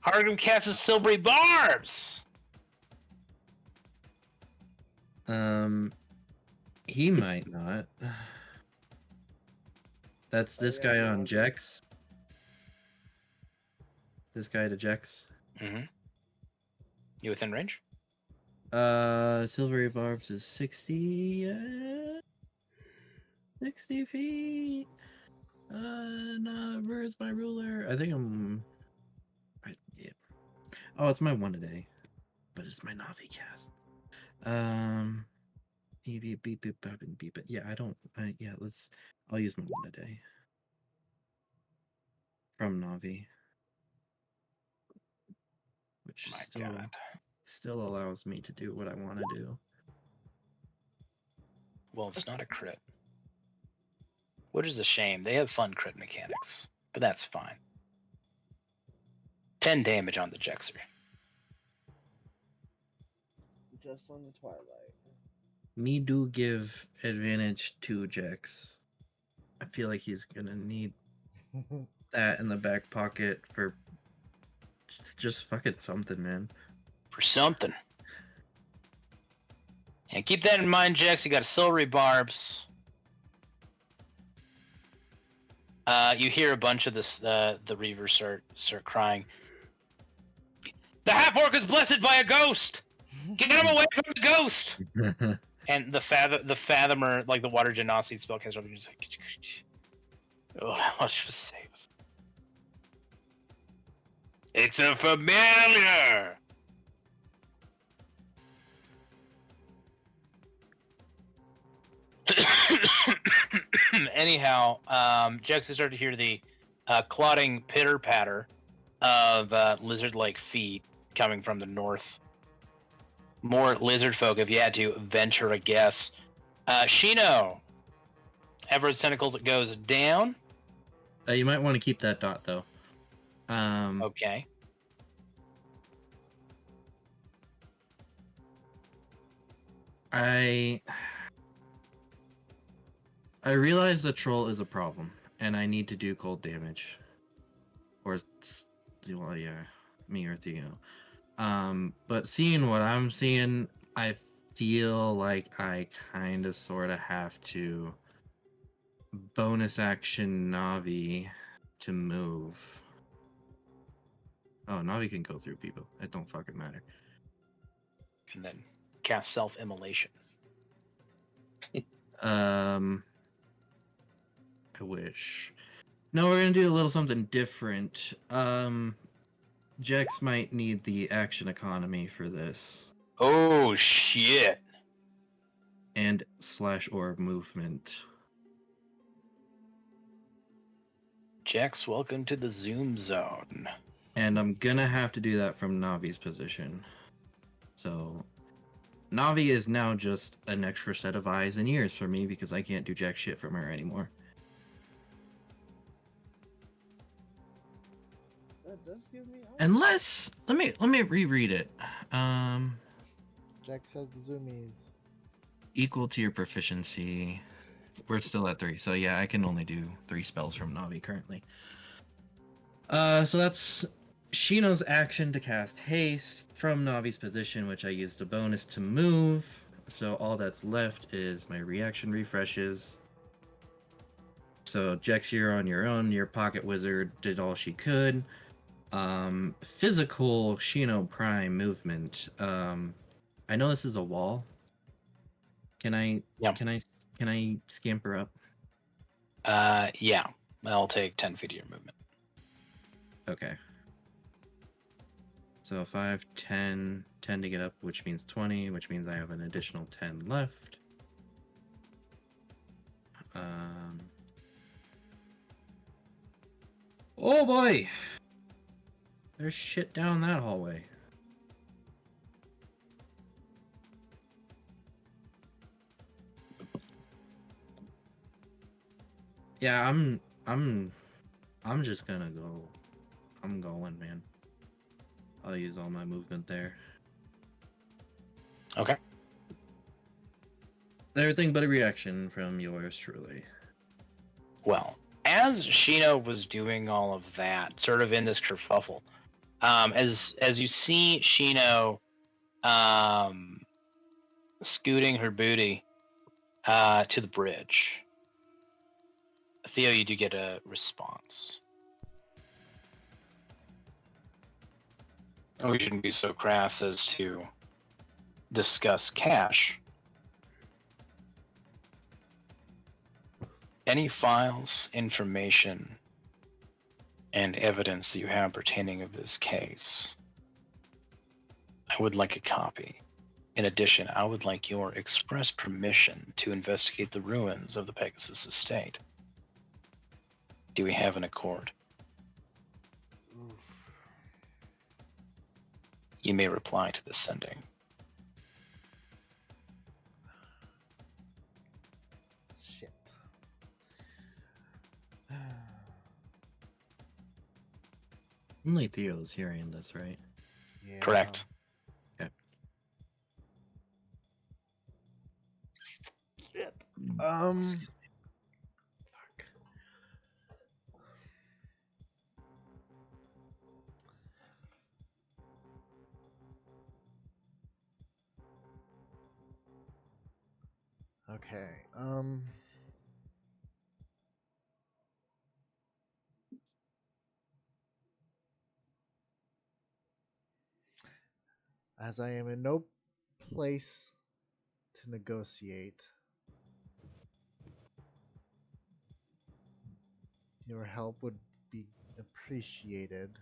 Hargrim casts his silvery barbs. He might not. That's this guy on no. Jex. This guy to Jex. Mm-hmm. You within range? Silvery Barbs is 60 feet. Where's my ruler? I think I'm. Yeah. Oh, it's my one a day, but it's my Navi cast. Beep, beep, beep, beep, beep. Yeah, I don't. Yeah, let's. I'll use my one a day from Navi, which My God. still allows me to do what I want to do. Well, it's not a crit. Which is a shame. They have fun crit mechanics, but that's fine. 10 damage on the Jexer. Just on the Twilight. Me do give advantage to Jex. I feel like he's gonna need that in the back pocket for just fucking something, man. For something. And keep that in mind, Jex. You got a silvery barbs. You hear a bunch of this. The Reavers start crying. The half-orc is blessed by a ghost. Get him away from the ghost. And the fathomer, like the water genocide spell, comes up and just like, oh, I'll just say this. It's a familiar. Anyhow, Jex has started to hear the clotting pitter patter of lizard-like feet coming from the north. More lizard folk, if you had to venture a guess. Shino, Everett's tentacles, it goes down. You might want to keep that dot though. Okay. I realize the troll is a problem, and I need to do cold damage. Or, well, yeah, me or Theo. But seeing what I'm seeing, I feel like I kind of sort of have to bonus action Navi to move. Oh, Navi can go through people. It don't fucking matter. And then cast self-immolation. I wish. No, we're gonna do a little something different. Jex might need the action economy for this. Oh shit. And / orb movement. Jex, welcome to the Zoom zone. And I'm gonna have to do that from Navi's position. So Navi is now just an extra set of eyes and ears for me because I can't do jack shit from her anymore. That does give me. Unless let me reread it. Jack says the zoomies. Equal to your proficiency. We're still at 3, so yeah, I can only do 3 spells from Navi currently. So that's Shino's action to cast haste from Navi's position, which I used a bonus to move. So all that's left is my reaction refreshes. So Jex, you're on your own. Your pocket wizard did all she could. Physical Shino Prime movement. I know this is a wall. Can I? Yeah. Can I scamper up? Yeah. I'll take 10 feet of your movement. Okay. So 5, 10, 10 to get up, which means 20, which means I have an additional 10 left. Oh boy! There's shit down that hallway. Yeah, I'm just gonna go. I'm going, man. I'll use all my movement there. Okay. Everything but a reaction from yours truly. Well, as Shino was doing all of that, sort of in this kerfuffle, as you see Shino scooting her booty to the bridge, Theo, you do get a response. We shouldn't be so crass as to discuss cash. Any files, information, and evidence that you have pertaining of this case, I would like a copy. In addition, I would like your express permission to investigate the ruins of the Pegasus estate. Do we have an accord? Oof. You may reply to the sending. Shit. Only Theo's hearing this, right? Yeah. Correct. Okay. Shit. Excuse me. Fuck. Okay. As I am in no place to negotiate, your help would be appreciated.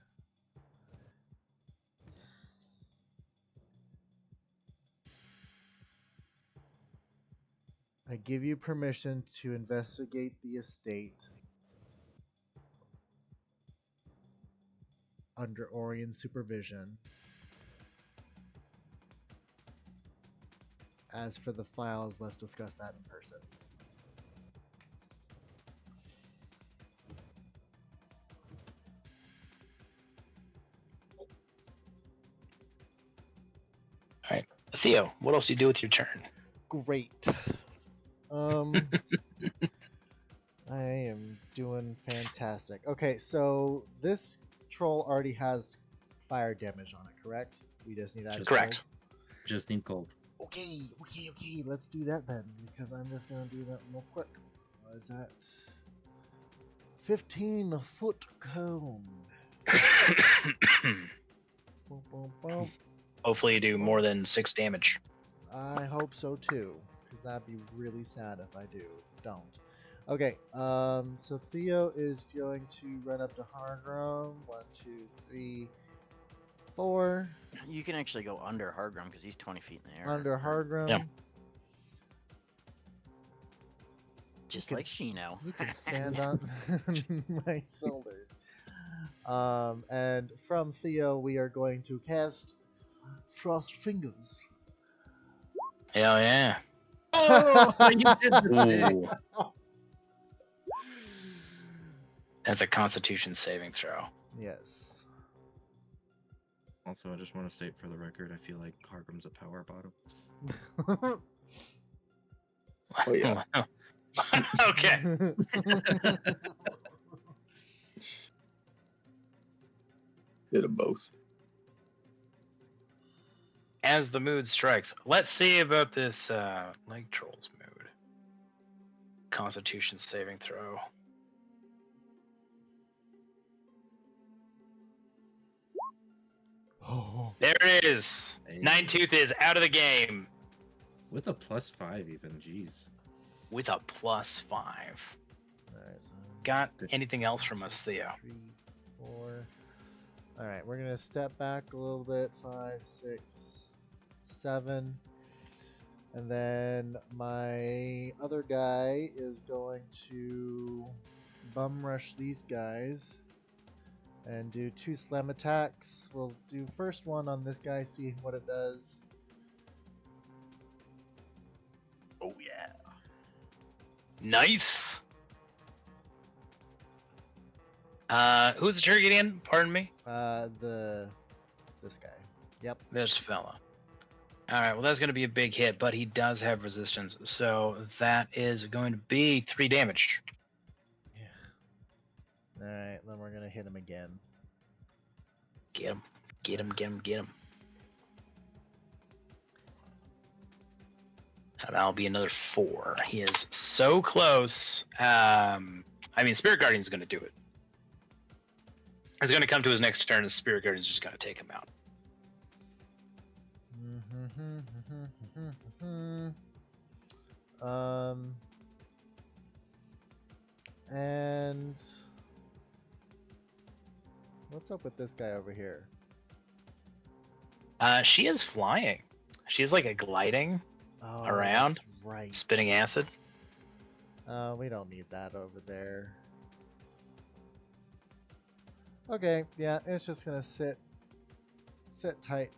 I give you permission to investigate the estate under Orion's supervision. As for the files, let's discuss that in person. All right. Theo, what else do you do with your turn? Great. I am doing fantastic. Okay, so this troll already has fire damage on it, correct? We just need added Correct. Just need gold. Okay, let's do that then, because I'm just gonna do that real quick. What is that? 15 foot cone. Boom, boom, boom. Hopefully you do more than 6 damage. I hope so too, because that'd be really sad if I don't. Okay, so Theo is going to run up to Hargrim. 1, 2, 3, 4. You can actually go under Hargrim because he's 20 feet in the air. Under Hargrim. Yeah. Just can- like Shino. You can stand on my shoulders. And from Theo, we are going to cast Frost Fingers. Hell yeah. Oh, you did the same. Ooh. That's a Constitution saving throw. Yes. Also, I just want to state for the record, I feel like Hargrim's a power bottom. Oh yeah. Okay. Bit of both. As the mood strikes, let's see about this leg trolls mood. Constitution saving throw. Oh. There it is. Hey. Nine Tooth is out of the game With a +5 even, jeez. with a +5. Alright, so Got Good. anything else from us, Theo? 3, 4. Alright, we're gonna step back a little bit. 5, 6, 7. And then my other guy is going to bum rush these guys and do 2 slam attacks. We'll do first one on this guy, see what it does. Oh yeah. Nice. Who's the target again? Pardon me? This guy. Yep. This fella. Alright, well that's going to be a big hit, but he does have resistance, so that is going to be 3 damage. Yeah. Alright, then we're gonna hit him again. Get him. Get him, get him, get him. That'll be another 4. He is so close. I mean, Spirit Guardian's going to do it. He's going to come to his next turn, and Spirit Guardian's just going to take him out. And what's up with this guy over here? She is flying. She's like a gliding, Oh, Around? that's right. spitting acid. We don't need that over there. Okay, yeah, it's just gonna sit tight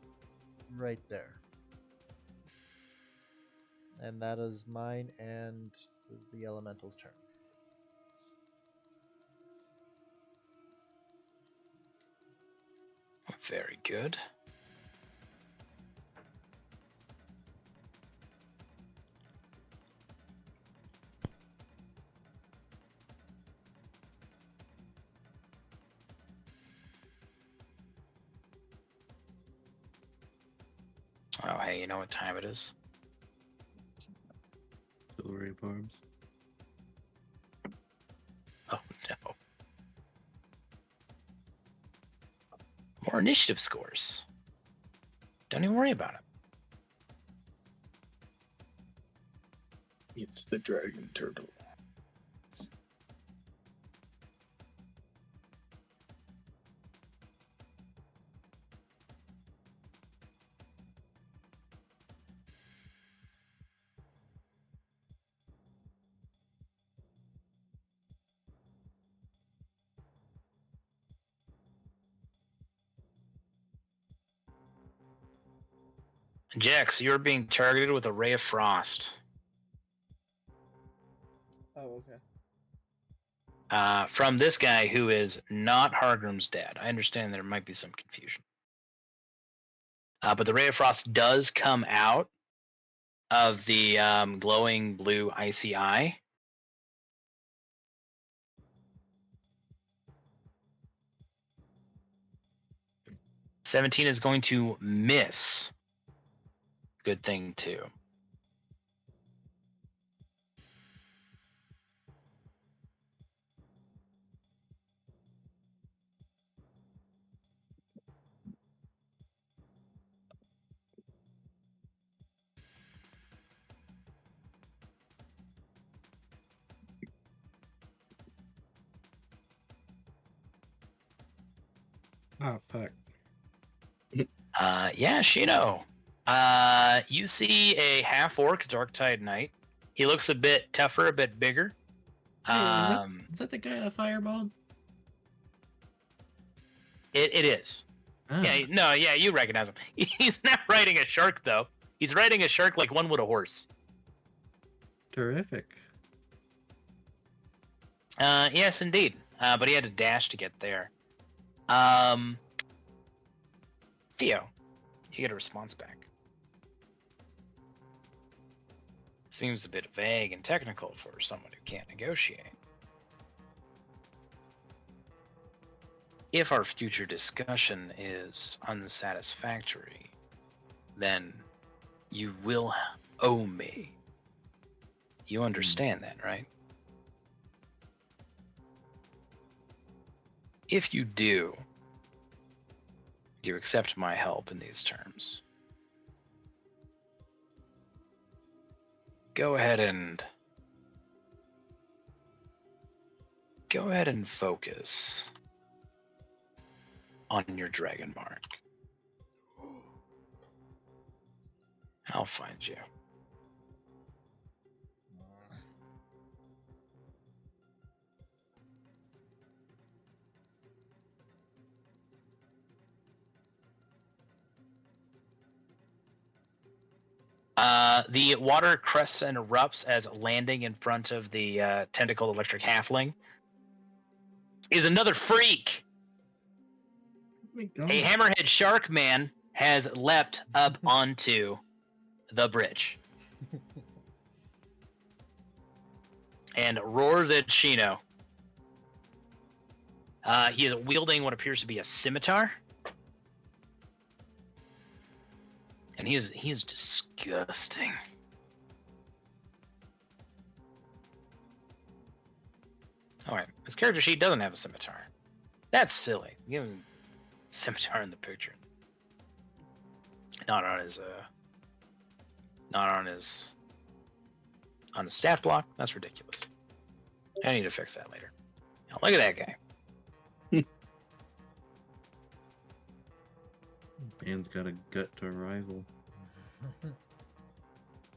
right there. And that is mine and the elemental's turn. Very good. Oh, hey, you know what time it is? Silvery Palms. Oh, no. More initiative scores. Don't even worry about it. It's the dragon turtle. Jax, you're being targeted with a ray of frost. Oh, okay. From this guy who is not Hargrim's dad. I understand there might be some confusion. But the ray of frost does come out of the glowing blue icy eye. "17 is going to miss. Good thing, too. Oh, fuck. Yeah, Shino. You see a half-orc Darktide Knight. He looks a bit tougher, a bit bigger. Hey, is that the guy I fireballed? It is. Oh. Yeah, no, yeah, you recognize him. He's not riding a shark, though. He's riding a shark like one would a horse. Terrific. Yes, indeed. But he had to dash to get there. Theo, you get a response back. Seems a bit vague and technical for someone who can't negotiate. If our future discussion is unsatisfactory, then you will owe me. You understand that, right? If you do, you accept my help in these terms. Go ahead and focus on your dragon mark. I'll find you. The water crests and erupts as landing in front of the tentacled electric halfling is another freak. A hammerhead shark man has leapt up onto the bridge and roars at Shino. He is wielding what appears to be a scimitar. And he's disgusting. Alright, his character sheet doesn't have a scimitar. That's silly. Give him a scimitar in the picture. Not on his stat block. That's ridiculous. I need to fix that later. Now look at that guy. Man's got a gut to rival.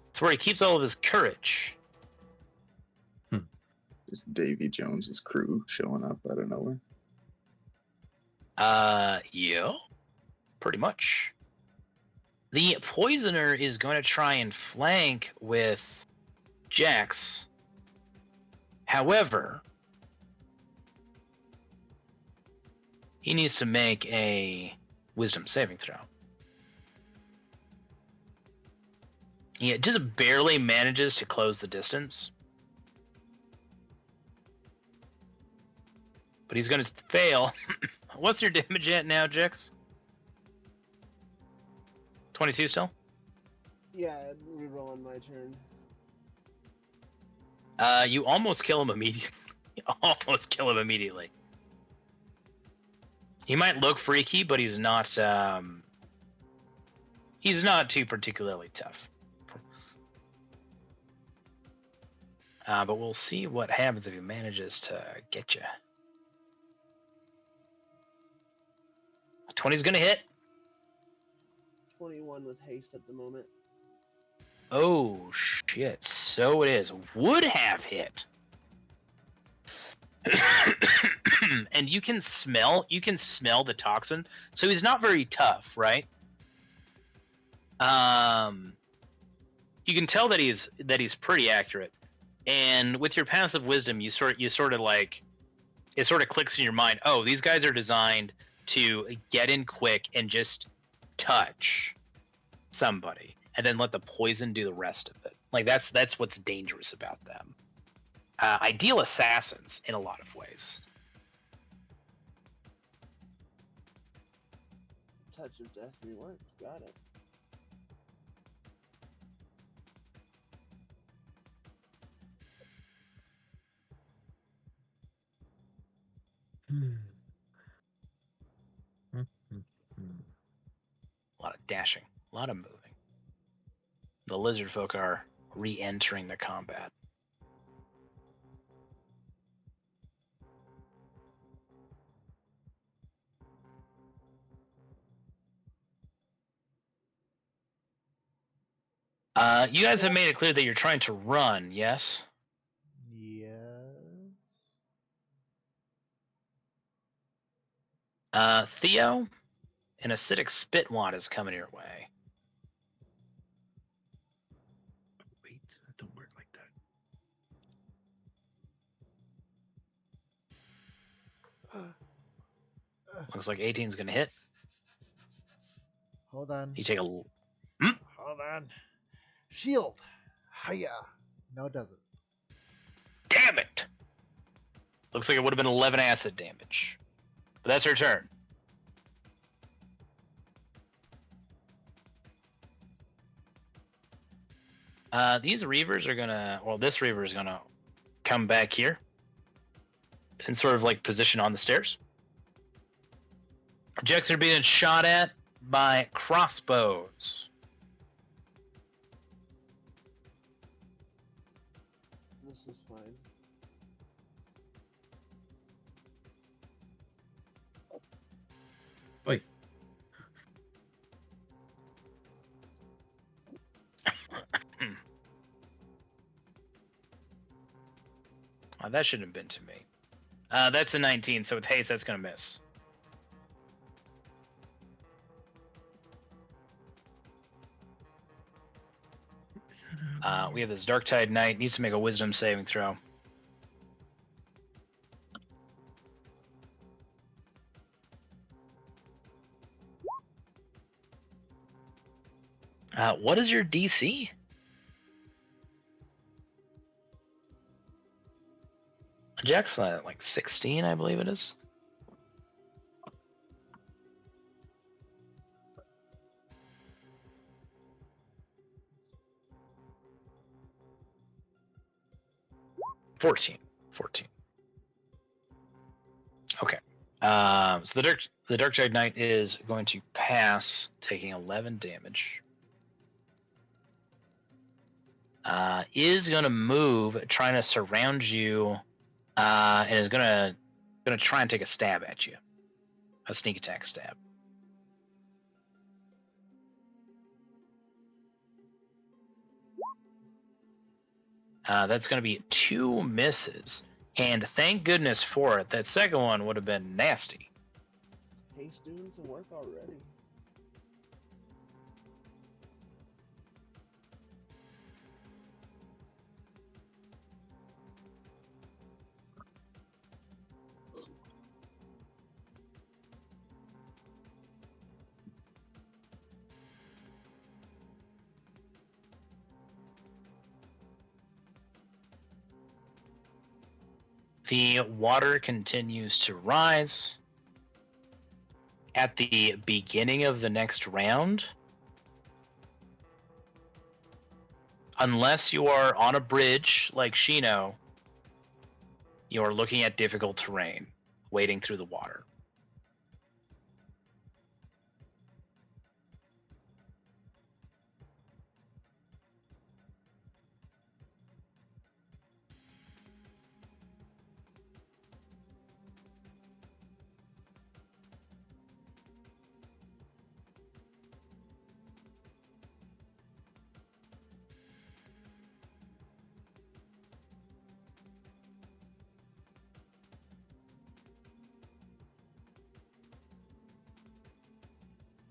It's where he keeps all of his courage. Just Davy Jones's crew showing up out of nowhere. Yeah, pretty much. The poisoner is going to try and flank with Jax. However, he needs to make a wisdom saving throw. He just barely manages to close the distance. But he's going to fail. What's your damage at now, Jax? 22 still? Yeah, reroll on my turn. You almost kill him immediately. Almost kill him immediately. He might look freaky, but he's not too particularly tough. But we'll see what happens if he manages to get you. 20's gonna hit. 21 with haste at the moment. Oh shit! So it is. Would have hit. And you can smell the toxin. So he's not very tough, right? You can tell that he's pretty accurate. And with your passive wisdom, you sort of like, it sort of clicks in your mind. Oh, these guys are designed to get in quick and just touch somebody, and then let the poison do the rest of it. Like that's what's dangerous about them. Ideal assassins in a lot of ways. Touch of death reworked. Got it. A lot of dashing, a lot of moving. The lizard folk are re-entering the combat. You guys have made it clear that you're trying to run, yes? Yes. Theo, an acidic spitwad is coming your way. Looks like 18's gonna hit. Hold on. You take a. Hold on. Shield. Hiya. No, it doesn't. Damn it! Looks like it would have been 11 acid damage. But that's her turn. These Reavers are gonna. Well, this Reaver is gonna come back here and sort of like position on the stairs. Jeks are being shot at by crossbows. This is fine. Oi. Oh, that shouldn't have been to me. That's a 19, so with haste, that's gonna miss. We have this Darktide Knight, needs to make a Wisdom saving throw. What is your DC? Jack's like 16, I believe it is. $14. Okay. So the Darktide Knight is going to pass, taking 11 damage. Is going to move, trying to surround you, and is gonna try and take a stab at you. A sneak attack stab. That's going to be 2 misses. And thank goodness for it. That second one would have been nasty. Haste doing some work already. The water continues to rise. At the beginning of the next round, unless you are on a bridge like Shino, you are looking at difficult terrain, wading through the water.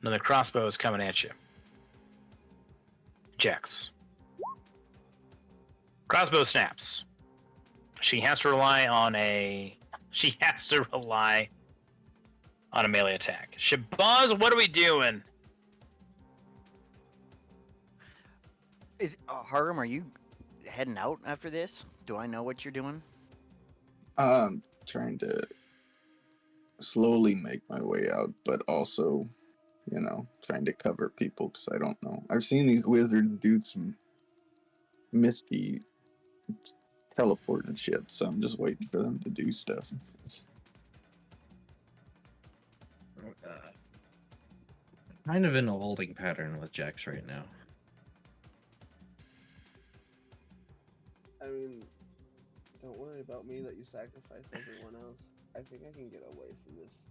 Another crossbow is coming at you. Jax. Crossbow snaps. She has to rely on a melee attack. Shabazz, what are we doing? Harem, are you heading out after this? Do I know what you're doing? Trying to slowly make my way out, but also, trying to cover people because I don't know. I've seen these wizards do some misty teleport and shit, so I'm just waiting for them to do stuff. Kind of in a holding pattern with Jax right now. I mean, don't worry about me that you sacrificed everyone else. I think I can get away from this.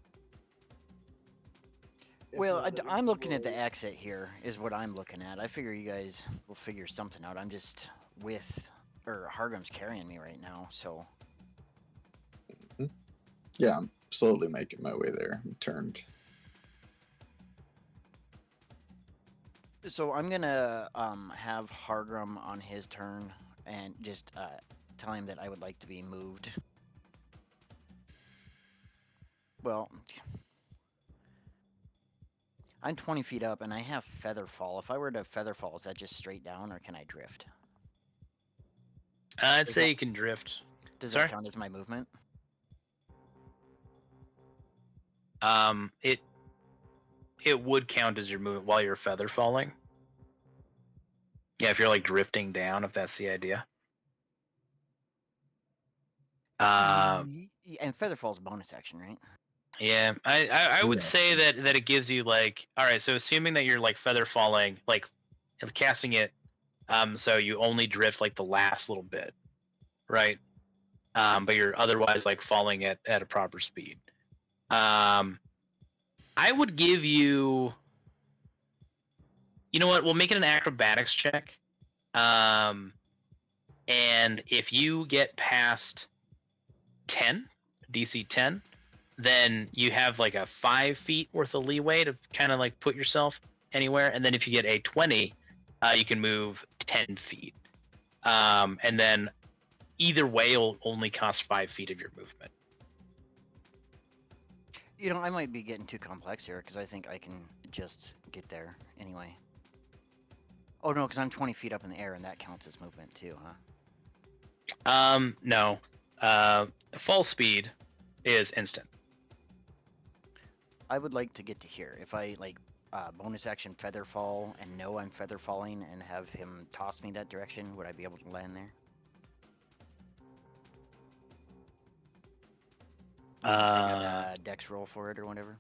If Well, not, it would I'm be looking at the worse. exit here, is what I'm looking at. I figure you guys will figure something out. I'm just Hargrim's carrying me right now, so. Yeah, I'm slowly making my way there. I'm turned. So I'm gonna have Hargrim on his turn and just tell him that I would like to be moved. Well, I'm 20 feet up, and I have feather fall. If I were to feather fall, is that just straight down, or can I drift? I'd Is say that- you can drift. Does Sorry? that count as my movement? It would count as your movement while you're feather falling. Yeah, if you're like drifting down, if that's the idea. And feather fall's a bonus action, right? Yeah, I would Yeah. say that it gives you like, all right, so assuming that you're like feather falling, like casting it, so you only drift like the last little bit, right? But you're otherwise like falling at a proper speed. I would give you, you know what? We'll make it an acrobatics check. And if you get past 10, DC 10, then you have like a 5 feet worth of leeway to kind of like put yourself anywhere. And then if you get a 20, you can move 10 feet. And then either way will only cost 5 feet of your movement. You know, I might be getting too complex here because I think I can just get there anyway. Oh no, because I'm 20 feet up in the air and that counts as movement too, huh? No. Fall speed is instant. I would like to get to here. If I like bonus action feather fall and know I'm feather falling and have him toss me that direction, would I be able to land there? Dex roll for it or whatever.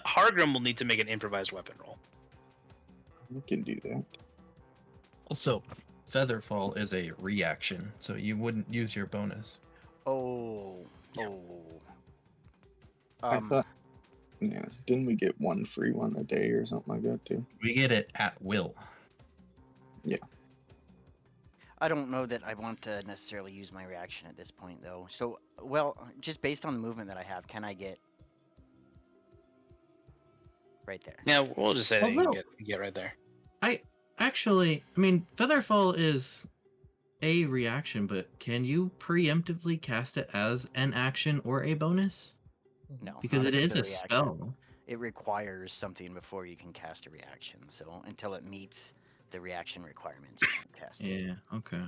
Hargrim will need to make an improvised weapon roll. We can do that. Also, Featherfall is a reaction, so you wouldn't use your bonus. Oh. I thought, yeah, didn't we get one free one a day or something like that too? We get it at will. I don't know that I want to necessarily use my reaction at this point, though. So, well, just based on the movement that I have, can I get right there? Yeah, we'll just say that you no. can get right there. I mean, Featherfall is a reaction, but can you preemptively cast it as an action or a bonus? No, Because not it if is it's a reaction. spell. It requires something before you can cast a reaction. So until it meets the reaction requirements, you can't cast it. Yeah, okay.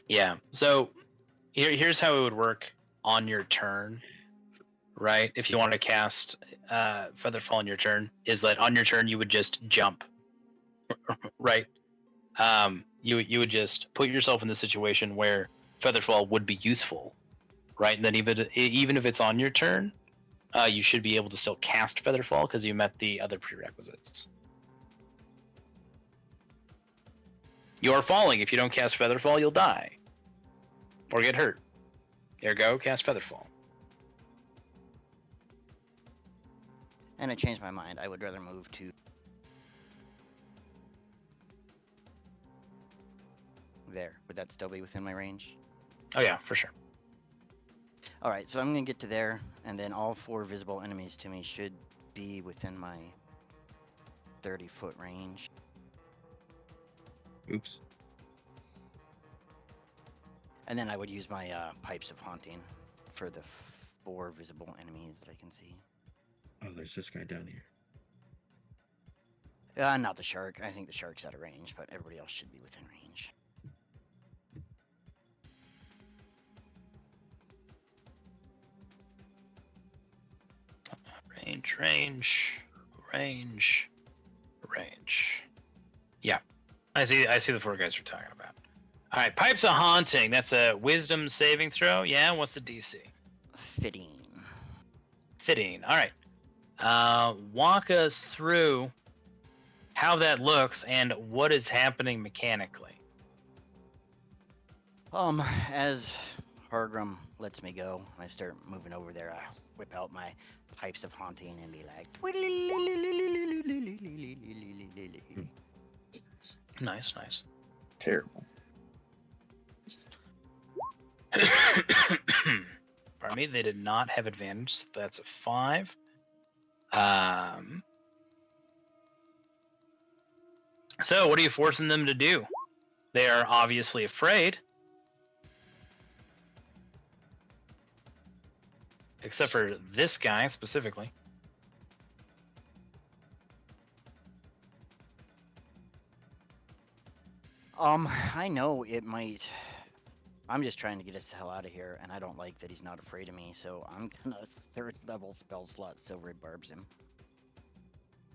Yeah. So here's how it would work on your turn, right? If you want to cast Featherfall on your turn, is that on your turn you would just jump, right? You would just put yourself in the situation where Featherfall would be useful, right? And then even if it's on your turn, you should be able to still cast Featherfall because you met the other prerequisites. You are falling. If you don't cast Featherfall, you'll die. Or get hurt. Ergo, cast Featherfall. And I changed my mind. I would rather move to there. Would that still be within my range? Oh yeah, for sure. All right, so I'm going to get to there, and then all 4 visible enemies to me should be within my 30-foot range. Oops. And then I would use my Pipes of Haunting for the 4 visible enemies that I can see. Oh, there's this guy down here. Not the shark. I think the shark's out of range, but everybody else should be within range. Range. Yeah. I see the 4 guys we're talking about. Alright, Pipes of Haunting. That's a wisdom saving throw. Yeah, what's the DC? 15. 15. Alright. Walk us through how that looks and what is happening mechanically. As Hargrim lets me go, I start moving over there. I whip out my Pipes of Haunting and be like, Nice. Terrible. Pardon me, they did not have advantage, so that's a 5. So what are you forcing them to do? They are obviously afraid. except for this guy specifically. I know it might. I'm just trying to get us the hell out of here, and I don't like that he's not afraid of me, so I'm gonna 3rd level spell slot Silver Barbs him.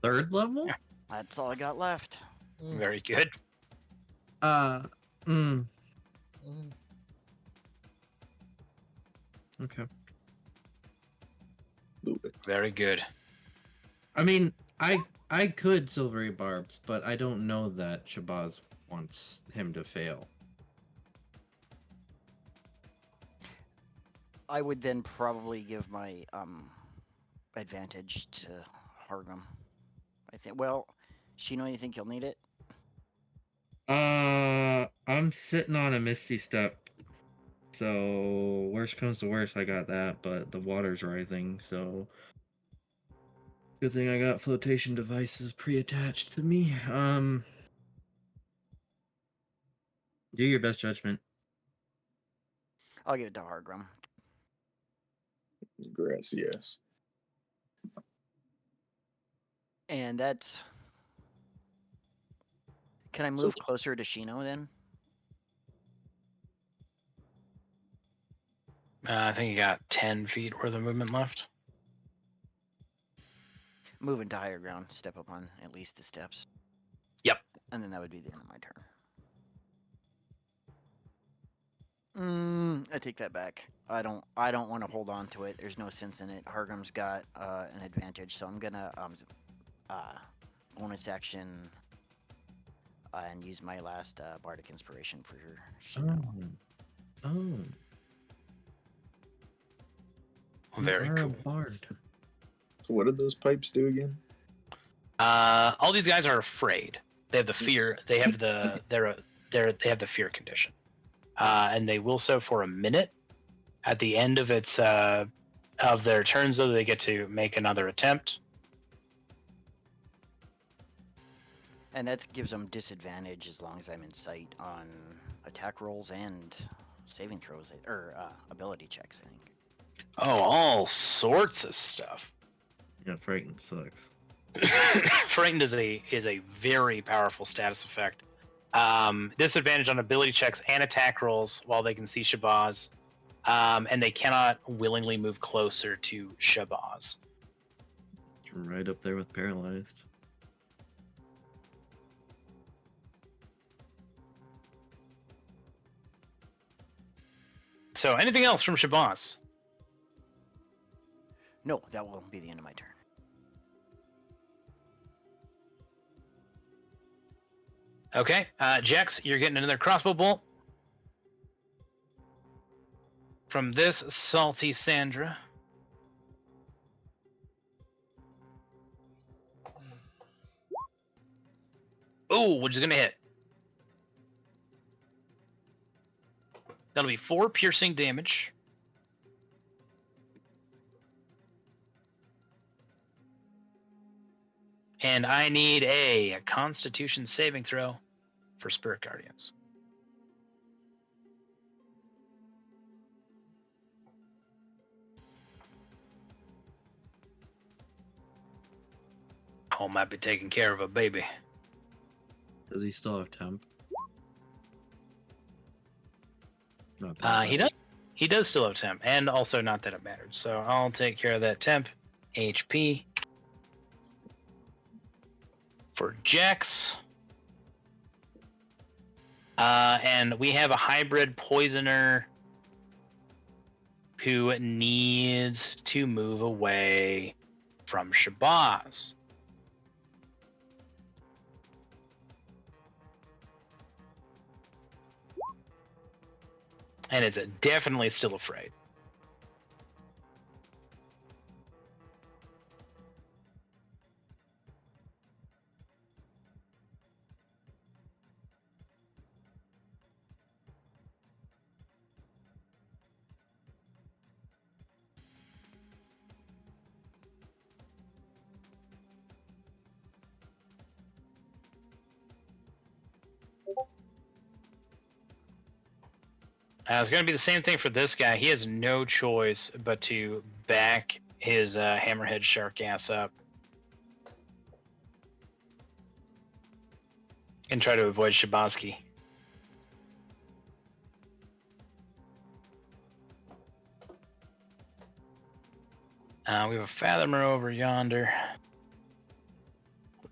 3rd level? That's all I got left. Very good. Mm. Mm. Okay. Do it. Very good. I mean, I could Silvery Barbs, but I don't know that Shabazz wants him to fail. I would then probably give my advantage to Hargum. I think. Well, Shino, you think you'll need it? I'm sitting on a Misty Step, so worst comes to worst, I got that, but the water's rising, so good thing I got flotation devices pre-attached to me. Do your best judgment. I'll give it to Hargum. Grass, yes. And that's. Can I move closer to Shino then? I think you got 10 feet worth of movement left. Move into higher ground, step up on at least the steps. Yep. And then that would be the end of my turn. I take that back. I don't want to hold on to it. There's no sense in it. Hargum's got an advantage, so I'm gonna bonus action and use my last bardic inspiration for Shino. Oh. Very You're a cool. bard. So what did those pipes do again? All these guys are afraid. They have the fear. They have the they have the fear condition, and they will so for a minute. At the end of of their turns, though, they get to make another attempt. And that gives them disadvantage as long as I'm in sight on attack rolls and saving throws or ability checks, I think. Oh, all sorts of stuff. Yeah, frightened sucks. Frightened is a very powerful status effect. Disadvantage on ability checks and attack rolls while they can see Shabazz, and they cannot willingly move closer to Shabazz. It's right up there with paralyzed. So, anything else from Shabazz? No, that will be the end of my turn. Okay, Jax, you're getting another crossbow bolt from this salty Sandra. Oh, which is gonna hit. That'll be 4 piercing damage. And I need a Constitution saving throw for Spirit Guardians. Home might be taking care of a baby. Does he still have temp? Not He does. He does still have temp, and also not that it mattered. So I'll take care of that temp. HP for Jax. And we have a hybrid poisoner who needs to move away from Shabazz. And is definitely still afraid. It's going to be the same thing for this guy. He has no choice but to back his hammerhead shark ass up and try to avoid Shabansky. We have a Fathomer over yonder.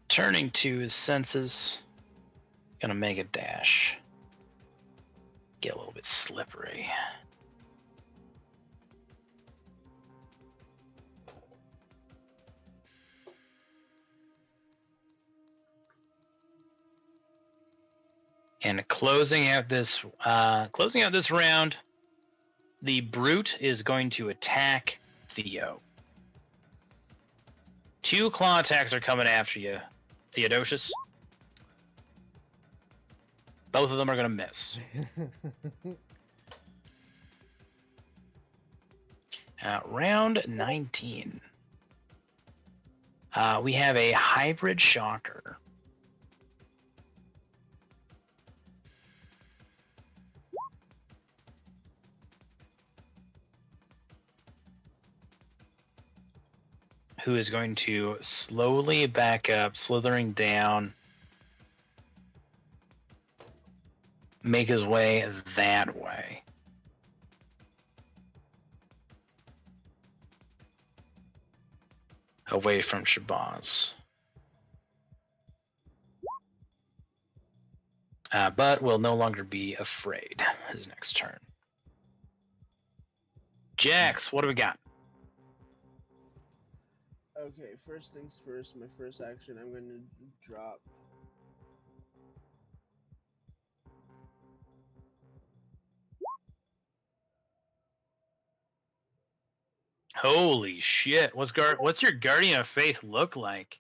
Turning to his senses. Gonna make a dash. Get a little bit slippery. And closing out this round, the brute is going to attack Theo. 2 claw attacks are coming after you, Theodosius. Both of them are going to miss. Round 19. We have a hybrid shocker. Who is going to slowly back up, slithering down, make his way that way. Away from Shabazz. But will no longer be afraid his next turn. Jax, what do we got? Okay, first things first, my first action, I'm going to drop. Holy shit! What's your Guardian of Faith look like?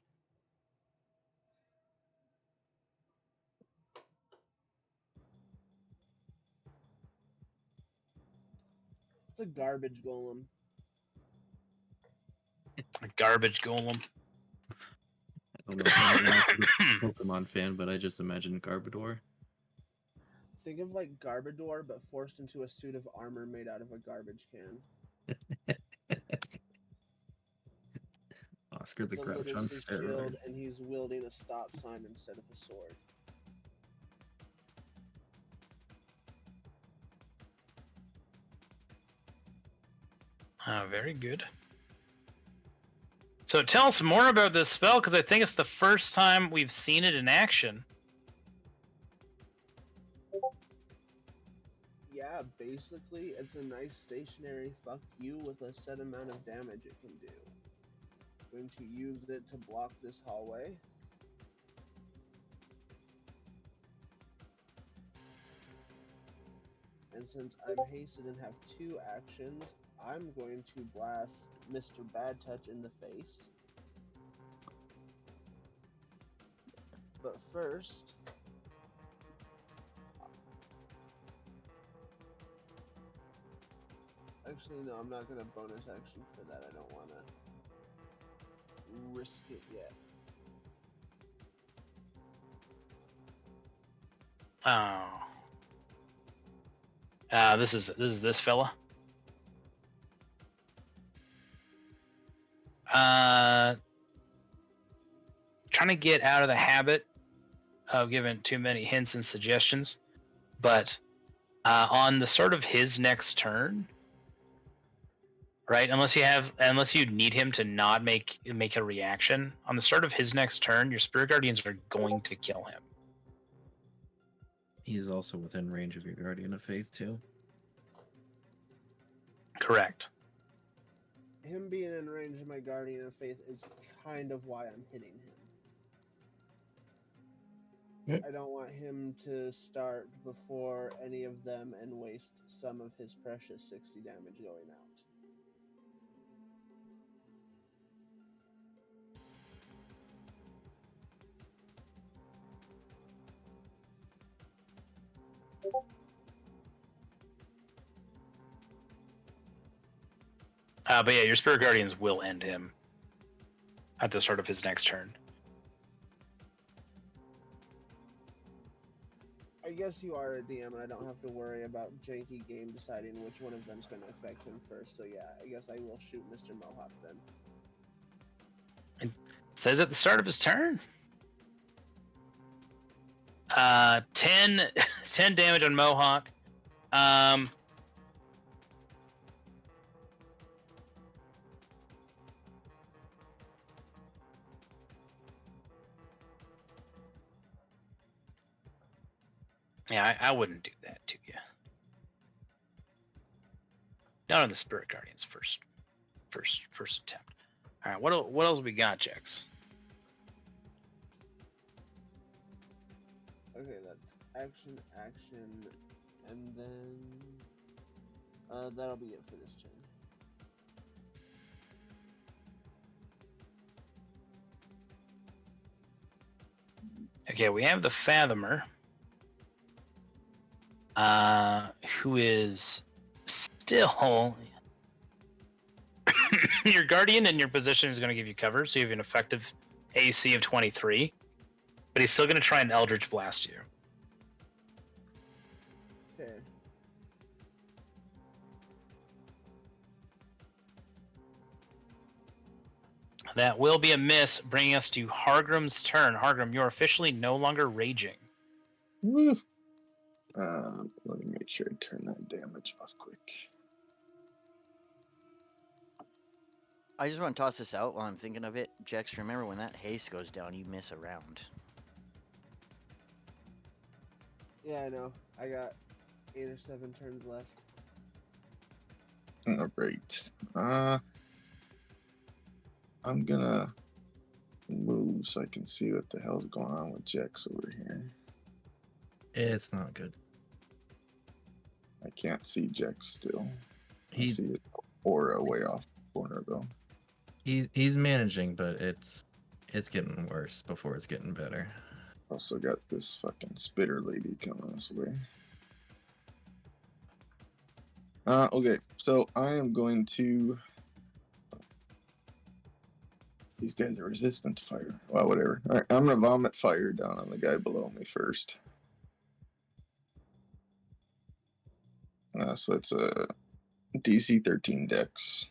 It's a garbage golem. A garbage golem. I don't know if I'm a Pokemon fan, but I just imagine Garbodor. Think of like Garbodor, but forced into a suit of armor made out of a garbage can. Oscar the The Grouch lid on is his steroids. shield, and he's wielding a stop sign instead of a sword. Very good. So tell us more about this spell, because I think it's the first time we've seen it in action. Yeah, basically, it's a nice stationary fuck you with a set amount of damage it can do. Going to use it to block this hallway. And since I'm hasted and have 2 actions, I'm going to blast Mr. Bad Touch in the face. But first, actually no, I'm not going to bonus action for that. I don't want to risk it yet. This is this fella. Trying to get out of the habit of giving too many hints and suggestions, but on the start of his next turn, right? Unless you need him to not make a reaction on the start of his next turn, your Spirit Guardians are going to kill him. He's also within range of your Guardian of Faith, too. Correct. Him being in range of my Guardian of Faith is kind of why I'm hitting him. I don't want him to start before any of them and waste some of his precious 60 damage going out. But yeah, your Spirit Guardians will end him at the start of his next turn. I guess you are a DM, and I don't have to worry about janky game deciding which one of them's going to affect him first. So yeah, I guess I will shoot Mr. Mohawk then. It says at the start of his turn. 10 damage on Mohawk. Yeah, I wouldn't do that to you. Not on the Spirit Guardians first attempt. All right, what else we got, Jax? Okay, that's action, and then that'll be it for this turn. Okay, we have the Fathomer, who is still your Guardian in your position is going to give you cover, so you have an effective AC of 23, but he's still going to try and Eldritch Blast you. Okay. That will be a miss, bringing us to Hargrim's turn. Hargrim, you're officially no longer raging. Woo. Let me make sure I turn that damage off quick. I just want to toss this out while I'm thinking of it. Jex, remember when that haste goes down, you miss a round. Yeah, I know. I got 8 or 7 turns left. Alright. I'm gonna move so I can see what the hell's going on with Jex over here. It's not good. I can't see Jex still. I He see his aura way off the corner though. he's managing, but it's getting worse before it's getting better. Also got this fucking spitter lady coming this way. Okay, so I am going to. These guys are resistant to fire. Well, whatever. All right, I'm gonna vomit fire down on the guy below me first. So it's a DC 13 Dex.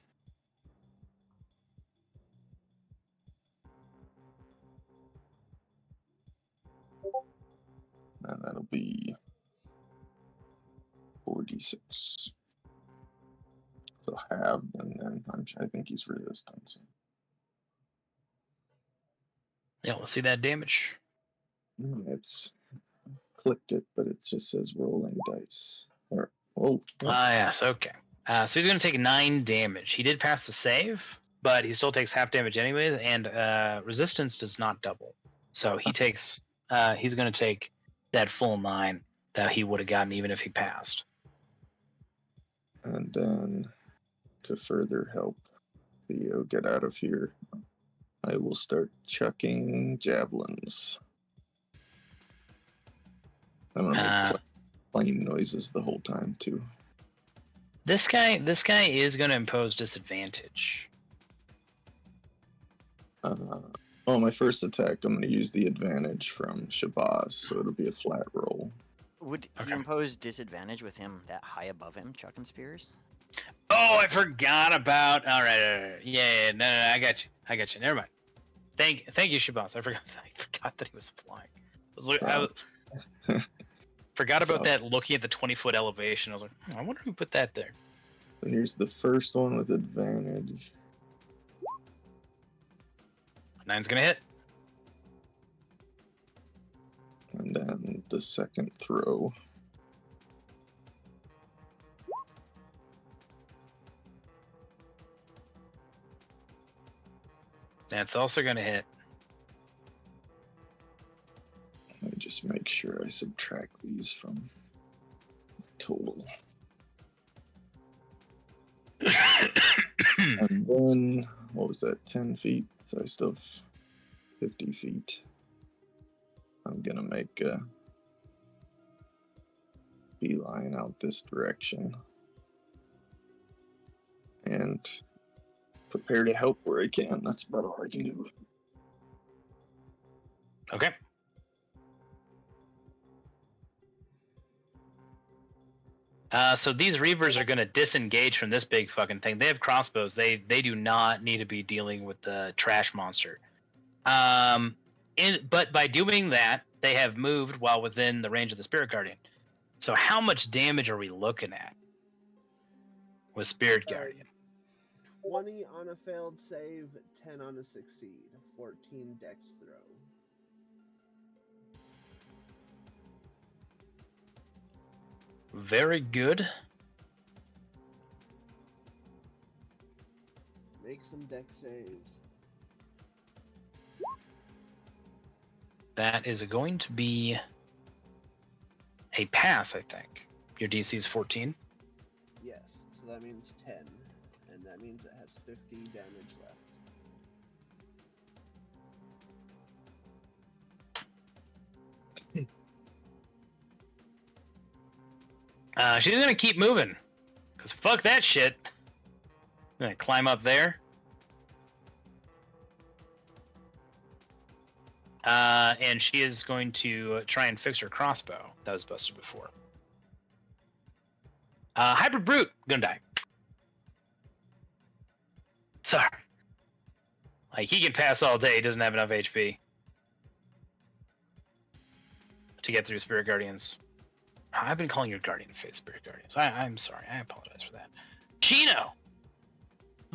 And that'll be 4d6. So halved, and then I think he's resistant. So. Yeah, we'll see that damage. It's clicked it, but it just says rolling dice. Or oh, Yes, okay. So he's going to take 9 damage. He did pass the save, but he still takes half damage anyways, and resistance does not double. So he takes. He's going to take that full 9 that he would have gotten even if he passed. and then to further help Theo get out of here, I will start chucking javelins. I'm gonna make plain noises the whole time too. This guy is going to impose disadvantage. My first attack, I'm gonna use the advantage from Shabazz, so it'll be a flat roll. Would Okay. you impose disadvantage with him that high above him, chucking spears? Oh, I forgot about. All right. Yeah, no, I got you. Never mind. Thank you, Shabazz. I forgot that he was flying. Forgot about that. Looking at the 20-foot elevation, I was like, I wonder who put that there. So here's the first one with advantage. 9's gonna hit. And then the second throw. That's also gonna hit. Let me just make sure I subtract these from total. And then, what was that, 10 feet? So I still have 50 feet. I'm gonna make a beeline out this direction. And prepare to help where I can. That's about all I can do. Okay. So these Reavers are going to disengage from this big fucking thing. They have crossbows. They do not need to be dealing with the trash monster. But by doing that, they have moved while within the range of the Spirit Guardian. So how much damage are we looking at with Spirit Guardian? 20 on a failed save, 10 on a succeed, 14 dex throw. Very good. Make some dex saves. That is going to be a pass, I think. Your DC is 14. Yes, so that means 10. And that means it has 50 damage left. She's gonna keep moving, cause fuck that shit. I'm gonna climb up there. And she is going to try and fix her crossbow that was busted before. Hybrid Brute, gonna die. Sorry. Like, he can pass all day, he doesn't have enough HP to get through Spirit Guardians. I've been calling your Guardian Faith Spirit Guardians. I'm sorry, I apologize for that. Chino!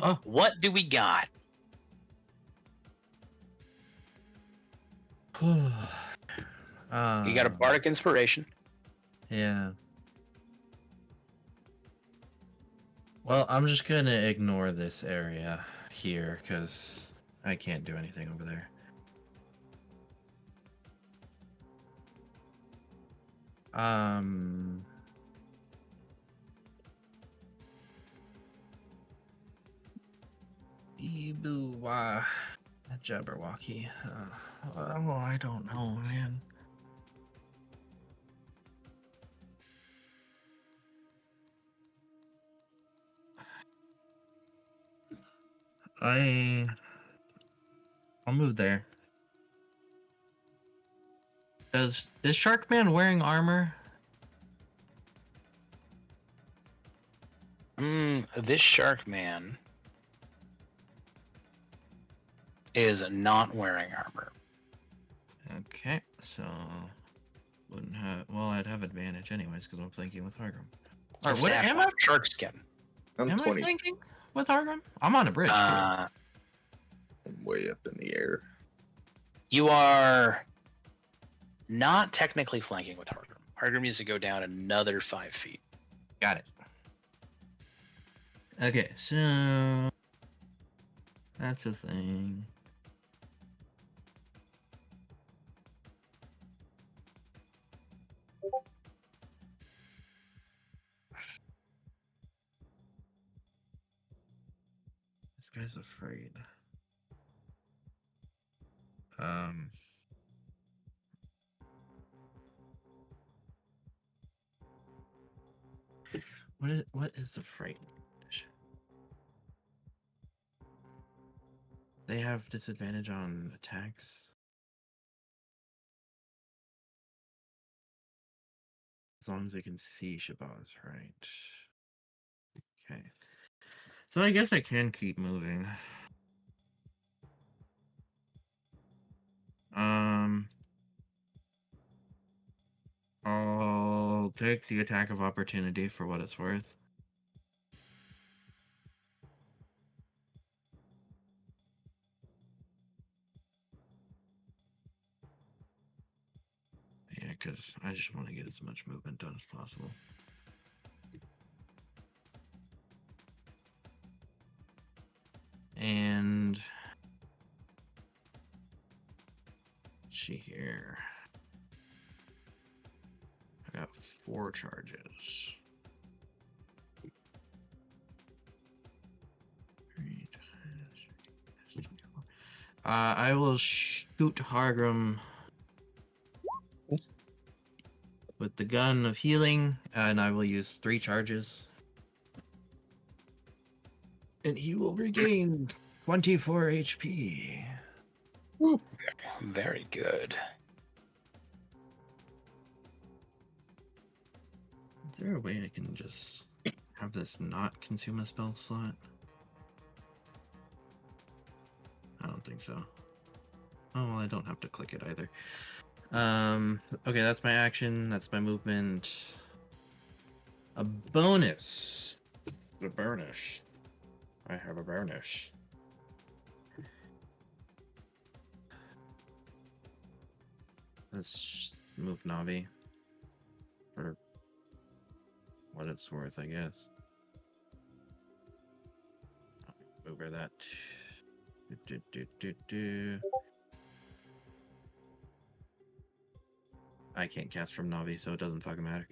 Oh. What do we got? You got a Bardic Inspiration. Yeah. Well, I'm just gonna ignore this area here because I can't do anything over there. Eeboo-wah. Jabberwocky. Oh, I don't know, man. I'll move there. Is Sharkman wearing armor? This Sharkman is not wearing armor. Okay, so wouldn't have. Well, I'd have advantage anyways because I'm flanking with Hargrim. Or what? Am I shark skin? I'm am 20. I flanking with Hargrim? I'm on a bridge too. I'm way up in the air. You are not technically flanking with Hargrim. Hargrim needs to go down another 5 feet. Got it. Okay, so that's a thing. This guy's afraid. What is the fright? They have disadvantage on attacks. As long as they can see Shabazz, right? Okay. So I guess I can keep moving. I'll take the attack of opportunity for what it's worth. Yeah, because I just want to get as much movement done as possible. And let's see here. I got 4 charges. I will shoot Hargrim with the gun of healing, and I will use 3 charges. And he will regain 24 HP. Woo. Very good. there a way I can just have this not consume a spell slot? I don't think so. Oh, well, I don't have to click it either. Okay, that's my action. That's my movement. A bonus. A burnish. I have a burnish. Let's move Navi for what it's worth, I guess. Move her that. I can't cast from Navi, so it doesn't fucking matter.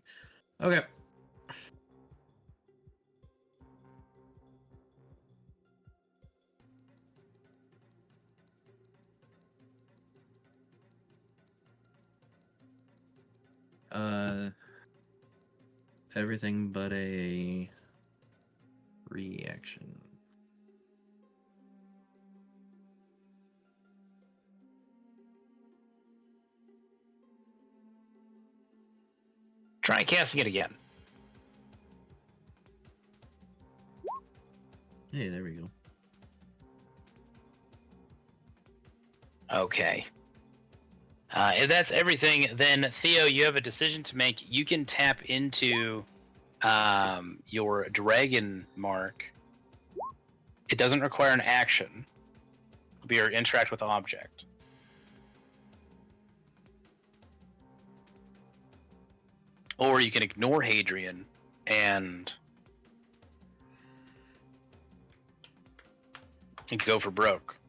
Okay. Everything but a reaction. Try casting it again. Hey, there we go. Okay. If that's everything, then Theo, you have a decision to make. You can tap into your dragon mark. It doesn't require an action. It'll be your interact with object. Or you can ignore Hadrian and go for broke.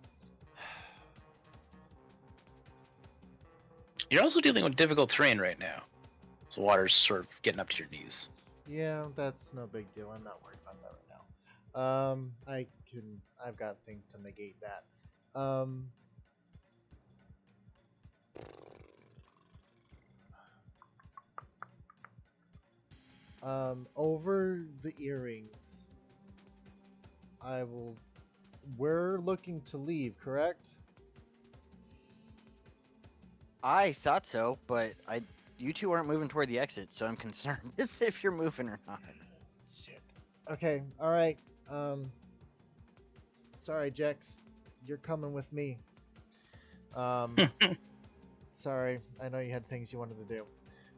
You're also dealing with difficult terrain right now. So water's sort of getting up to your knees. Yeah, that's no big deal. I'm not worried about that right now. I've got things to negate that. Over the earrings, we're looking to leave, correct? I thought so, but you two aren't moving toward the exit, so I'm concerned as if you're moving or not. Shit. Okay, alright. Sorry, Jex. You're coming with me. Sorry, I know you had things you wanted to do.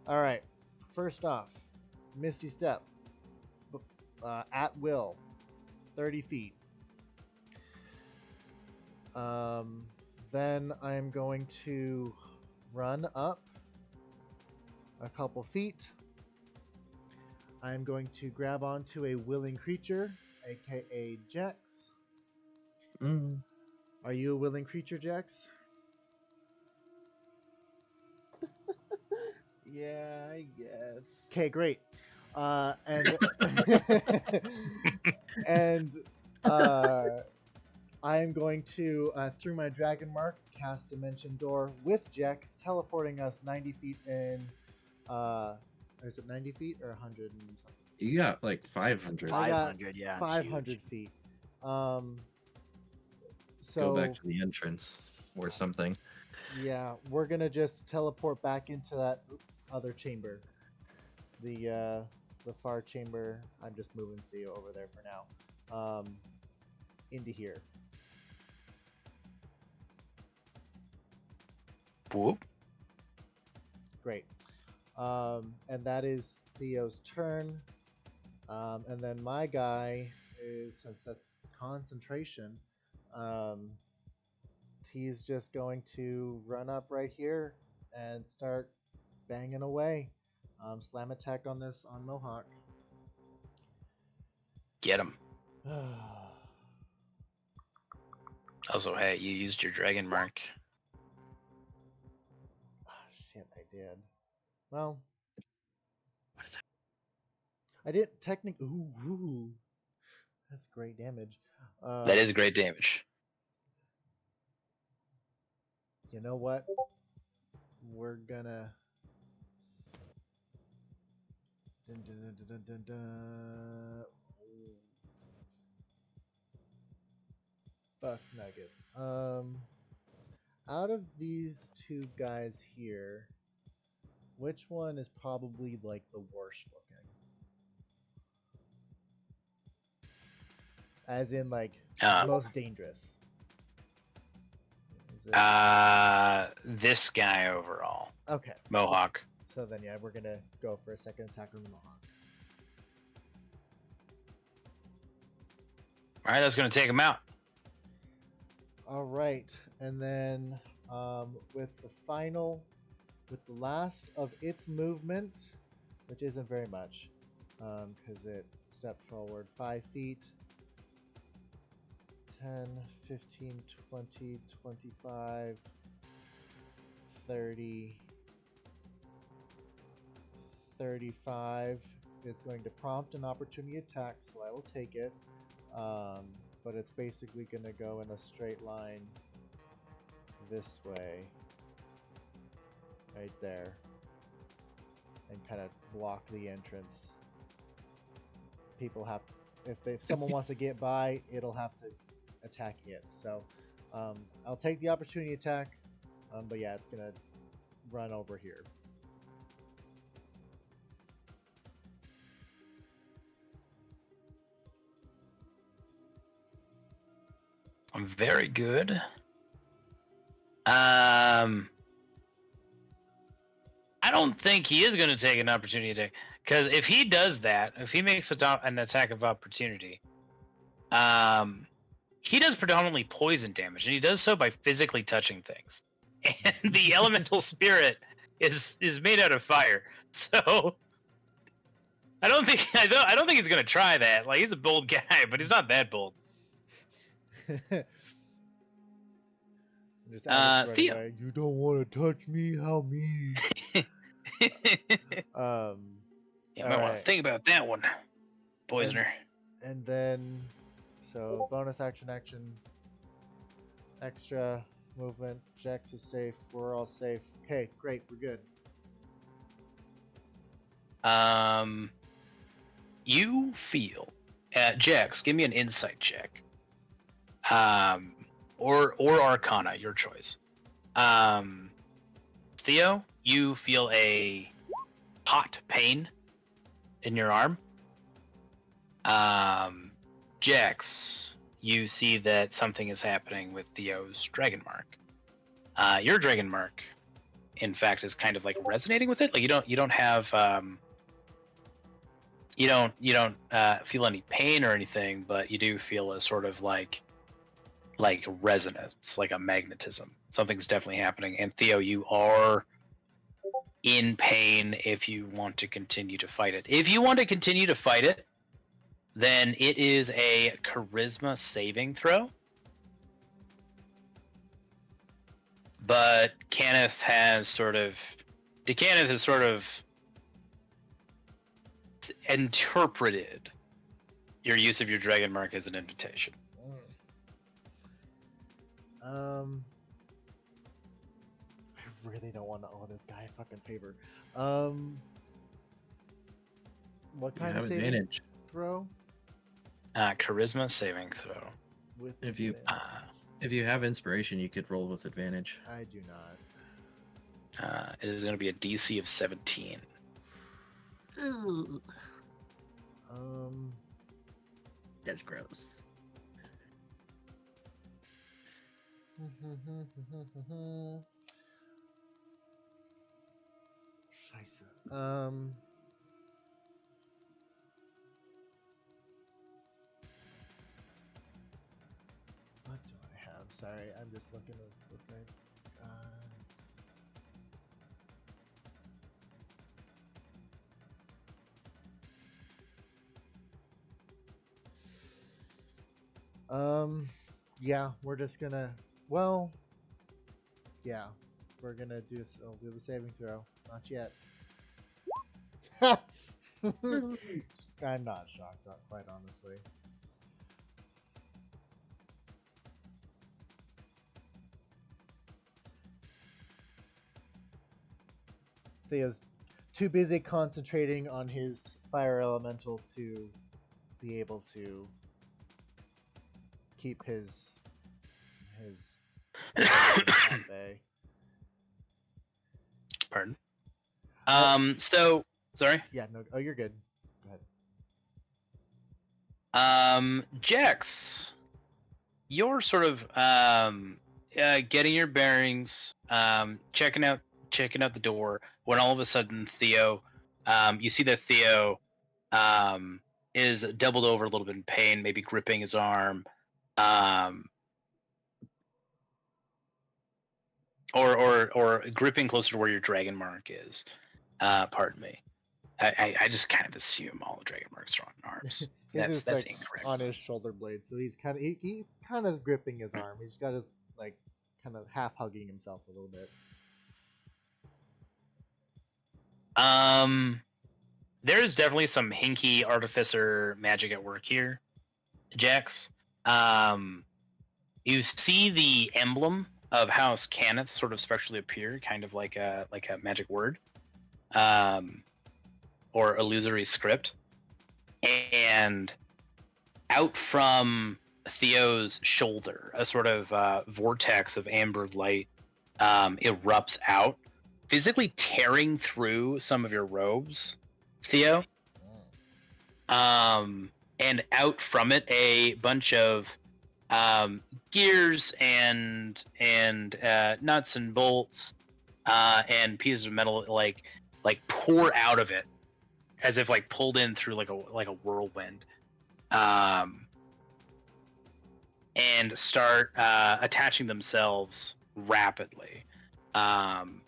Alright, first off, Misty Step. At will. 30 feet. Then I'm going to run up a couple feet. I'm going to grab onto a willing creature, aka Jex. Are you a willing creature, Jex? Yeah, I guess. Okay, great. And and I am going to, through my dragon mark, cast Dimension Door with Jex, teleporting us 90 feet in. Is it 90 feet or 100 and something? You got like 500. I got 500, yeah. it's 500 huge. feet. Go So back to the entrance or something. yeah, we're gonna just teleport back into that other chamber. The far chamber. I'm just moving Theo over there for now. Into here. Whoop. Great. And that is Theo's turn. And then my guy is, since that's concentration, he's just going to run up right here and start banging away. Slam attack on this on Mohawk. Get him. Also, hey, you used your dragon mark. Shit, I did. Well, What is that? I didn't technically. Ooh, that's great damage. That is great damage. You know what? We're gonna. Dun, dun, dun, dun, dun, dun. Fuck nuggets. Out of these two guys here, which one is probably like the worst looking? As in, like, Uh, most dangerous. Is it... this guy overall. Okay. Mohawk. So then, yeah, we're gonna go for a second attack on the Mohawk. All right, that's going to take him out. All right, and then with the last of its movement, which isn't very much, because it stepped forward 5 feet, 10, 15, 20, 25, 30, 35. It's going to prompt an opportunity attack, so I will take it. But it's basically going to go in a straight line this way, right there, and kind of block the entrance. People have, if someone wants to get by, it'll have to attack it. So I'll take the opportunity attack, but yeah, it's going to run over here. Very good. I don't think he is going to take an opportunity attack, because if he does that, if he makes an attack of opportunity, he does predominantly poison damage, and he does so by physically touching things. And the elemental spirit is made out of fire, so I don't think he's going to try that. Like, he's a bold guy, but he's not that bold. Just Alex right Theo. away. You don't want to touch me? How mean? You might want to think about that one, poisoner. And then, so bonus action, extra movement. Jax is safe. We're all safe. Okay, great. We're good. You feel, Jax, give me an insight check. Or Arcana, your choice. Theo, you feel a hot pain in your arm. Jax, you see that something is happening with Theo's dragon mark. Your dragon mark, in fact, is kind of like resonating with it. Like you don't have you don't feel any pain or anything, but you do feel a sort of like resonance, like a magnetism. Something's definitely happening. And Theo, you are in pain if you want to continue to fight it. If you want to continue to fight it, then it is a charisma saving throw. But Kenneth has sort of interpreted your use of your dragon mark as an invitation. I really don't want to owe this guy a fucking favor. What kind of saving advantage throw? Charisma saving throw. With If you have inspiration, you could roll with advantage. I do not. It is going to be a DC of 17. That's gross. Scheiße. What do I have? Sorry, I'm just looking at what I yeah, we're just gonna, well, yeah, we're gonna do the saving throw. Not yet. I'm not shocked, quite honestly. Theo's too busy concentrating on his fire elemental to be able to keep his at bay. Pardon. So sorry. Yeah, no. Oh, you're good. Go ahead. Jex, you're sort of getting your bearings, checking out the door, when all of a sudden Theo, you see that Theo is doubled over a little bit in pain, maybe gripping his arm, or gripping closer to where your dragon mark is. Pardon me. I just kind of assume all the dragon marks are on arms. He's That's just like incorrect. on his shoulder blade, so he's kind of gripping his arm. He's got his like kind of half hugging himself a little bit. There's definitely some hinky artificer magic at work here, Jax. You see the emblem of House Cannith sort of spectrally appear, kind of like a magic word, or illusory script, and out from Theo's shoulder, a sort of vortex of amber light erupts out, physically tearing through some of your robes, Theo. And out from it, a bunch of gears and nuts and bolts and pieces of metal like pour out of it, as if like pulled in through like a whirlwind, and start attaching themselves rapidly. And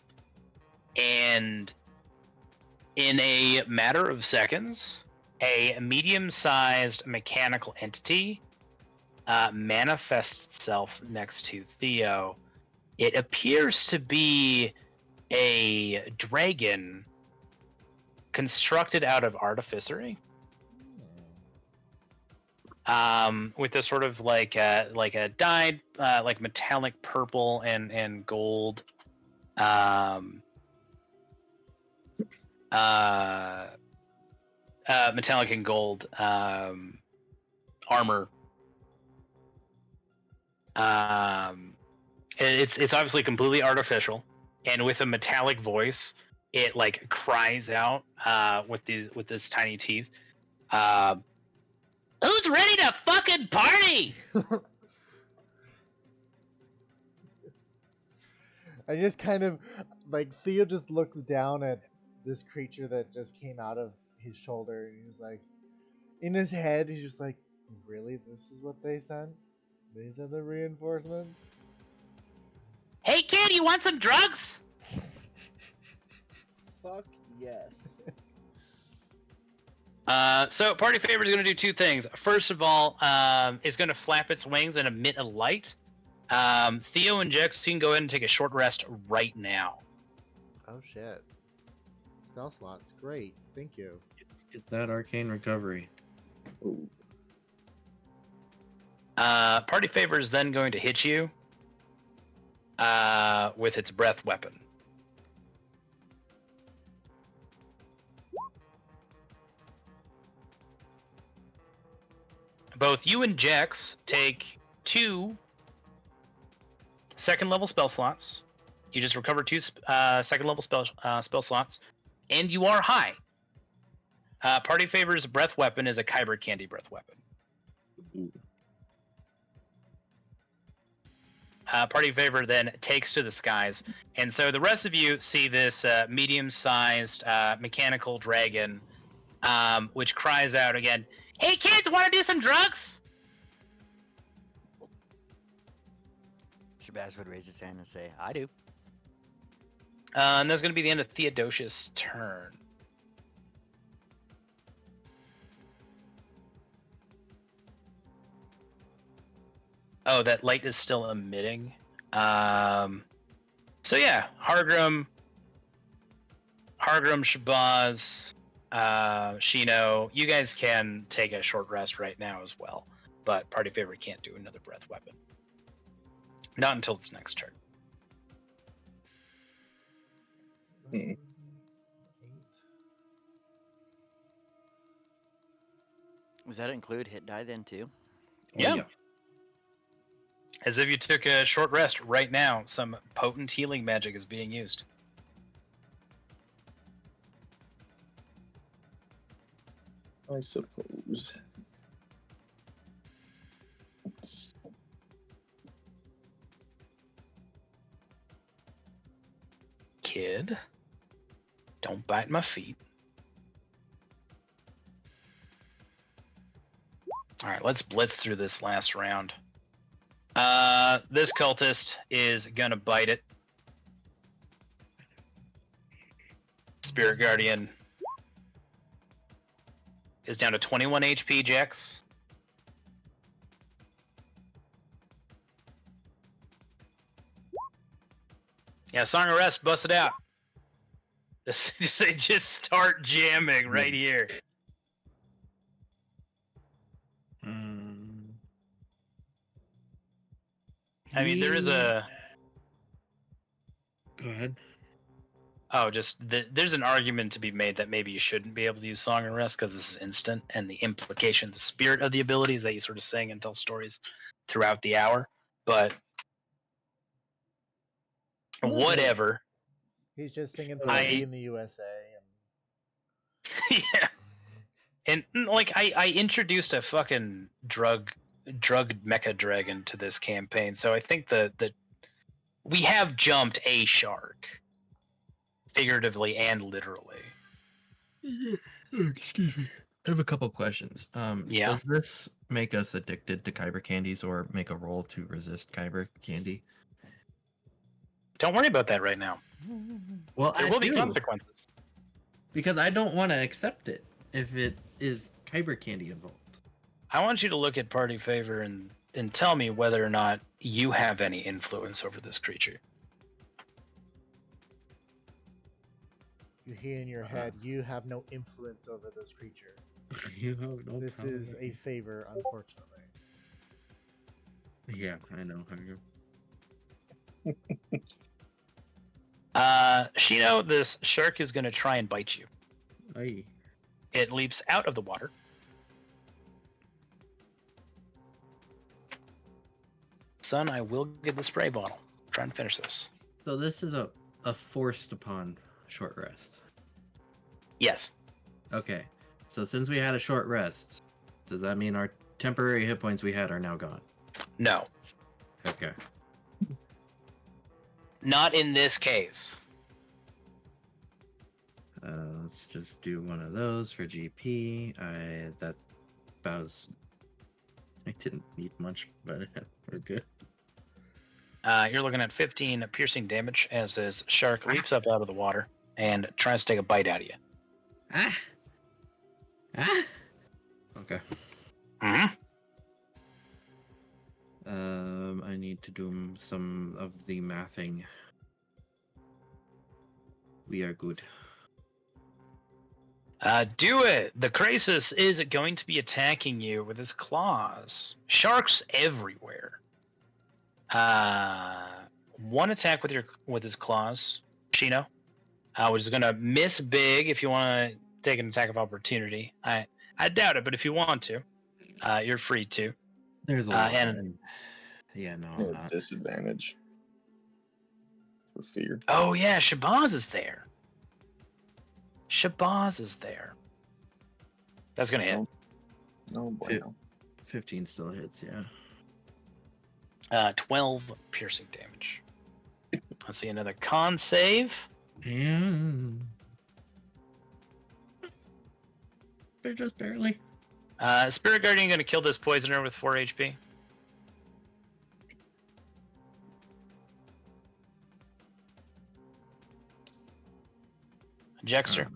in a matter of seconds, a medium-sized mechanical entity manifests itself next to Theo. It appears to be a dragon constructed out of artificery, with a sort of like a dyed like metallic purple and gold metallic and gold armor. It's obviously completely artificial, and with a metallic voice, it like cries out with this tiny teeth. Who's ready to fucking party? I just kind of like Theo just looks down at this creature that just came out of his shoulder, and he's like, in his head, he's just like, really? This is what they sent? These are the reinforcements? Hey kid, you want some drugs? Fuck yes. So Party Favor is going to do two things. First of all, it's going to flap its wings and emit a light. Theo and Jex, you can go ahead and take a short rest right now. Oh shit. Spell slots, great. Thank you. Get that arcane recovery. Ooh. Party Favor is then going to hit you with its breath weapon. Both you and Jex take 2 second level spell slots. You just recover 2 second level spell slots, and you are high. Party Favor's breath weapon is a Kyber candy breath weapon. Party Favor then takes to the skies, and so the rest of you see this medium-sized mechanical dragon, which cries out again, "Hey kids, want to do some drugs?" Shabazz would raise his hand and say, I do. And that's going to be the end of Theodosius' turn. Oh, that light is still emitting. So yeah, Hargrim, Shabazz, Shino, you guys can take a short rest right now as well, but Party Favor can't do another breath weapon. Not until its next turn. Hmm. Does that include hit die then too? Yeah. As if you took a short rest right now, some potent healing magic is being used. I suppose. kid. Don't bite my feet. Alright, let's blitz through this last round. This cultist is gonna bite it. Spirit Guardian is down to 21 HP, Jax. Yeah, Song of Rest, bust it out. They just start jamming right here. I mean, there is a... Go ahead. Oh, there's an argument to be made that maybe you shouldn't be able to use Song and Rest because this is instant, and the implication, the spirit of the ability is that you sort of sing and tell stories throughout the hour. But whatever. He's just singing I- Party in the USA. And... Yeah. And like I introduced a fucking drug mecha dragon to this campaign, so I think that we have jumped a shark, figuratively and literally. Excuse me. I have a couple questions. Yeah. Does this make us addicted to Kyber candies or make a roll to resist Kyber candy? Don't worry about that right now. Well, There I will be do, consequences. because I don't want to accept it if it is Kyber candy involved. I want you to look at party favor and tell me whether or not you have any influence over this creature. You hear in your head, you have no influence over this creature. You have no This problem is with a it. favor, unfortunately. Yeah, I know. Shino, this shark is going to try and bite you. Aye. It leaps out of the water. Son, I will get the spray bottle. I'm trying to finish this. So this is a forced upon short rest. Yes. Okay. So since we had a short rest, does that mean our temporary hit points we had are now gone? No. Okay. Not in this case. Let's just do one of those for GP. That about as... I didn't need much, but we're good. You're looking at 15 piercing damage as this shark leaps up out of the water and tries to take a bite out of you. Ah! Ah! Okay. Mm-hmm. I need to do some of the mathing. We are good. Do it! The Krasis is going to be attacking you with his claws. Sharks everywhere. One attack with his claws, Shino, which is going to miss big if you want to take an attack of opportunity. I doubt it, but if you want to, you're free to. There's a lot. and- Yeah, no, Yeah, I'm not. disadvantage for fear. Oh yeah, Shabazz is there. Shabazz is there. That's going to hit. No bueno. 15 still hits, yeah. 12 piercing damage. Let's see, another con save. And... They're just barely. Spirit Guardian going to kill this poisoner with 4 HP. Jexter.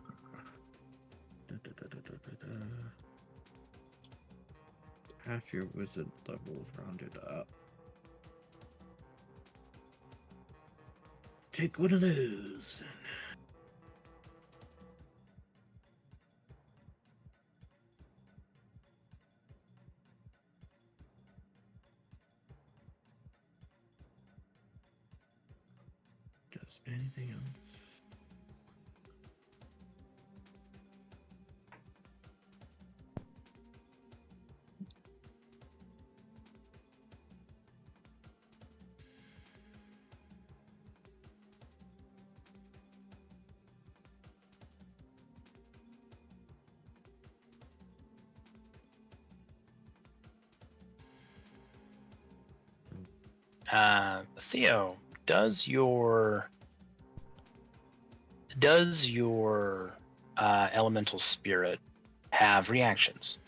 Half your wizard levels rounded up. Take one of those. Just anything else? Theo, does your Does your elemental spirit have reactions?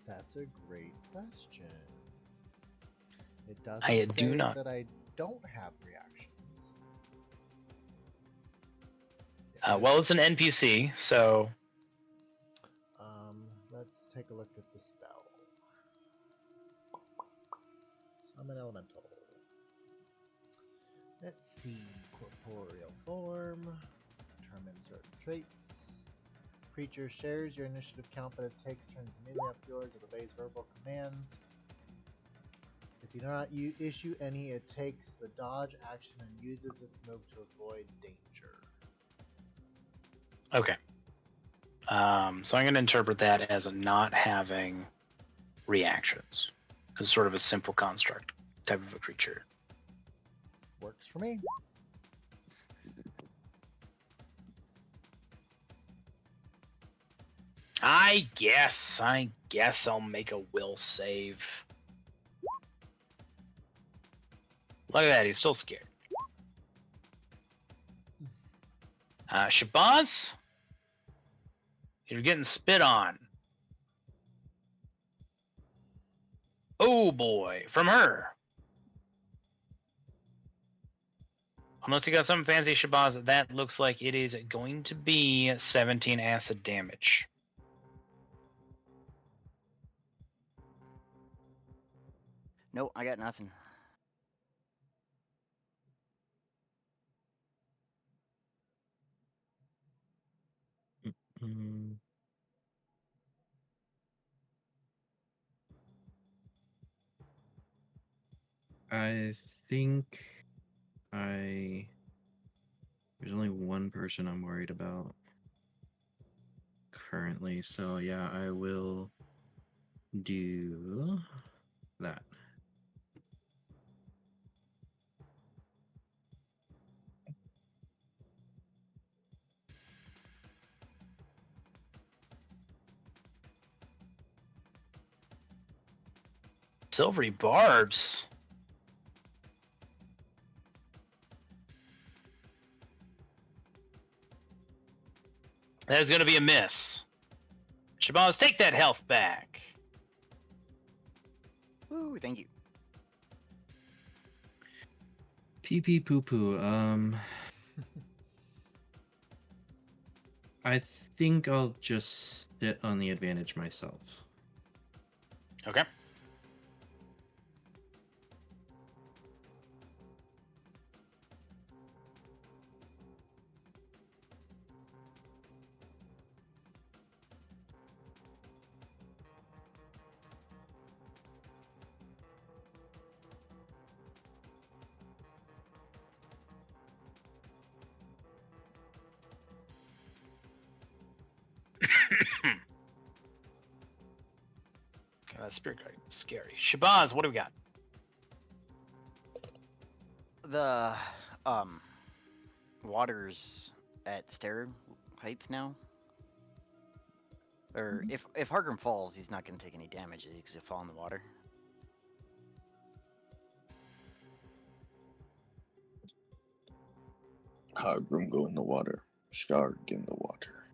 That's a great question. It doesn't I say do not. that I don't have reactions. Well, it's an NPC, so Let's take a look at the spell. Summon elemental. Let's see. Corporeal form. Determine certain traits. Creature shares your initiative count, but it takes turns immediately after yours. It obeys verbal commands. If you do not issue any, it takes the dodge action and uses its move to avoid danger. okay. So I'm going to interpret that as a not having reactions, as sort of a simple construct type of a creature. Works for me. I guess I'll make a will save. Look at that, he's still scared. Shabazz? You're getting spit on. Oh boy, from her. Unless you got something fancy, Shabazz, that looks like it is going to be 17 acid damage. Nope, I got nothing. Mm, I think there's only one person I'm worried about currently, so yeah, I will do that. Silvery barbs. That is going to be a miss. Shabazz, take that health back. Woo, thank you. Pee pee poo poo. I think I'll just sit on the advantage myself. Okay. That spirit guard is scary. Shabazz, what do we got? The water's at stair heights now. Or if Hargrim falls, he's not going to take any damage because he'll fall in the water. Groom go in the water. Shark in the water.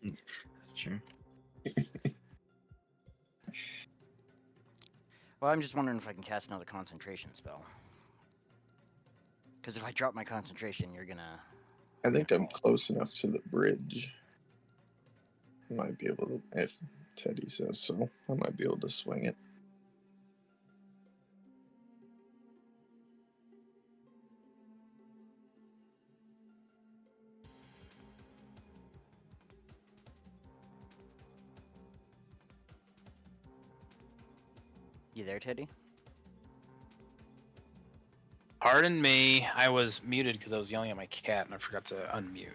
That's true. Well, I'm just wondering if I can cast another concentration spell. Because if I drop my concentration, you're gonna... I think I'm close enough to the bridge. I might be able to, if Teddy says so, I might be able to swing it. You there, Teddy? Pardon me, I was muted because I was yelling at my cat and I forgot to unmute.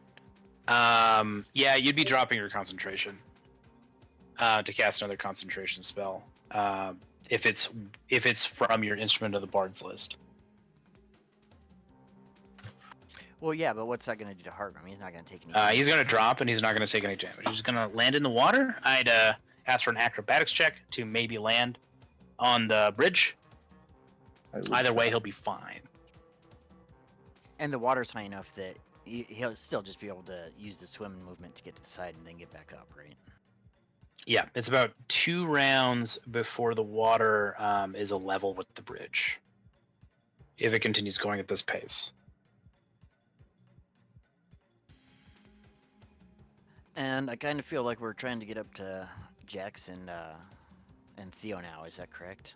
Yeah, you'd be dropping your concentration to cast another concentration spell. If it's from your Instrument of the Bard's list. Well, yeah, but what's that going to do to Hargrim? He's not going to take any damage. He's going to drop and he's not going to take any damage. He's going to land in the water. I'd ask for an acrobatics check to maybe land on the bridge. Either way, he'll be fine. And the water's high enough that he'll still just be able to use the swim movement to get to the side and then get back up, right? Yeah, it's about 2 rounds before the water is a level with the bridge. If it continues going at this pace. And I kind of feel like we're trying to get up to Jax and Theo now. Is that correct?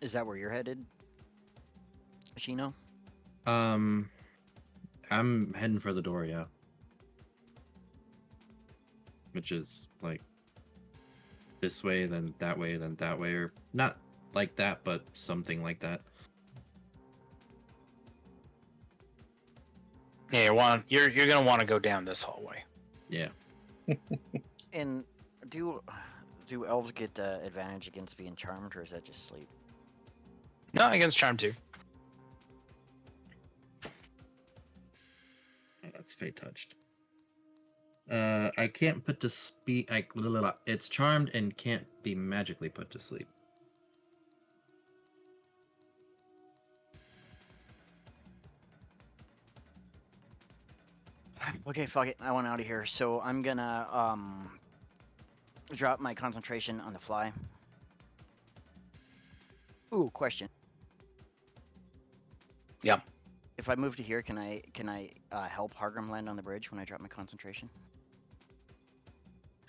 Is that where you're headed, Shino? I'm heading for the door, yeah. Which is like this way, then that way, or not like that, but something like that. Yeah, you're gonna want to go down this hallway. Yeah. And do elves get advantage against being charmed, or is that just sleep? No, against charm too. Oh, that's fate touched. I can't put to speak. It's charmed and can't be magically put to sleep. Okay, fuck it. I want out of here. So I'm gonna drop my concentration on the fly. Ooh, question. Yep. If I move to here, can I help Hargrim land on the bridge when I drop my concentration?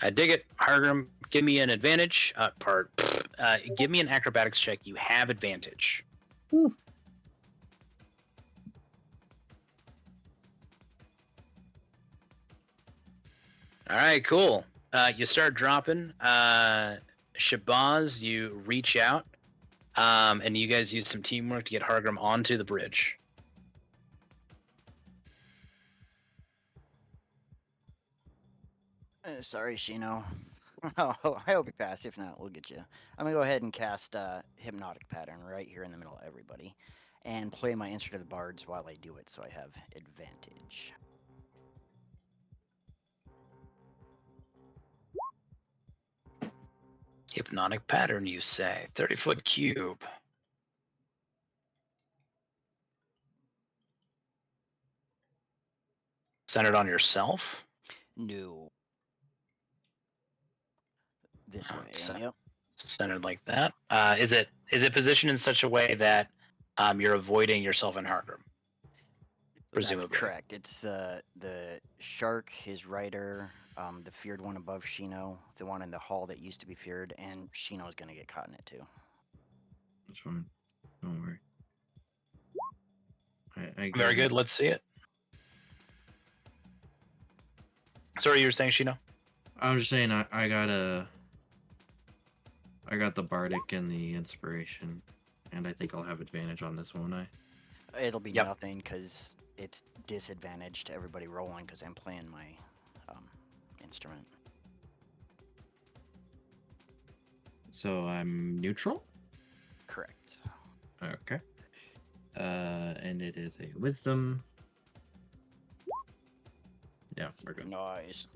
I dig it. Hargrim, give me an advantage. Give me an acrobatics check. You have advantage. Whew. All right, cool. You start dropping. Shabazz, you reach out, and you guys use some teamwork to get Hargrim onto the bridge. Sorry, Shino. I hope you pass. If not, we'll get you. I'm gonna go ahead and cast Hypnotic Pattern right here in the middle of everybody, and play my Instrument of the Bards while I do it, so I have advantage. Hypnotic pattern, you say. 30-foot cube. Centered on yourself? No. This way. Cen- Yep. Centered like that. Is it positioned in such a way that you're avoiding yourself and Hargrim? Presumably. That's correct. It's the shark, his rider, the feared one above Shino, the one in the hall that used to be feared, and Shino's gonna get caught in it too. That's fine. Don't worry. I Very good. Let's see it. Sorry, you were saying, Shino? I'm just saying I got the bardic and the inspiration, and I think I'll have advantage on this, won't I? It'll be Yep. nothing because it's disadvantage to everybody rolling because I'm playing my instrument. So I'm neutral? Correct. Okay. And it is a wisdom. Yeah, we're good. Nice.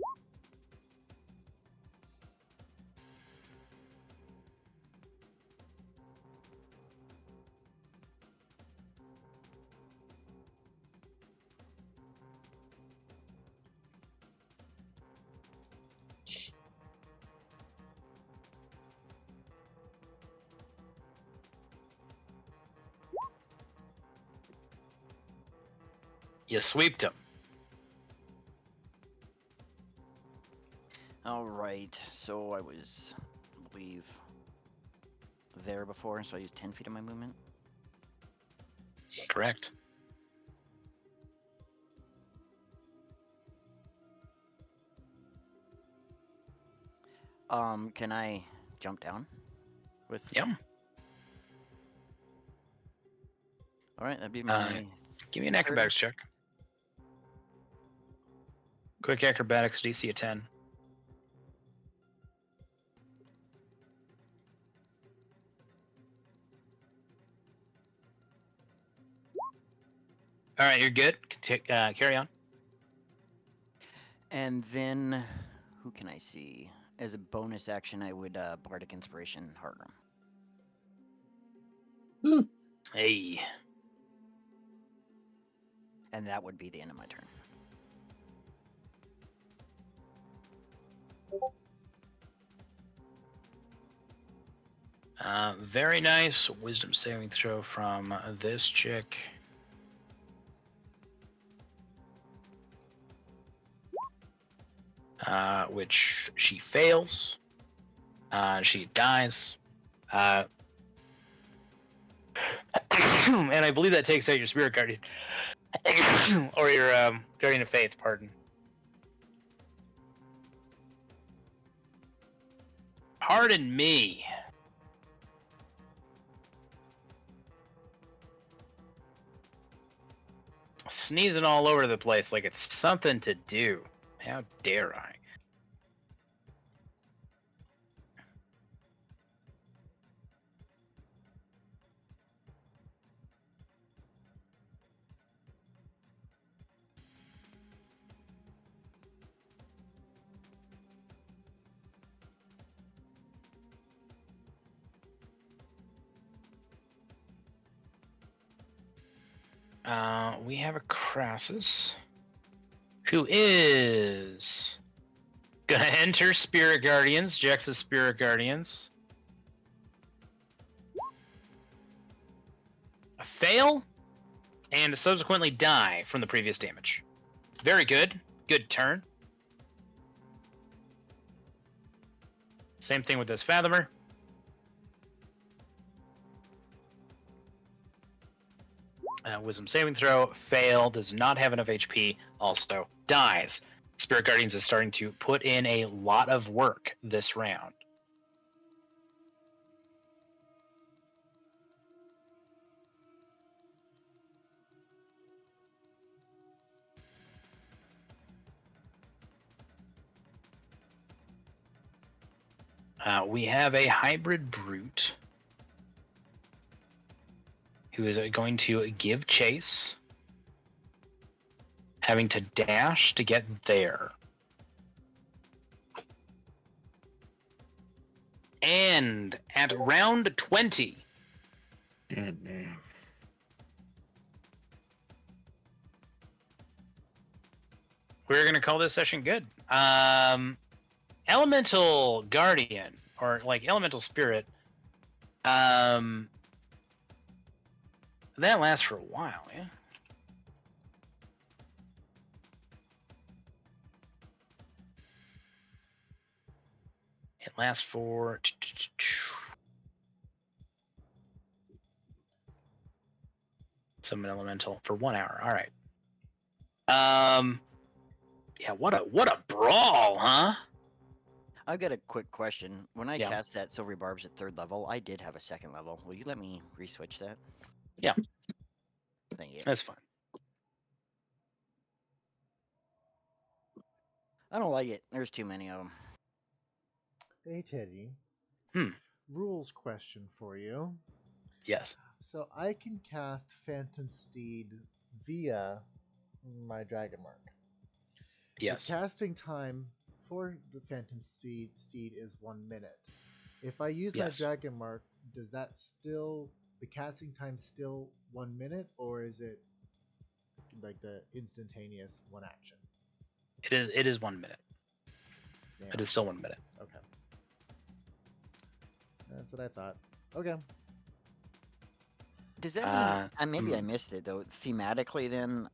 You sweeped him. All right. So I was, I believe, there before, so I used 10 feet of my movement. Correct. Can I jump down with? Yep. All right, that'd be my. Give me an acrobatics check. Quick acrobatics, DC of 10. All right, you're good. Carry on. And then, who can I see? As a bonus action, I would Bardic Inspiration Hargrim. Hey. And that would be the end of my turn. Very nice wisdom saving throw from this chick. Which she fails. She dies. And I believe that takes out your spirit guardian. Or your guardian of faith, pardon. Pardon me. Sneezing all over the place like it's something to do. How dare I? We have a Crassus who is gonna enter Spirit Guardians, Jex's Spirit Guardians. A fail, and subsequently die from the previous damage. Very good. Good turn. Same thing with this Fathomer. Wisdom saving throw, fail, does not have enough HP, also dies. Spirit Guardians is starting to put in a lot of work this round. We have a Hybrid Brute who is going to give chase, having to dash to get there. And at round 20, God damn. we're going to call this session good. Elemental Guardian, or like Elemental Spirit, that lasts for a while, yeah? It lasts for summon elemental for 1 hour. All right. Yeah. What a brawl, huh? I've got a quick question. When I Yeah. cast that Silvery Barbs at 3rd level, I did have a 2nd level. Will you let me reswitch that? Yeah. Thank you. That's fine. I don't like it. There's too many of them. Hey, Teddy. Hmm. Rules question for you. Yes. So I can cast Phantom Steed via my Dragon Mark. Yes. The casting time for the Phantom Steed is 1 minute. If I use Yes. my Dragon Mark, does that still, the casting time still 1 minute, or is it like the instantaneous one action? It is 1 minute. Damn. It is still 1 minute. Okay. That's what I thought. Okay. Does that mean maybe I missed it though? Thematically, then,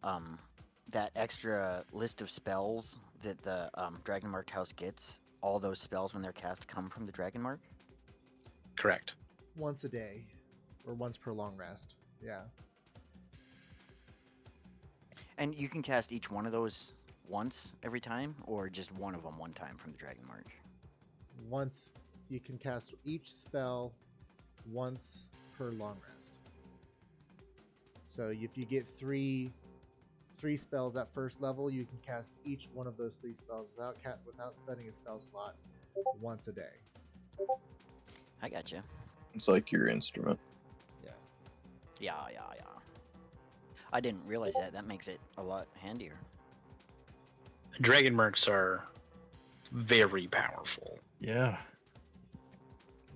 that extra list of spells that the Dragon Marked house gets, all those spells when they're cast come from the Dragon Mark? Correct. Once a day, or once per long rest. Yeah. And you can cast each one of those once every time, or just one of them one time from the Dragon Mark? Once, you can cast each spell once per long rest. So if you get three spells at first level, you can cast each one of those 3 spells without spending a spell slot once a day. I gotcha. It's like your instrument. Yeah. I didn't realize that. That makes it a lot handier. Dragon Mercs are very powerful. Yeah.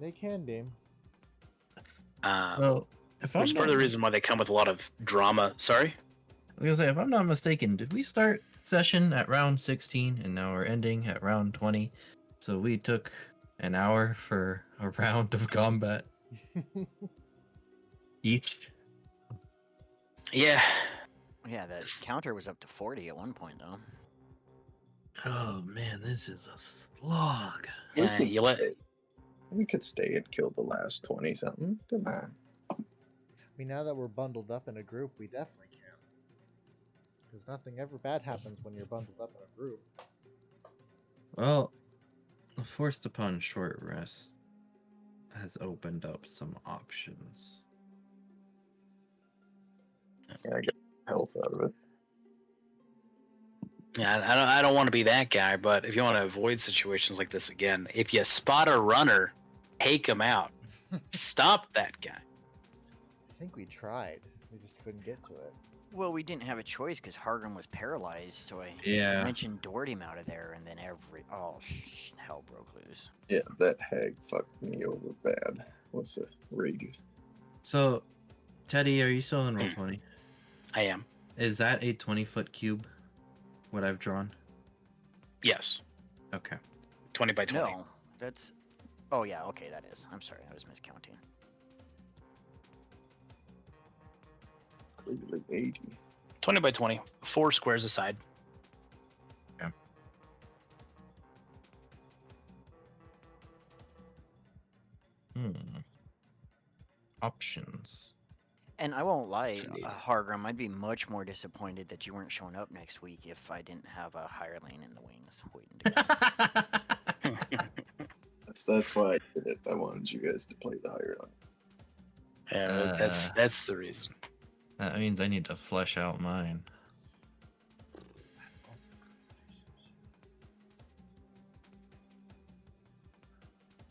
They can be. Well, If Which I'm is not, part of the reason why they come with a lot of drama. Sorry? I was gonna say, if I'm not mistaken, did we start session at round 16 and now we're ending at round 20? So we took an hour for a round of combat each. Yeah. Yeah, that counter was up to 40 at one point, though. Oh man, this is a slog. Yeah, you let. We could stay and kill the last 20 something. Come on. I mean, now that we're bundled up in a group, we definitely can. Because nothing ever bad happens when you're bundled up in a group. Well, the forced upon short rest has opened up some options. Yeah, I get health out of it. Yeah, I don't want to be that guy, but if you want to avoid situations like this again, if you spot a runner, take him out. Stop that guy. I think we tried. We just couldn't get to it. Well, we didn't have a choice because Hargrim was paralyzed, so I mentioned Doored him out of there, and then hell broke loose. Yeah, that hag fucked me over bad. What's the rage? So, Teddy, are you still in Roll20? I am. Is that a 20-foot cube? What I've drawn? Yes. Okay. 20 by 20. No, that's... Oh, yeah, okay, that is. I'm sorry, I was miscounting. Clearly 80. 20 by 20. 4 squares aside. Okay. Options. And I won't lie, It's neat. Hargrim, I'd be much more disappointed that you weren't showing up next week if I didn't have a higher lane in the wings waiting to go. That's why I did it. I wanted you guys to play the higher line. Yeah, that's the reason. That means I need to flesh out mine.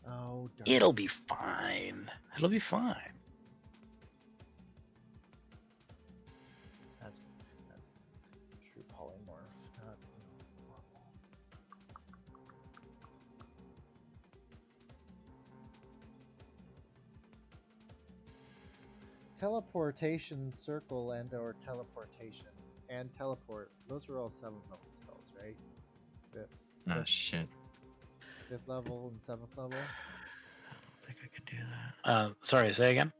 Oh, darn. It'll be fine. It'll be fine. That's true polymorph. Not normal. Teleportation circle and/or teleportation and teleport. Those are all 7th level spells, right? Ah, shit. 5th level and 7th level. I don't think I could do that. Sorry, say again?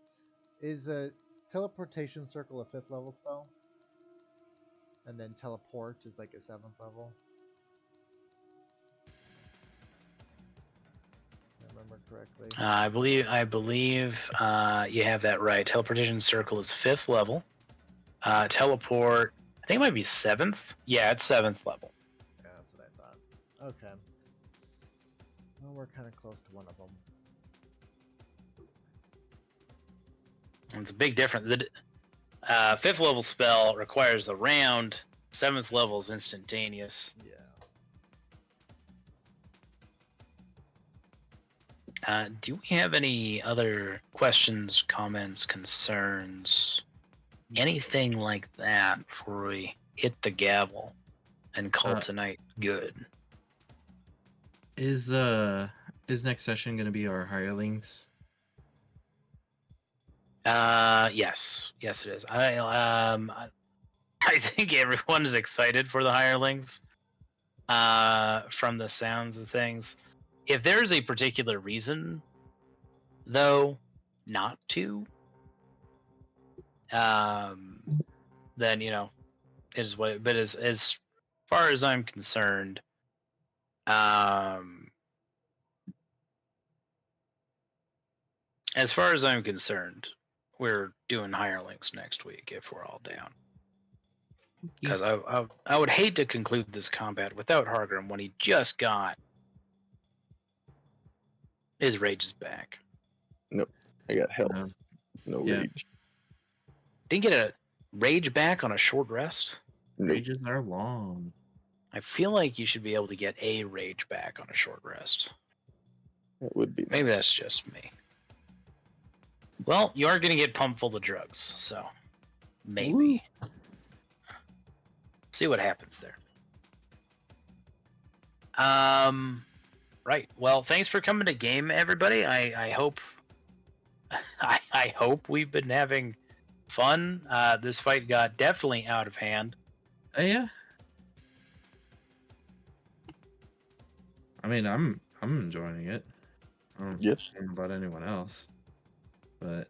Is a teleportation circle a 5th level spell? And then teleport is like a 7th level? If I remember correctly. I believe you have that right. Teleportation circle is 5th level. Teleport, I think it might be 7th. Yeah, it's 7th level. Yeah, that's what I thought. Okay. Well, we're kind of close to one of them. It's a big difference. The 5th level spell requires the round. 7th level is instantaneous. Yeah. Do we have any other questions, comments, concerns, anything like that before we hit the gavel and call tonight good? Is next session gonna be our hirelings? Yes, it is. I think everyone is excited for the hirelings. From the sounds of things, if there's a particular reason, though, not to, then is what. But as far as I'm concerned, we're doing hirelings next week if we're all down. Because I would hate to conclude this combat without Hargrim when he just got his rage is back. Nope. I got health. No rage. Didn't get a rage back on a short rest? Nope. Rages are long. I feel like you should be able to get a rage back on a short rest. It would be Maybe nice. that's just me. Well, you are going to get pumped full of drugs, so maybe. Woo. See what happens there. Right. Well, thanks for coming to game, everybody. I hope I hope we've been having fun. This fight got definitely out of hand. Yeah. I mean, I'm enjoying it. I don't Yes. know about anyone else, but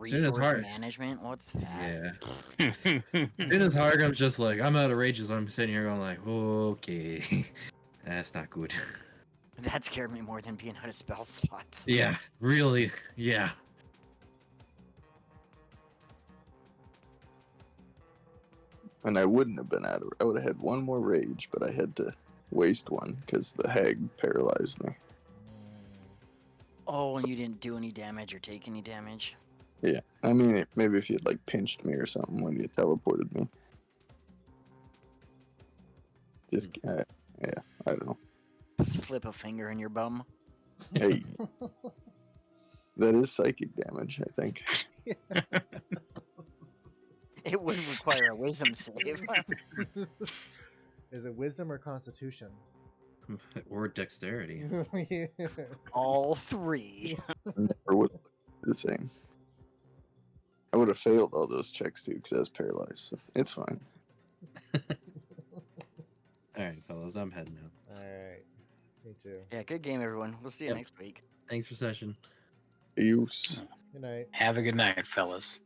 soon as Resource hard. management? What's that? Yeah. As soon as Hargum's just like, I'm out of rages, I'm sitting here going like, okay, that's not good. That scared me more than being out of spell slots. Yeah, really, yeah. And I wouldn't have been out of. I would have had one more rage, but I had to waste one because the hag paralyzed me. Oh, and you didn't do any damage or take any damage? Yeah, I mean, maybe if you had like pinched me or something when you teleported me. Just, yeah, I don't know. Flip a finger in your bum? Hey, that is psychic damage, I think. It would require a wisdom save. Is it wisdom or constitution? Or dexterity. Yeah. All three. Never would have the same. I would have failed all those checks too because I was paralyzed. So it's fine. All right, fellas, I'm heading out. Alright. Me too. Yeah, good game, everyone. We'll see you Yep. next week. Thanks for session. Use. Good night. Have a good night, fellas.